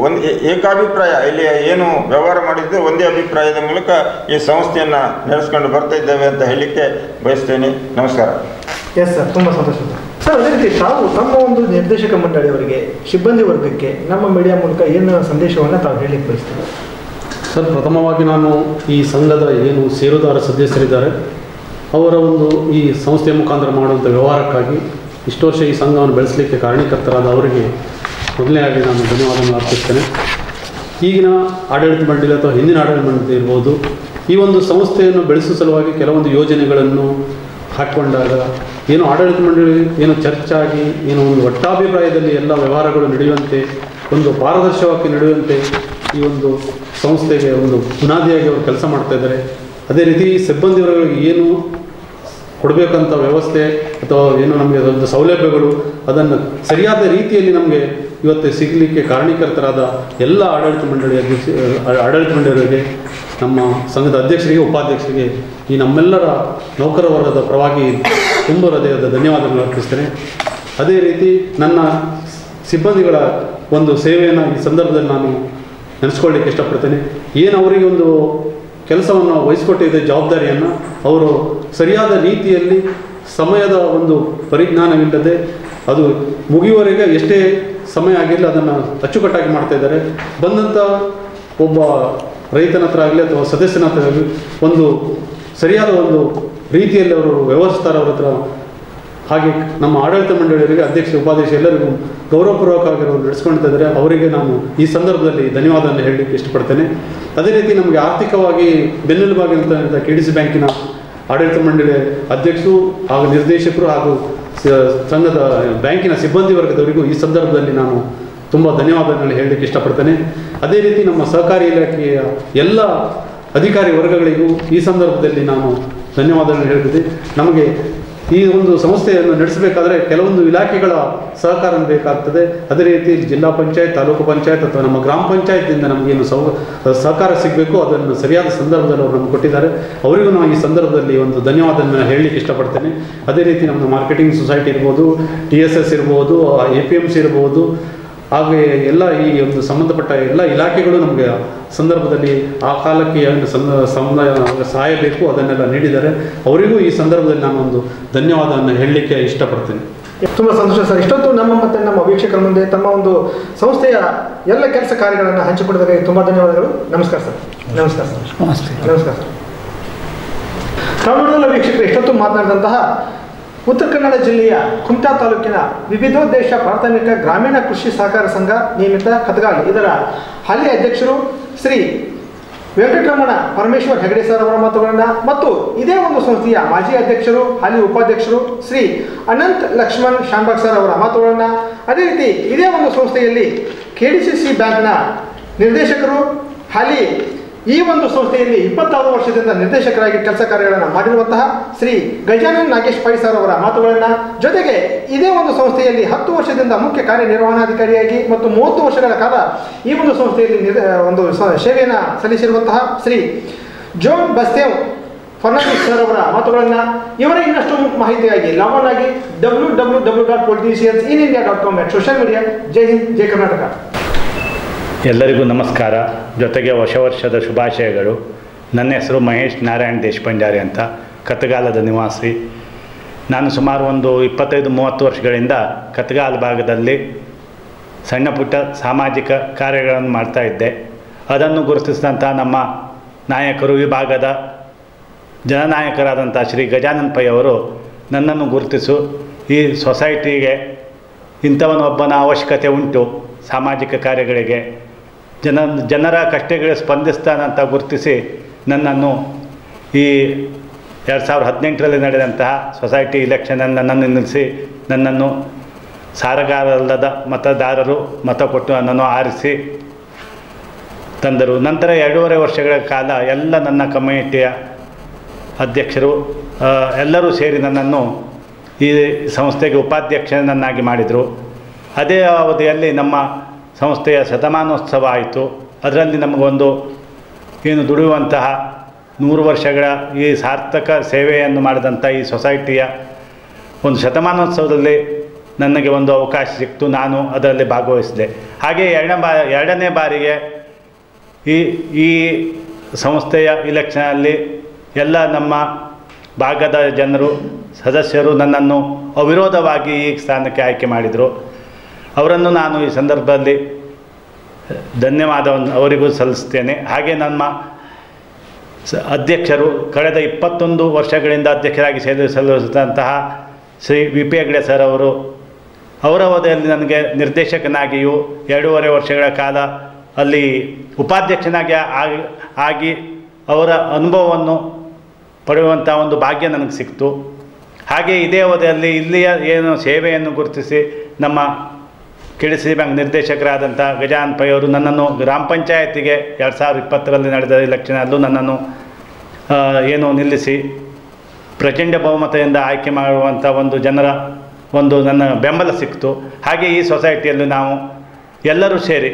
ಒಂದು ಏಕಾಭಿಪ್ರಾಯ, ಇಲ್ಲಿ ಏನು ವ್ಯವಹಾರ ಮಾಡಿದ್ದು ಒಂದೇ ಅಭಿಪ್ರಾಯದ ಮೂಲಕ ಈ ಸಂಸ್ಥೆಯನ್ನು ನಡೆಸ್ಕೊಂಡು ಬರ್ತಾ ಇದ್ದೇವೆ ಅಂತ ಹೇಳಲಿಕ್ಕೆ ಬಯಸ್ತೇನೆ. ನಮಸ್ಕಾರ. ಎಸ್ ಸರ್, ತುಂಬ ಸಂತೋಷ ಸರ್. ಅದೇ ರೀತಿ ತಾವು ತಮ್ಮ ಒಂದು ನಿರ್ದೇಶಕ ಮಂಡಳಿಯವರಿಗೆ, ಸಿಬ್ಬಂದಿ ವರ್ಗಕ್ಕೆ ನಮ್ಮ ಮೀಡಿಯಾ ಮೂಲಕ ಏನು ಸಂದೇಶವನ್ನು ತಾವು ಹೇಳಲಿಕ್ಕೆ ಬಯಸ್ತೀವಿ? ಸರ್, ಪ್ರಥಮವಾಗಿ ನಾನು ಈ ಸಂಘದ ಏನು ಷೇರುದಾರ ಸದಸ್ಯರಿದ್ದಾರೆ ಅವರ ಒಂದು ಈ ಸಂಸ್ಥೆಯ ಮುಖಾಂತರ ಮಾಡುವಂಥ ವ್ಯವಹಾರಕ್ಕಾಗಿ ಇಷ್ಟು ವರ್ಷ ಈ ಸಂಘವನ್ನು ಬೆಳೆಸಲಿಕ್ಕೆ ಕಾರಣೀಕರ್ತರಾದ ಅವರಿಗೆ ಮೊದಲನೇಯಾಗಿ ನಾನು ಧನ್ಯವಾದವನ್ನು ಅರ್ಪಿಸ್ತೇನೆ. ಈಗಿನ ಆಡಳಿತ ಮಂಡಳಿ ಅಥವಾ ಹಿಂದಿನ ಆಡಳಿತ ಮಂಡಳಿ ಇರ್ಬೋದು, ಈ ಒಂದು ಸಂಸ್ಥೆಯನ್ನು ಬೆಳೆಸುವ ಸಲುವಾಗಿ ಕೆಲವೊಂದು ಯೋಜನೆಗಳನ್ನು ಹಾಕ್ಕೊಂಡಾಗ ಏನು ಆಡಳಿತ ಮಂಡಳಿ ಏನು ಚರ್ಚಾಗಿ ಏನು ಒಂದು ಒಟ್ಟಾಭಿಪ್ರಾಯದಲ್ಲಿ ಎಲ್ಲ ವ್ಯವಹಾರಗಳು ನಡೆಯುವಂತೆ, ಒಂದು ಪಾರದರ್ಶಕವಾಗಿ ನಡೆಯುವಂತೆ ಈ ಒಂದು ಸಂಸ್ಥೆಗೆ ಒಂದು ಬುನಾದಿಯಾಗಿ ಅವರು ಕೆಲಸ ಮಾಡ್ತಾಯಿದ್ದಾರೆ. ಅದೇ ರೀತಿ ಸಿಬ್ಬಂದಿಯವರಿಗೆ ಏನು ಕೊಡಬೇಕಂತ ವ್ಯವಸ್ಥೆ ಅಥವಾ ಏನು ನಮಗೆ ಒಂದು ಸೌಲಭ್ಯಗಳು ಅದನ್ನು ಸರಿಯಾದ ರೀತಿಯಲ್ಲಿ ನಮಗೆ ಇವತ್ತು ಸಿಗಲಿಕ್ಕೆ ಕಾರಣೀಕರ್ತರಾದ ಎಲ್ಲ ಆಡಳಿತ ಮಂಡಳಿಯವರಿಗೆ, ನಮ್ಮ ಸಂಘದ ಅಧ್ಯಕ್ಷರಿಗೆ, ಉಪಾಧ್ಯಕ್ಷರಿಗೆ, ಈ ನಮ್ಮೆಲ್ಲರ ನೌಕರ ವರ್ಗದ ಪರವಾಗಿ ತುಂಬ ಹೃದಯದ ಧನ್ಯವಾದಗಳು ಅರ್ಪಿಸ್ತೇನೆ. ಅದೇ ರೀತಿ ನನ್ನ ಸಿಬ್ಬಂದಿಗಳ ಒಂದು ಸೇವೆಯನ್ನು ಈ ಸಂದರ್ಭದಲ್ಲಿ ನಾನು ನೆನೆಸ್ಕೊಳ್ಳಿಕ್ಕೆ ಇಷ್ಟಪಡ್ತೇನೆ. ಏನು ಅವರಿಗೆ ಒಂದು ಕೆಲಸವನ್ನು ವಹಿಸಿಕೊಟ್ಟಿದೆ, ಜವಾಬ್ದಾರಿಯನ್ನು ಅವರು ಸರಿಯಾದ ರೀತಿಯಲ್ಲಿ ಸಮಯದ ಒಂದು ಪರಿಜ್ಞಾನವಿಲ್ಲದೆ ಅದು ಮುಗಿಯುವವರೆಗೆ ಎಷ್ಟೇ ಸಮಯ ಆಗಿರಲಿ ಅದನ್ನು ಅಚ್ಚುಕಟ್ಟಾಗಿ ಮಾಡ್ತಾಯಿದ್ದಾರೆ. ಬಂದಂಥ ಒಬ್ಬ ರೈತನ ಹತ್ರ ಆಗಲಿ ಅಥವಾ ಸದಸ್ಯನ ಹತ್ರ ಆಗಲಿ ಒಂದು ಸರಿಯಾದ ಒಂದು ರೀತಿಯಲ್ಲಿ ಅವರು ವ್ಯವಹರಿಸ್ತಾರೆ ಅವ್ರ ಹತ್ರ. ಹಾಗೆ ನಮ್ಮ ಆಡಳಿತ ಮಂಡಳಿಯವರಿಗೆ, ಅಧ್ಯಕ್ಷ, ಉಪಾಧ್ಯಕ್ಷ ಎಲ್ಲರಿಗೂ ಗೌರವಪೂರ್ವಕವಾಗಿ ಅವರು ನಡೆಸ್ಕೊಳ್ತಾ ಇದ್ದಾರೆ. ಅವರಿಗೆ ನಾನು ಈ ಸಂದರ್ಭದಲ್ಲಿ ಧನ್ಯವಾದವನ್ನು ಹೇಳಲಿಕ್ಕೆ ಇಷ್ಟಪಡ್ತೇನೆ. ಅದೇ ರೀತಿ ನಮಗೆ ಆರ್ಥಿಕವಾಗಿ ಬೆನ್ನೆಲುಬಾಗಿ ಅಂತ KDC ಬ್ಯಾಂಕಿನ ಆಡಳಿತ ಮಂಡಳಿ ಅಧ್ಯಕ್ಷರು ಹಾಗೂ ನಿರ್ದೇಶಕರು ಹಾಗೂ ಸಂಘದ ಬ್ಯಾಂಕಿನ ಸಿಬ್ಬಂದಿ ವರ್ಗದವರಿಗೂ ಈ ಸಂದರ್ಭದಲ್ಲಿ ನಾನು ತುಂಬ ಧನ್ಯವಾದಗಳನ್ನು ಹೇಳಲಿಕ್ಕೆ ಇಷ್ಟಪಡ್ತೇನೆ. ಅದೇ ರೀತಿ ನಮ್ಮ ಸಹಕಾರಿ ಇಲಾಖೆಯ ಎಲ್ಲ ಅಧಿಕಾರಿ ವರ್ಗಗಳಿಗೂ ಈ ಸಂದರ್ಭದಲ್ಲಿ ನಾನು ಧನ್ಯವಾದಗಳನ್ನು ಹೇಳ್ತಿದ್ದೆ. ನಮಗೆ ಈ ಒಂದು ಸಂಸ್ಥೆಯನ್ನು ನಡೆಸಬೇಕಾದ್ರೆ ಕೆಲವೊಂದು ಇಲಾಖೆಗಳ ಸಹಕಾರ ಬೇಕಾಗ್ತದೆ. ಅದೇ ರೀತಿ ಜಿಲ್ಲಾ ಪಂಚಾಯತ್, ತಾಲೂಕು ಪಂಚಾಯತ್ ಅಥವಾ ನಮ್ಮ ಗ್ರಾಮ ಪಂಚಾಯತ್ನಿಂದ ನಮಗೇನು ಸಹಕಾರ ಸಿಗಬೇಕು ಅದನ್ನು ಸರಿಯಾದ ಸಂದರ್ಭದಲ್ಲಿ ಅವರು ನಮ್ಗೆ ಕೊಟ್ಟಿದ್ದಾರೆ. ಅವರಿಗೂ ನಾನು ಈ ಸಂದರ್ಭದಲ್ಲಿ ಒಂದು ಧನ್ಯವಾದವನ್ನು ಹೇಳಲಿಕ್ಕೆ ಇಷ್ಟಪಡ್ತೇನೆ. ಅದೇ ರೀತಿ ನಮ್ಮ ಮಾರ್ಕೆಟಿಂಗ್ ಸೊಸೈಟಿ ಇರ್ಬೋದು, TSS ಇರ್ಬೋದು, APMC ಇರ್ಬೋದು, ಹಾಗೆ ಎಲ್ಲ ಈ ಒಂದು ಸಂಬಂಧಪಟ್ಟ ಎಲ್ಲ ಇಲಾಖೆಗಳು ನಮಗೆ ಸಂದರ್ಭದಲ್ಲಿ ಆ ಕಾಲಕ್ಕೆ ಸಹಾಯ ಬೇಕು ಅದನ್ನೆಲ್ಲ ನೀಡಿದ್ದಾರೆ. ಅವರಿಗೂ ಈ ಸಂದರ್ಭದಲ್ಲಿ ನಾನು ಒಂದು ಧನ್ಯವಾದವನ್ನು ಹೇಳಲಿಕ್ಕೆ ಇಷ್ಟಪಡ್ತೇನೆ. ತುಂಬ ಸಂತೋಷ ಸರ್. ಇಷ್ಟೊತ್ತು ನಮ್ಮ ಮತ್ತು ನಮ್ಮ ವೀಕ್ಷಕರ ಮುಂದೆ ತಮ್ಮ ಒಂದು ಸಂಸ್ಥೆಯ ಎಲ್ಲ ಕೆಲಸ ಕಾರ್ಯಗಳನ್ನು ಹಂಚಿಕೊಂಡಿದ್ದಕ್ಕೆ ತುಂಬ ಧನ್ಯವಾದಗಳು. ನಮಸ್ಕಾರ ಸರ್. ನಮಸ್ಕಾರ ಸರ್. ನಮಸ್ತೆ. ನಮಸ್ಕಾರ ಸರ್. ತಾವು ನೋಡಿದ ವೀಕ್ಷಕರು ಇಷ್ಟೊತ್ತು ಮಾತನಾಡಿದಂತಹ ಉತ್ತರ ಕನ್ನಡ ಜಿಲ್ಲೆಯ ಕುಮಟಾ ತಾಲೂಕಿನ ವಿವಿಧೋದ್ದೇಶ ಪ್ರಾಥಮಿಕ ಗ್ರಾಮೀಣ ಕೃಷಿ ಸಹಕಾರ ಸಂಘ ನಿಯಮಿತ ಕತಗಾಲ್ ಇದರ ಹಾಲಿ ಅಧ್ಯಕ್ಷರು ಶ್ರೀ ವೆಂಕಟರಮಣ ಪರಮೇಶ್ವರ್ ಹೆಗಡೆ ಸರ್ ಅವರ ಮಾತುಗಳನ್ನು ಮತ್ತು ಇದೇ ಒಂದು ಸಂಸ್ಥೆಯ ಮಾಜಿ ಅಧ್ಯಕ್ಷರು ಹಾಲಿ ಉಪಾಧ್ಯಕ್ಷರು ಶ್ರೀ ಅನಂತ್ ಲಕ್ಷ್ಮಣ್ ಶಾಂಬಾಗ್ ಸರ್ ಅವರ ಮಾತುಗಳನ್ನು, ಅದೇ ರೀತಿ ಇದೇ ಒಂದು ಸಂಸ್ಥೆಯಲ್ಲಿ KDCC ಬ್ಯಾಂಕ್ನ ನಿರ್ದೇಶಕರು ಹಾಲಿ ಈ ಒಂದು ಸಂಸ್ಥೆಯಲ್ಲಿ 26 ವರ್ಷದಿಂದ ನಿರ್ದೇಶಕರಾಗಿ ಕೆಲಸ ಕಾರ್ಯಗಳನ್ನು ಮಾಡಿರುವಂತಹ ಶ್ರೀ ಗಜಾನನ್ ನಾಗೇಶ್ ಪೈ ಸರ್ ಅವರ ಮಾತುಗಳನ್ನು, ಜೊತೆಗೆ ಇದೇ ಒಂದು ಸಂಸ್ಥೆಯಲ್ಲಿ 10 ವರ್ಷದಿಂದ ಮುಖ್ಯ ಕಾರ್ಯನಿರ್ವಹಣಾಧಿಕಾರಿಯಾಗಿ ಮತ್ತು 30 ವರ್ಷಗಳ ಕಾಲ ಈ ಒಂದು ಸಂಸ್ಥೆಯಲ್ಲಿ ಒಂದು ಸೇವೆಯನ್ನು ಸಲ್ಲಿಸಿರುವಂತಹ ಶ್ರೀ ಜೋನ್ ಬಸ್ತೇವ್ ಫರ್ನಾಂಡಿಸ್ ಸರ್ ಅವರ ಮಾತುಗಳನ್ನು, ಇವರ ಇನ್ನಷ್ಟು ಮಾಹಿತಿಯಾಗಿ ಲಾಗನ್ ಆಗಿ www.politiciansinIndia.com ಸೋಷಿಯಲ್ ಮೀಡಿಯಾ. ಜೈ ಹಿಂದ್, ಜೈ ಕರ್ನಾಟಕ. ಎಲ್ಲರಿಗೂ ನಮಸ್ಕಾರ. ಜೊತೆಗೆ ಹೊಸ ವರ್ಷದ ಶುಭಾಶಯಗಳು. ನನ್ನ ಹೆಸರು ಮಹೇಶ್ ನಾರಾಯಣ್ ದೇಶಪಾಂಡೆ ಅಂತ, ಕತಗಾಲದ ನಿವಾಸಿ. ನಾನು ಸುಮಾರು ಒಂದು 25-30 ವರ್ಷಗಳಿಂದ ಕತಗಾಲ ಭಾಗದಲ್ಲಿ ಸಣ್ಣ ಪುಟ್ಟ ಸಾಮಾಜಿಕ ಕಾರ್ಯಗಳನ್ನು ಮಾಡ್ತಾಯಿದ್ದೆ. ಅದನ್ನು ಗುರುತಿಸಿದಂಥ ನಮ್ಮ ನಾಯಕರು, ಈ ಭಾಗದ ಜನನಾಯಕರಾದಂಥ ಶ್ರೀ ಗಜಾನನ್ ಪೈ ಅವರು ನನ್ನನ್ನು ಗುರುತಿಸು, ಈ ಸೊಸೈಟಿಗೆ ಇಂಥವನೊಬ್ಬನ ಅವಶ್ಯಕತೆ ಉಂಟು, ಸಾಮಾಜಿಕ ಕಾರ್ಯಗಳಿಗೆ ಜನರ ಕಷ್ಟಗಳಿಗೆ ಸ್ಪಂದಿಸ್ತಾನಂತ ಗುರುತಿಸಿ ನನ್ನನ್ನು ಈ 2018ರಲ್ಲಿ ನಡೆದಂತಹ ಸೊಸೈಟಿ ಇಲೆಕ್ಷನಲ್ಲಿ ನನ್ನನ್ನು ನಿಲ್ಲಿಸಿ ನನ್ನನ್ನು ಸಾರಗಾರಲ್ಲದ ಮತದಾರರು ಮತ ಕೊಟ್ಟು ನನ್ನನ್ನು ಆರಿಸಿ ತಂದರು. ನಂತರ 2.5 ವರ್ಷಗಳ ಕಾಲ ಎಲ್ಲ ನನ್ನ ಕಮ್ಯುನಿಟಿಯ ಅಧ್ಯಕ್ಷರು ಎಲ್ಲರೂ ಸೇರಿ ನನ್ನನ್ನು ಈ ಸಂಸ್ಥೆಗೆ ಉಪಾಧ್ಯಕ್ಷನನ್ನಾಗಿ ಮಾಡಿದರು. ಅದೇ ಅವಧಿಯಲ್ಲಿ ನಮ್ಮ ಸಂಸ್ಥೆಯ ಶತಮಾನೋತ್ಸವ ಆಯಿತು. ಅದರಲ್ಲಿ ನಮಗೊಂದು ಏನು ದುಡಿಯುವಂತಹ 100 ವರ್ಷಗಳ ಈ ಸಾರ್ಥಕ ಸೇವೆಯನ್ನು ಮಾಡಿದಂಥ ಈ ಸೊಸೈಟಿಯ ಒಂದು ಶತಮಾನೋತ್ಸವದಲ್ಲಿ ನನಗೆ ಒಂದು ಅವಕಾಶ ಸಿಕ್ತು. ನಾನು ಅದರಲ್ಲಿ ಭಾಗವಹಿಸಿದೆ. ಹಾಗೆ ಎರಡನೇ ಬಾರಿಗೆ ಈ ಸಂಸ್ಥೆಯ ಇಲೆಕ್ಷನಲ್ಲಿ ಎಲ್ಲ ನಮ್ಮ ಭಾಗದ ಜನರು ಸದಸ್ಯರು ನನ್ನನ್ನು ಅವಿರೋಧವಾಗಿ ಈ ಸ್ಥಾನಕ್ಕೆ ಆಯ್ಕೆ ಮಾಡಿದರು. ಅವರನ್ನು ನಾನು ಈ ಸಂದರ್ಭದಲ್ಲಿ ಧನ್ಯವಾದವನ್ನು ಅವರಿಗೂ ಸಲ್ಲಿಸ್ತೇನೆ. ಹಾಗೆ ನಮ್ಮ ಅಧ್ಯಕ್ಷರು ಕಳೆದ 21 ವರ್ಷಗಳಿಂದ ಅಧ್ಯಕ್ಷರಾಗಿ ಸೇವೆ ಸಲ್ಲಿಸಿದಂತಹ ಶ್ರೀ VP ಹೆಗ್ಡೆ ಸರ್ ಅವರು, ಅವರ ಅವಧಿಯಲ್ಲಿ ನನಗೆ ನಿರ್ದೇಶಕನಾಗಿಯೂ 2.5 ವರ್ಷಗಳ ಕಾಲ ಅಲ್ಲಿ ಉಪಾಧ್ಯಕ್ಷನಾಗಿ ಆಗಿ ಅವರ ಅನುಭವವನ್ನು ಪಡೆಯುವಂಥ ಒಂದು ಭಾಗ್ಯ ನನಗೆ ಸಿಕ್ತು. ಹಾಗೆ ಇದೇ ಅವಧಿಯಲ್ಲಿ ಇಲ್ಲಿಯ ಏನು ಸೇವೆಯನ್ನು ಗುರುತಿಸಿ ನಮ್ಮ KDCC ಬ್ಯಾಂಕ್ ನಿರ್ದೇಶಕರಾದಂಥ ಗಜಾನನ್ ಪೈ ಅವರು ನನ್ನನ್ನು ಗ್ರಾಮ ಪಂಚಾಯತಿಗೆ 2020ರಲ್ಲಿ ನಡೆದ ಇಲೆಕ್ಷನಲ್ಲೂ ನನ್ನನ್ನು ಏನು ನಿಲ್ಲಿಸಿ ಪ್ರಚಂಡ ಬಹುಮತದಿಂದ ಆಯ್ಕೆ ಮಾಡುವಂಥ ಒಂದು ಜನರ ನನ್ನ ಬೆಂಬಲ ಸಿಕ್ತು. ಹಾಗೆ ಈ ಸೊಸೈಟಿಯಲ್ಲಿ ನಾವು ಎಲ್ಲರೂ ಸೇರಿ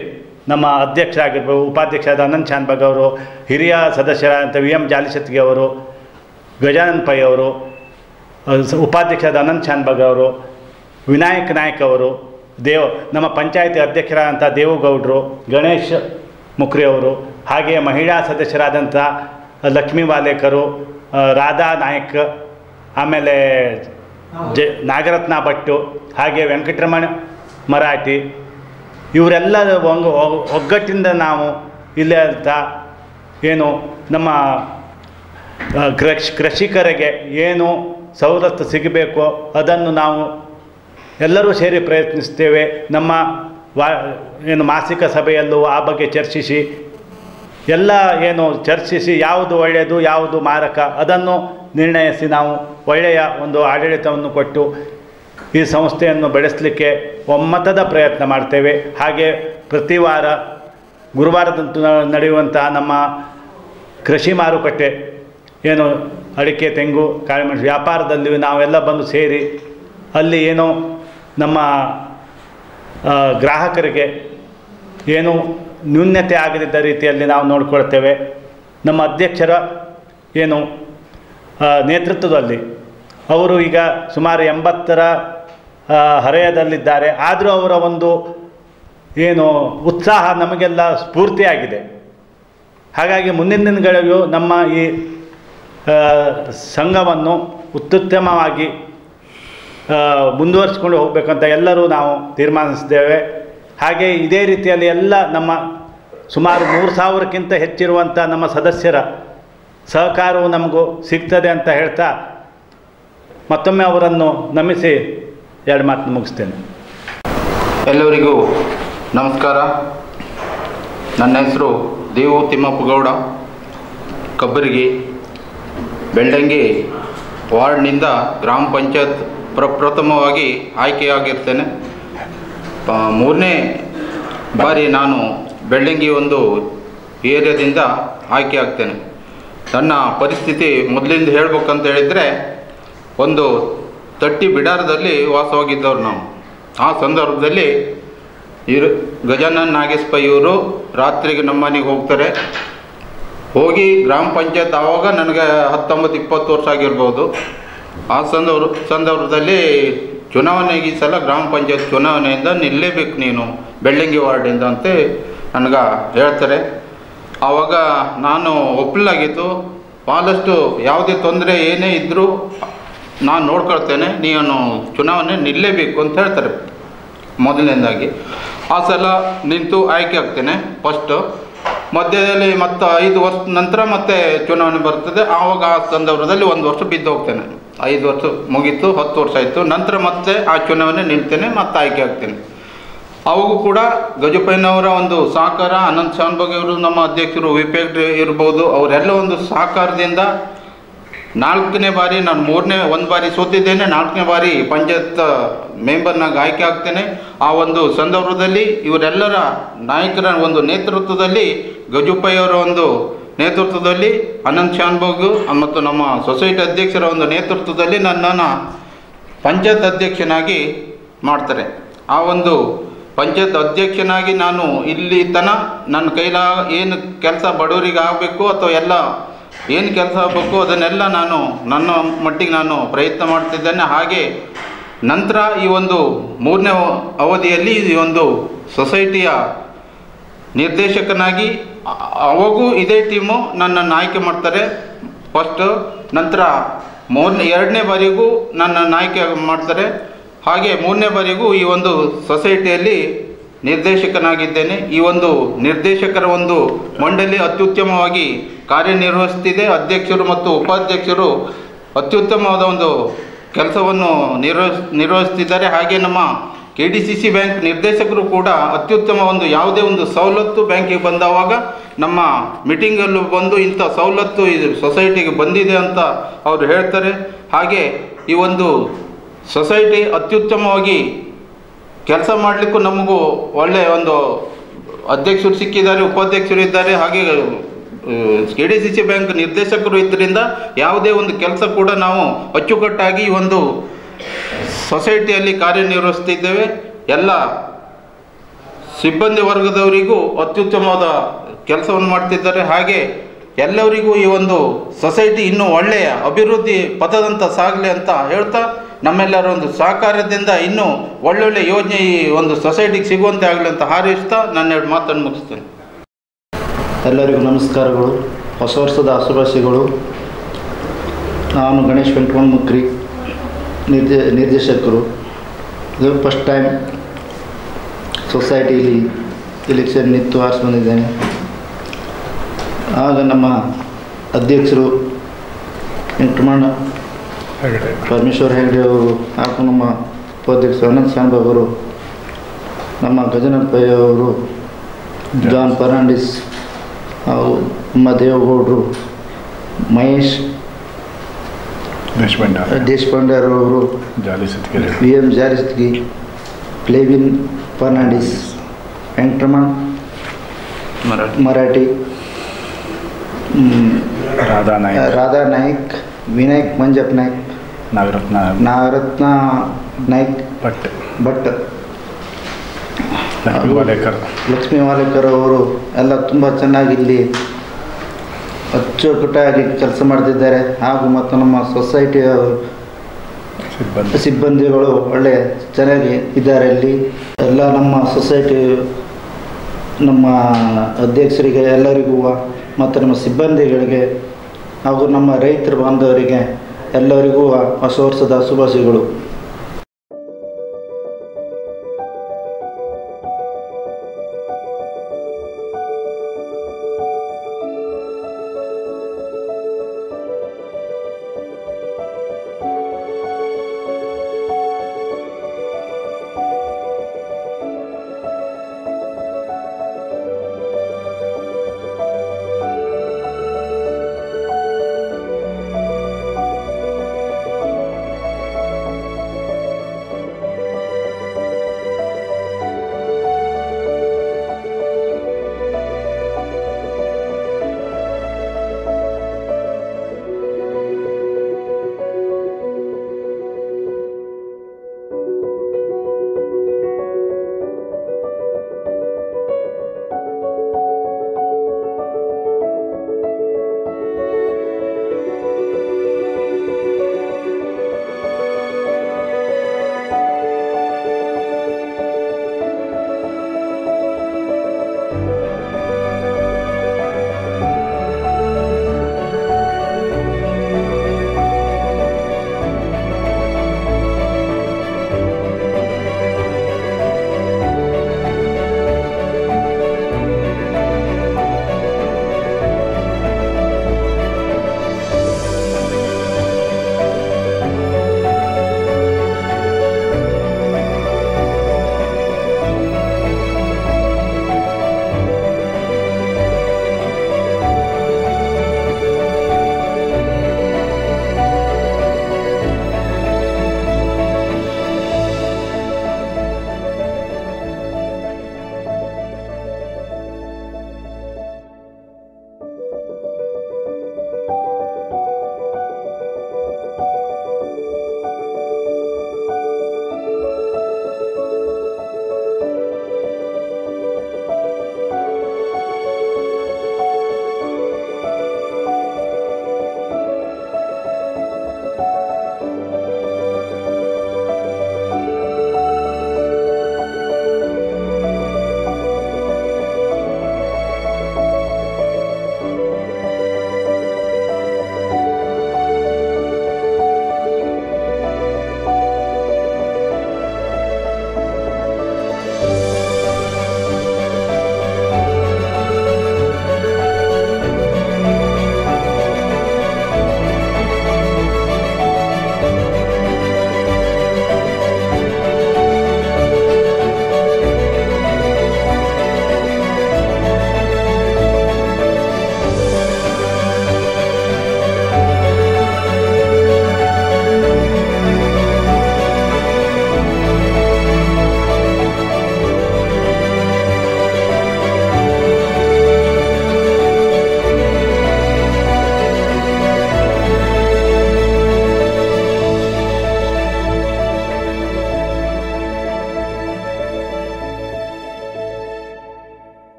ನಮ್ಮ ಅಧ್ಯಕ್ಷರಾಗಿರ್ಬೋದು, ಉಪಾಧ್ಯಕ್ಷರಾದ ಅನಂತ್ ಶಾನ್ಭಾಗ್ ಅವರು, ಹಿರಿಯ ಸದಸ್ಯರಾದಂಥ VM ಜಾಲಿಶೆಟ್ಟಿ ಅವರು, ಗಜಾನನ್ ಪೈ ಅವರು, ಉಪಾಧ್ಯಕ್ಷರಾದ ಅನಂತ್ ಶಾನ್ಭಾಗ್ ಅವರು, ವಿನಾಯಕ್ ನಾಯಕ್ ಅವರು, ನಮ್ಮ ಪಂಚಾಯತಿ ಅಧ್ಯಕ್ಷರಾದಂಥ ದೇವೇಗೌಡರು, ಗಣೇಶ್ ಮುಖ್ರಿ ಅವರು, ಹಾಗೆ ಮಹಿಳಾ ಸದಸ್ಯರಾದಂಥ ಲಕ್ಷ್ಮೀ ವಾಲೇಕರು, ರಾಧಾ ನಾಯಕ್, ಆಮೇಲೆ ನಾಗರತ್ನ ಭಟ್ಟು, ಹಾಗೆ ವೆಂಕಟರಮಣ ಮರಾಠಿ, ಇವರೆಲ್ಲ ಒಗ್ಗಟ್ಟಿಂದ ನಾವು ಇಲ್ಲಿ ಅಂತ ಏನು ನಮ್ಮ ಕೃಷಿಕರಿಗೆ ಏನು ಸವಲತ್ತು ಸಿಗಬೇಕೋ ಅದನ್ನು ನಾವು ಎಲ್ಲರೂ ಸೇರಿ ಪ್ರಯತ್ನಿಸ್ತೇವೆ. ನಮ್ಮ ಏನು ಮಾಸಿಕ ಸಭೆಯಲ್ಲೂ ಆ ಬಗ್ಗೆ ಚರ್ಚಿಸಿ ಯಾವುದು ಒಳ್ಳೆಯದು ಯಾವುದು ಮಾರಕ ಅದನ್ನು ನಿರ್ಣಯಿಸಿ ನಾವು ಒಳ್ಳೆಯ ಒಂದು ಆಡಳಿತವನ್ನು ಕೊಟ್ಟು ಈ ಸಂಸ್ಥೆಯನ್ನು ಬೆಳೆಸಲಿಕ್ಕೆ ಒಮ್ಮತದ ಪ್ರಯತ್ನ ಮಾಡ್ತೇವೆ. ಹಾಗೆ ಪ್ರತಿ ವಾರ ಗುರುವಾರದಂತೂ ನಡೆಯುವಂತಹ ನಮ್ಮ ಕೃಷಿ ಮಾರುಕಟ್ಟೆ ಏನು ಅಡಿಕೆ, ತೆಂಗು, ಕಾಳುಮೆಣಸು ವ್ಯಾಪಾರದಲ್ಲಿ ನಾವೆಲ್ಲ ಬಂದು ಸೇರಿ ಅಲ್ಲಿ ಏನೋ ನಮ್ಮ ಗ್ರಾಹಕರಿಗೆ ಏನು ನ್ಯೂನ್ಯತೆ ಆಗದಿದ್ದ ರೀತಿಯಲ್ಲಿ ನಾವು ನೋಡಿಕೊಳ್ತೇವೆ. ನಮ್ಮ ಅಧ್ಯಕ್ಷರ ಏನು ನೇತೃತ್ವದಲ್ಲಿ ಅವರು ಈಗ ಸುಮಾರು 80ರ ಹರೆಯದಲ್ಲಿದ್ದಾರೆ. ಆದರೂ ಅವರ ಒಂದು ಏನು ಉತ್ಸಾಹ ನಮಗೆಲ್ಲ ಸ್ಫೂರ್ತಿಯಾಗಿದೆ. ಹಾಗಾಗಿ ಮುಂದಿನ ದಿನಗಳಿಗೂ ನಮ್ಮ ಈ ಸಂಘವನ್ನು ಅತ್ಯುತ್ತಮವಾಗಿ ಮುಂದುವರಿಸ್ಕೊಂಡು ಹೋಗಬೇಕಂತ ಎಲ್ಲರೂ ನಾವು ತೀರ್ಮಾನಿಸಿದ್ದೇವೆ. ಹಾಗೆ ಇದೇ ರೀತಿಯಲ್ಲಿ ಎಲ್ಲ ನಮ್ಮ ಸುಮಾರು 3000ಕ್ಕಿಂತ ಹೆಚ್ಚಿರುವಂಥ ನಮ್ಮ ಸದಸ್ಯರ ಸಹಕಾರವು ನಮಗೂ ಸಿಗ್ತದೆ ಅಂತ ಹೇಳ್ತಾ ಮತ್ತೊಮ್ಮೆ ಅವರನ್ನು ನಮಿಸಿ 2 ಮಾತನ್ನು ಮುಗಿಸ್ತೇನೆ. ಎಲ್ಲರಿಗೂ ನಮಸ್ಕಾರ. ನನ್ನ ಹೆಸರು ದೇವು ತಿಮ್ಮಪ್ಪಗೌಡ, ಕಬ್ಬರಿಗಿ, ಬೆಳ್ದಂಗಿ ವಾರ್ಡ್ನಿಂದ ಗ್ರಾಮ ಪಂಚಾಯತ್ ಪ್ರಪ್ರಥಮವಾಗಿ ಆಯ್ಕೆಯಾಗಿರ್ತೇನೆ. 3ನೇ ಬಾರಿ ನಾನು ಬೆಳ್ದಂಗಿ ಒಂದು ಏರಿಯಾದಿಂದ ಆಯ್ಕೆ ಆಗ್ತೇನೆ. ನನ್ನ ಪರಿಸ್ಥಿತಿ ಮೊದಲಿಂದ ಹೇಳ್ಬೇಕಂತ ಹೇಳಿದರೆ, ಒಂದು ತಟ್ಟಿ ಬಿಡಾರದಲ್ಲಿ ವಾಸವಾಗಿದ್ದವ್ರು ನಾವು. ಆ ಸಂದರ್ಭದಲ್ಲಿ ಗಜಾನನ್ ನಾಗೇಶ್ ಪೈ ಇವರು ರಾತ್ರಿಗೆ ನಮ್ಮ ಮನೆಗೆ ಹೋಗ್ತಾರೆ. ಹೋಗಿ ಗ್ರಾಮ ಪಂಚಾಯತ್ ಆವಾಗ ನನಗೆ 19-20 ವರ್ಷ ಆಗಿರ್ಬೋದು. ಆ ಸಂದರ್ಭದಲ್ಲಿ ಚುನಾವಣೆಗೆ ಈ ಸಲ ಗ್ರಾಮ ಪಂಚಾಯತ್ ಚುನಾವಣೆಯಿಂದ ನಿಲ್ಲೇಬೇಕು ನೀನು ಬೆಳ್ದಂಗಿ ವಾರ್ಡಿಂದ ಅಂತ ನನಗೆ ಹೇಳ್ತಾರೆ. ಆವಾಗ ನಾನು ಒಪ್ಪಲಾಗಿತ್ತು. ಭಾಳಷ್ಟು ಯಾವುದೇ ತೊಂದರೆ ಏನೇ ಇದ್ದರೂ ನಾನು ನೋಡ್ಕೊಳ್ತೇನೆ, ನೀನು ಚುನಾವಣೆ ನಿಲ್ಲೇಬೇಕು ಅಂತ ಹೇಳ್ತಾರೆ ಮೊದಲನೇದಾಗಿ. ಆ ಸಲ ನಿಂತು ಆಯ್ಕೆ ಆಗ್ತೇನೆ ಫಸ್ಟು. ಮಧ್ಯದಲ್ಲಿ ಮತ್ತು 5 ವರ್ಷದ ನಂತರ ಮತ್ತೆ ಚುನಾವಣೆ ಬರ್ತದೆ. ಆವಾಗ ಆ ಸಂದರ್ಭದಲ್ಲಿ 1 ವರ್ಷ ಬಿದ್ದು ಹೋಗ್ತೇನೆ. 5 ವರ್ಷ ಮುಗೀತು, 10 ವರ್ಷ ಆಯಿತು. ನಂತರ ಮತ್ತೆ ಆ ಚುನಾವಣೆ ನಿಲ್ತೇನೆ, ಮತ್ತೆ ಆಯ್ಕೆ ಆಗ್ತೇನೆ. ಅವಾಗೂ ಕೂಡ ಗಜಪಯ್ಯನವರ ಒಂದು ಸಹಕಾರ, ಅನಂತ್ ಶಾನ್ಭಾಗ್ ಅವರು ನಮ್ಮ ಅಧ್ಯಕ್ಷರು, ವಿಪೇಕ್ ಇರ್ಬೋದು, ಅವರೆಲ್ಲ ಒಂದು ಸಹಕಾರದಿಂದ 4ನೇ ಬಾರಿ, ನಾನು 1 ಬಾರಿ ಸೋತಿದ್ದೇನೆ, 4ನೇ ಬಾರಿ ಪಂಚಾಯತ್ ಮೆಂಬರ್ನಾಗ ಆಯ್ಕೆ ಆಗ್ತೇನೆ. ಆ ಒಂದು ಸಂದರ್ಭದಲ್ಲಿ ಇವರೆಲ್ಲರ ನಾಯಕರ ಒಂದು ನೇತೃತ್ವದಲ್ಲಿ, ಗಜಪಯ್ಯವರ ಒಂದು ನೇತೃತ್ವದಲ್ಲಿ, ಅನಂತ್ ಶಾನ್ಭಾಗ್ ಮತ್ತು ನಮ್ಮ ಸೊಸೈಟಿ ಅಧ್ಯಕ್ಷರ ಒಂದು ನೇತೃತ್ವದಲ್ಲಿ ನನ್ನನ್ನು ಪಂಚಾಯತ್ ಅಧ್ಯಕ್ಷನಾಗಿ ಮಾಡ್ತಾರೆ. ಆ ಒಂದು ಪಂಚಾಯತ್ ಅಧ್ಯಕ್ಷನಾಗಿ ನಾನು ಇಲ್ಲಿ ನನ್ನ ಕೈಲ ಏನು ಕೆಲಸ ಬಡವರಿಗೆ ಆಗಬೇಕು ಅಥವಾ ಎಲ್ಲ ಏನು ಕೆಲಸ ಆಗಬೇಕು ಅದನ್ನೆಲ್ಲ ನಾನು ನನ್ನ ಮಟ್ಟಿಗೆ ನಾನು ಪ್ರಯತ್ನ ಮಾಡ್ತಿದ್ದೇನೆ. ಹಾಗೆ ನಂತರ ಈ ಒಂದು 3ನೇ ಅವಧಿಯಲ್ಲಿ ಈ ಒಂದು ಸೊಸೈಟಿಯ ನಿರ್ದೇಶಕನಾಗಿ ಅವಾಗೂ ಇದೇ ಟೀಮು ನನ್ನನ್ನು ಆಯ್ಕೆ ಮಾಡ್ತಾರೆ ಫಸ್ಟು. ನಂತರ 2ನೇ ಬಾರಿಗೂ ನನ್ನನ್ನು ಆಯ್ಕೆ ಮಾಡ್ತಾರೆ. ಹಾಗೆ 3ನೇ ಬಾರಿಗೂ ಈ ಒಂದು ಸೊಸೈಟಿಯಲ್ಲಿ ನಿರ್ದೇಶಕನಾಗಿದ್ದೇನೆ. ಈ ಒಂದು ನಿರ್ದೇಶಕರ ಒಂದು ಮಂಡಳಿ ಅತ್ಯುತ್ತಮವಾಗಿ ಕಾರ್ಯನಿರ್ವಹಿಸ್ತಿದೆ. ಅಧ್ಯಕ್ಷರು ಮತ್ತು ಉಪಾಧ್ಯಕ್ಷರು ಅತ್ಯುತ್ತಮವಾದ ಒಂದು ಕೆಲಸವನ್ನು ನಿರ್ವಹಿಸ್ತಿದ್ದಾರೆ. ಹಾಗೆ ನಮ್ಮ KDCC ಬ್ಯಾಂಕ್ ನಿರ್ದೇಶಕರು ಕೂಡ ಅತ್ಯುತ್ತಮ ಒಂದು ಯಾವುದೇ ಒಂದು ಸವಲತ್ತು ಬ್ಯಾಂಕಿಗೆ ಬಂದವಾಗ ನಮ್ಮ ಮೀಟಿಂಗಲ್ಲೂ ಬಂದು ಇಂಥ ಸವಲತ್ತು ಇದು ಸೊಸೈಟಿಗೆ ಬಂದಿದೆ ಅಂತ ಅವರು ಹೇಳ್ತಾರೆ. ಹಾಗೆ ಈ ಒಂದು ಸೊಸೈಟಿ ಅತ್ಯುತ್ತಮವಾಗಿ ಕೆಲಸ ಮಾಡಲಿಕ್ಕೂ ನಮಗೂ ಒಳ್ಳೆಯ ಒಂದು ಅಧ್ಯಕ್ಷರು ಸಿಕ್ಕಿದ್ದಾರೆ, ಉಪಾಧ್ಯಕ್ಷರು ಇದ್ದಾರೆ. ಹಾಗೆ KDCC ಬ್ಯಾಂಕ್ ನಿರ್ದೇಶಕರು ಇದರಿಂದ ಯಾವುದೇ ಒಂದು ಕೆಲಸ ಕೂಡ ನಾವು ಅಚ್ಚುಕಟ್ಟಾಗಿ ಈ ಒಂದು ಸೊಸೈಟಿಯಲ್ಲಿ ಕಾರ್ಯನಿರ್ವಹಿಸ್ತಿದ್ದೇವೆ. ಎಲ್ಲ ಸಿಬ್ಬಂದಿ ವರ್ಗದವರಿಗೂ ಅತ್ಯುತ್ತಮವಾದ ಕೆಲಸವನ್ನು ಮಾಡ್ತಿದ್ದಾರೆ. ಹಾಗೆ ಎಲ್ಲರಿಗೂ ಈ ಒಂದು ಸೊಸೈಟಿ ಇನ್ನೂ ಒಳ್ಳೆಯ ಅಭಿವೃದ್ಧಿ ಪಥದಂತ ಸಾಗಲಿ ಅಂತ ಹೇಳ್ತಾ, ನಮ್ಮೆಲ್ಲರ ಒಂದು ಸಹಕಾರದಿಂದ ಇನ್ನೂ ಒಳ್ಳೊಳ್ಳೆ ಯೋಜನೆ ಈ ಒಂದು ಸೊಸೈಟಿಗೆ ಸಿಗುವಂತೆ ಆಗಲಿ ಅಂತ ಹಾರೈಸ್ತಾ ನನ್ನ 2 ಮಾತನ್ನು ಮುಗಿಸ್ತೇನೆ. ಎಲ್ಲರಿಗೂ ನಮಸ್ಕಾರಗಳು, ಹೊಸ ವರ್ಷದ ಶುಭಾಶಯಗಳು. ನಾನು ಗಣೇಶ್ ವೆಂಕಟಮುಕ್ರಿ, ನಿರ್ದೇಶಕರು. ಇದು ಫಸ್ಟ್ ಟೈಮ್ ಸೊಸೈಟಿಯಲ್ಲಿ ಎಲೆಕ್ಷನ್ ನಿಂತು ಆರಿಸಿ ಬಂದಿದ್ದೇನೆ. ಆಗ ನಮ್ಮ ಅಧ್ಯಕ್ಷರು ವೆಂಕಟರಮಣ ಪರಮೇಶ್ವರ್ ಹೆಗ್ಡೆ ಅವರು ಹಾಗೂ ನಮ್ಮ ಉಪಾಧ್ಯಕ್ಷರು ಅನಂತ್ ಶಾನ್ಭಾಗ್ ಅವರು, ನಮ್ಮ ಗಜಾನನ್ ಪೈ ಅವರು, ಜಾನ್ ಫರ್ನಾಂಡಿಸ್ ಹಾಗೂ ನಮ್ಮ ದೇವೇಗೌಡರು, ಮಹೇಶ್ ದೇಶಪಾಂಡೆ ಅವರು, VM ಜಾಲಿಸತ್ಗಿ, ಪ್ಲೇವಿನ್ ಫರ್ನಾಂಡಿಸ್, ವೆಂಕಟರಮಣ್ ಮರಾಠಿ, ರಾಧಾ ನಾಯ್ಕ್, ವಿನಾಯಕ್ ಮಂಜಪ್ ನಾಯ್ಕ್, ನಾಗರತ್ನ ನಾಯ್ಕ್ ಭಟ್, ಲಕ್ಷ್ಮೀ ವಾಲೇಕರ್ ಅವರು ಎಲ್ಲ ತುಂಬ ಚೆನ್ನಾಗಿ ಇಲ್ಲಿ ಅಚ್ಚುಕಟ್ಟಾಗಿ ಕೆಲಸ ಮಾಡ್ತಿದ್ದಾರೆ. ಹಾಗೂ ಮತ್ತು ನಮ್ಮ ಸೊಸೈಟಿಯ ಸಿಬ್ಬಂದಿಗಳು ಒಳ್ಳೆ ಚೆನ್ನಾಗಿ ಇದ್ದಾರೆ ಇಲ್ಲಿ. ಎಲ್ಲ ನಮ್ಮ ಸೊಸೈಟಿ ನಮ್ಮ ಅಧ್ಯಕ್ಷರಿಗೆ ಎಲ್ಲರಿಗೂ ಮತ್ತು ನಮ್ಮ ಸಿಬ್ಬಂದಿಗಳಿಗೆ ಹಾಗೂ ನಮ್ಮ ರೈತರ ಬಾಂಧವರಿಗೆ ಎಲ್ಲರಿಗೂ ಹೊಸ ವರ್ಷದ ಶುಭಾಶಯಗಳು.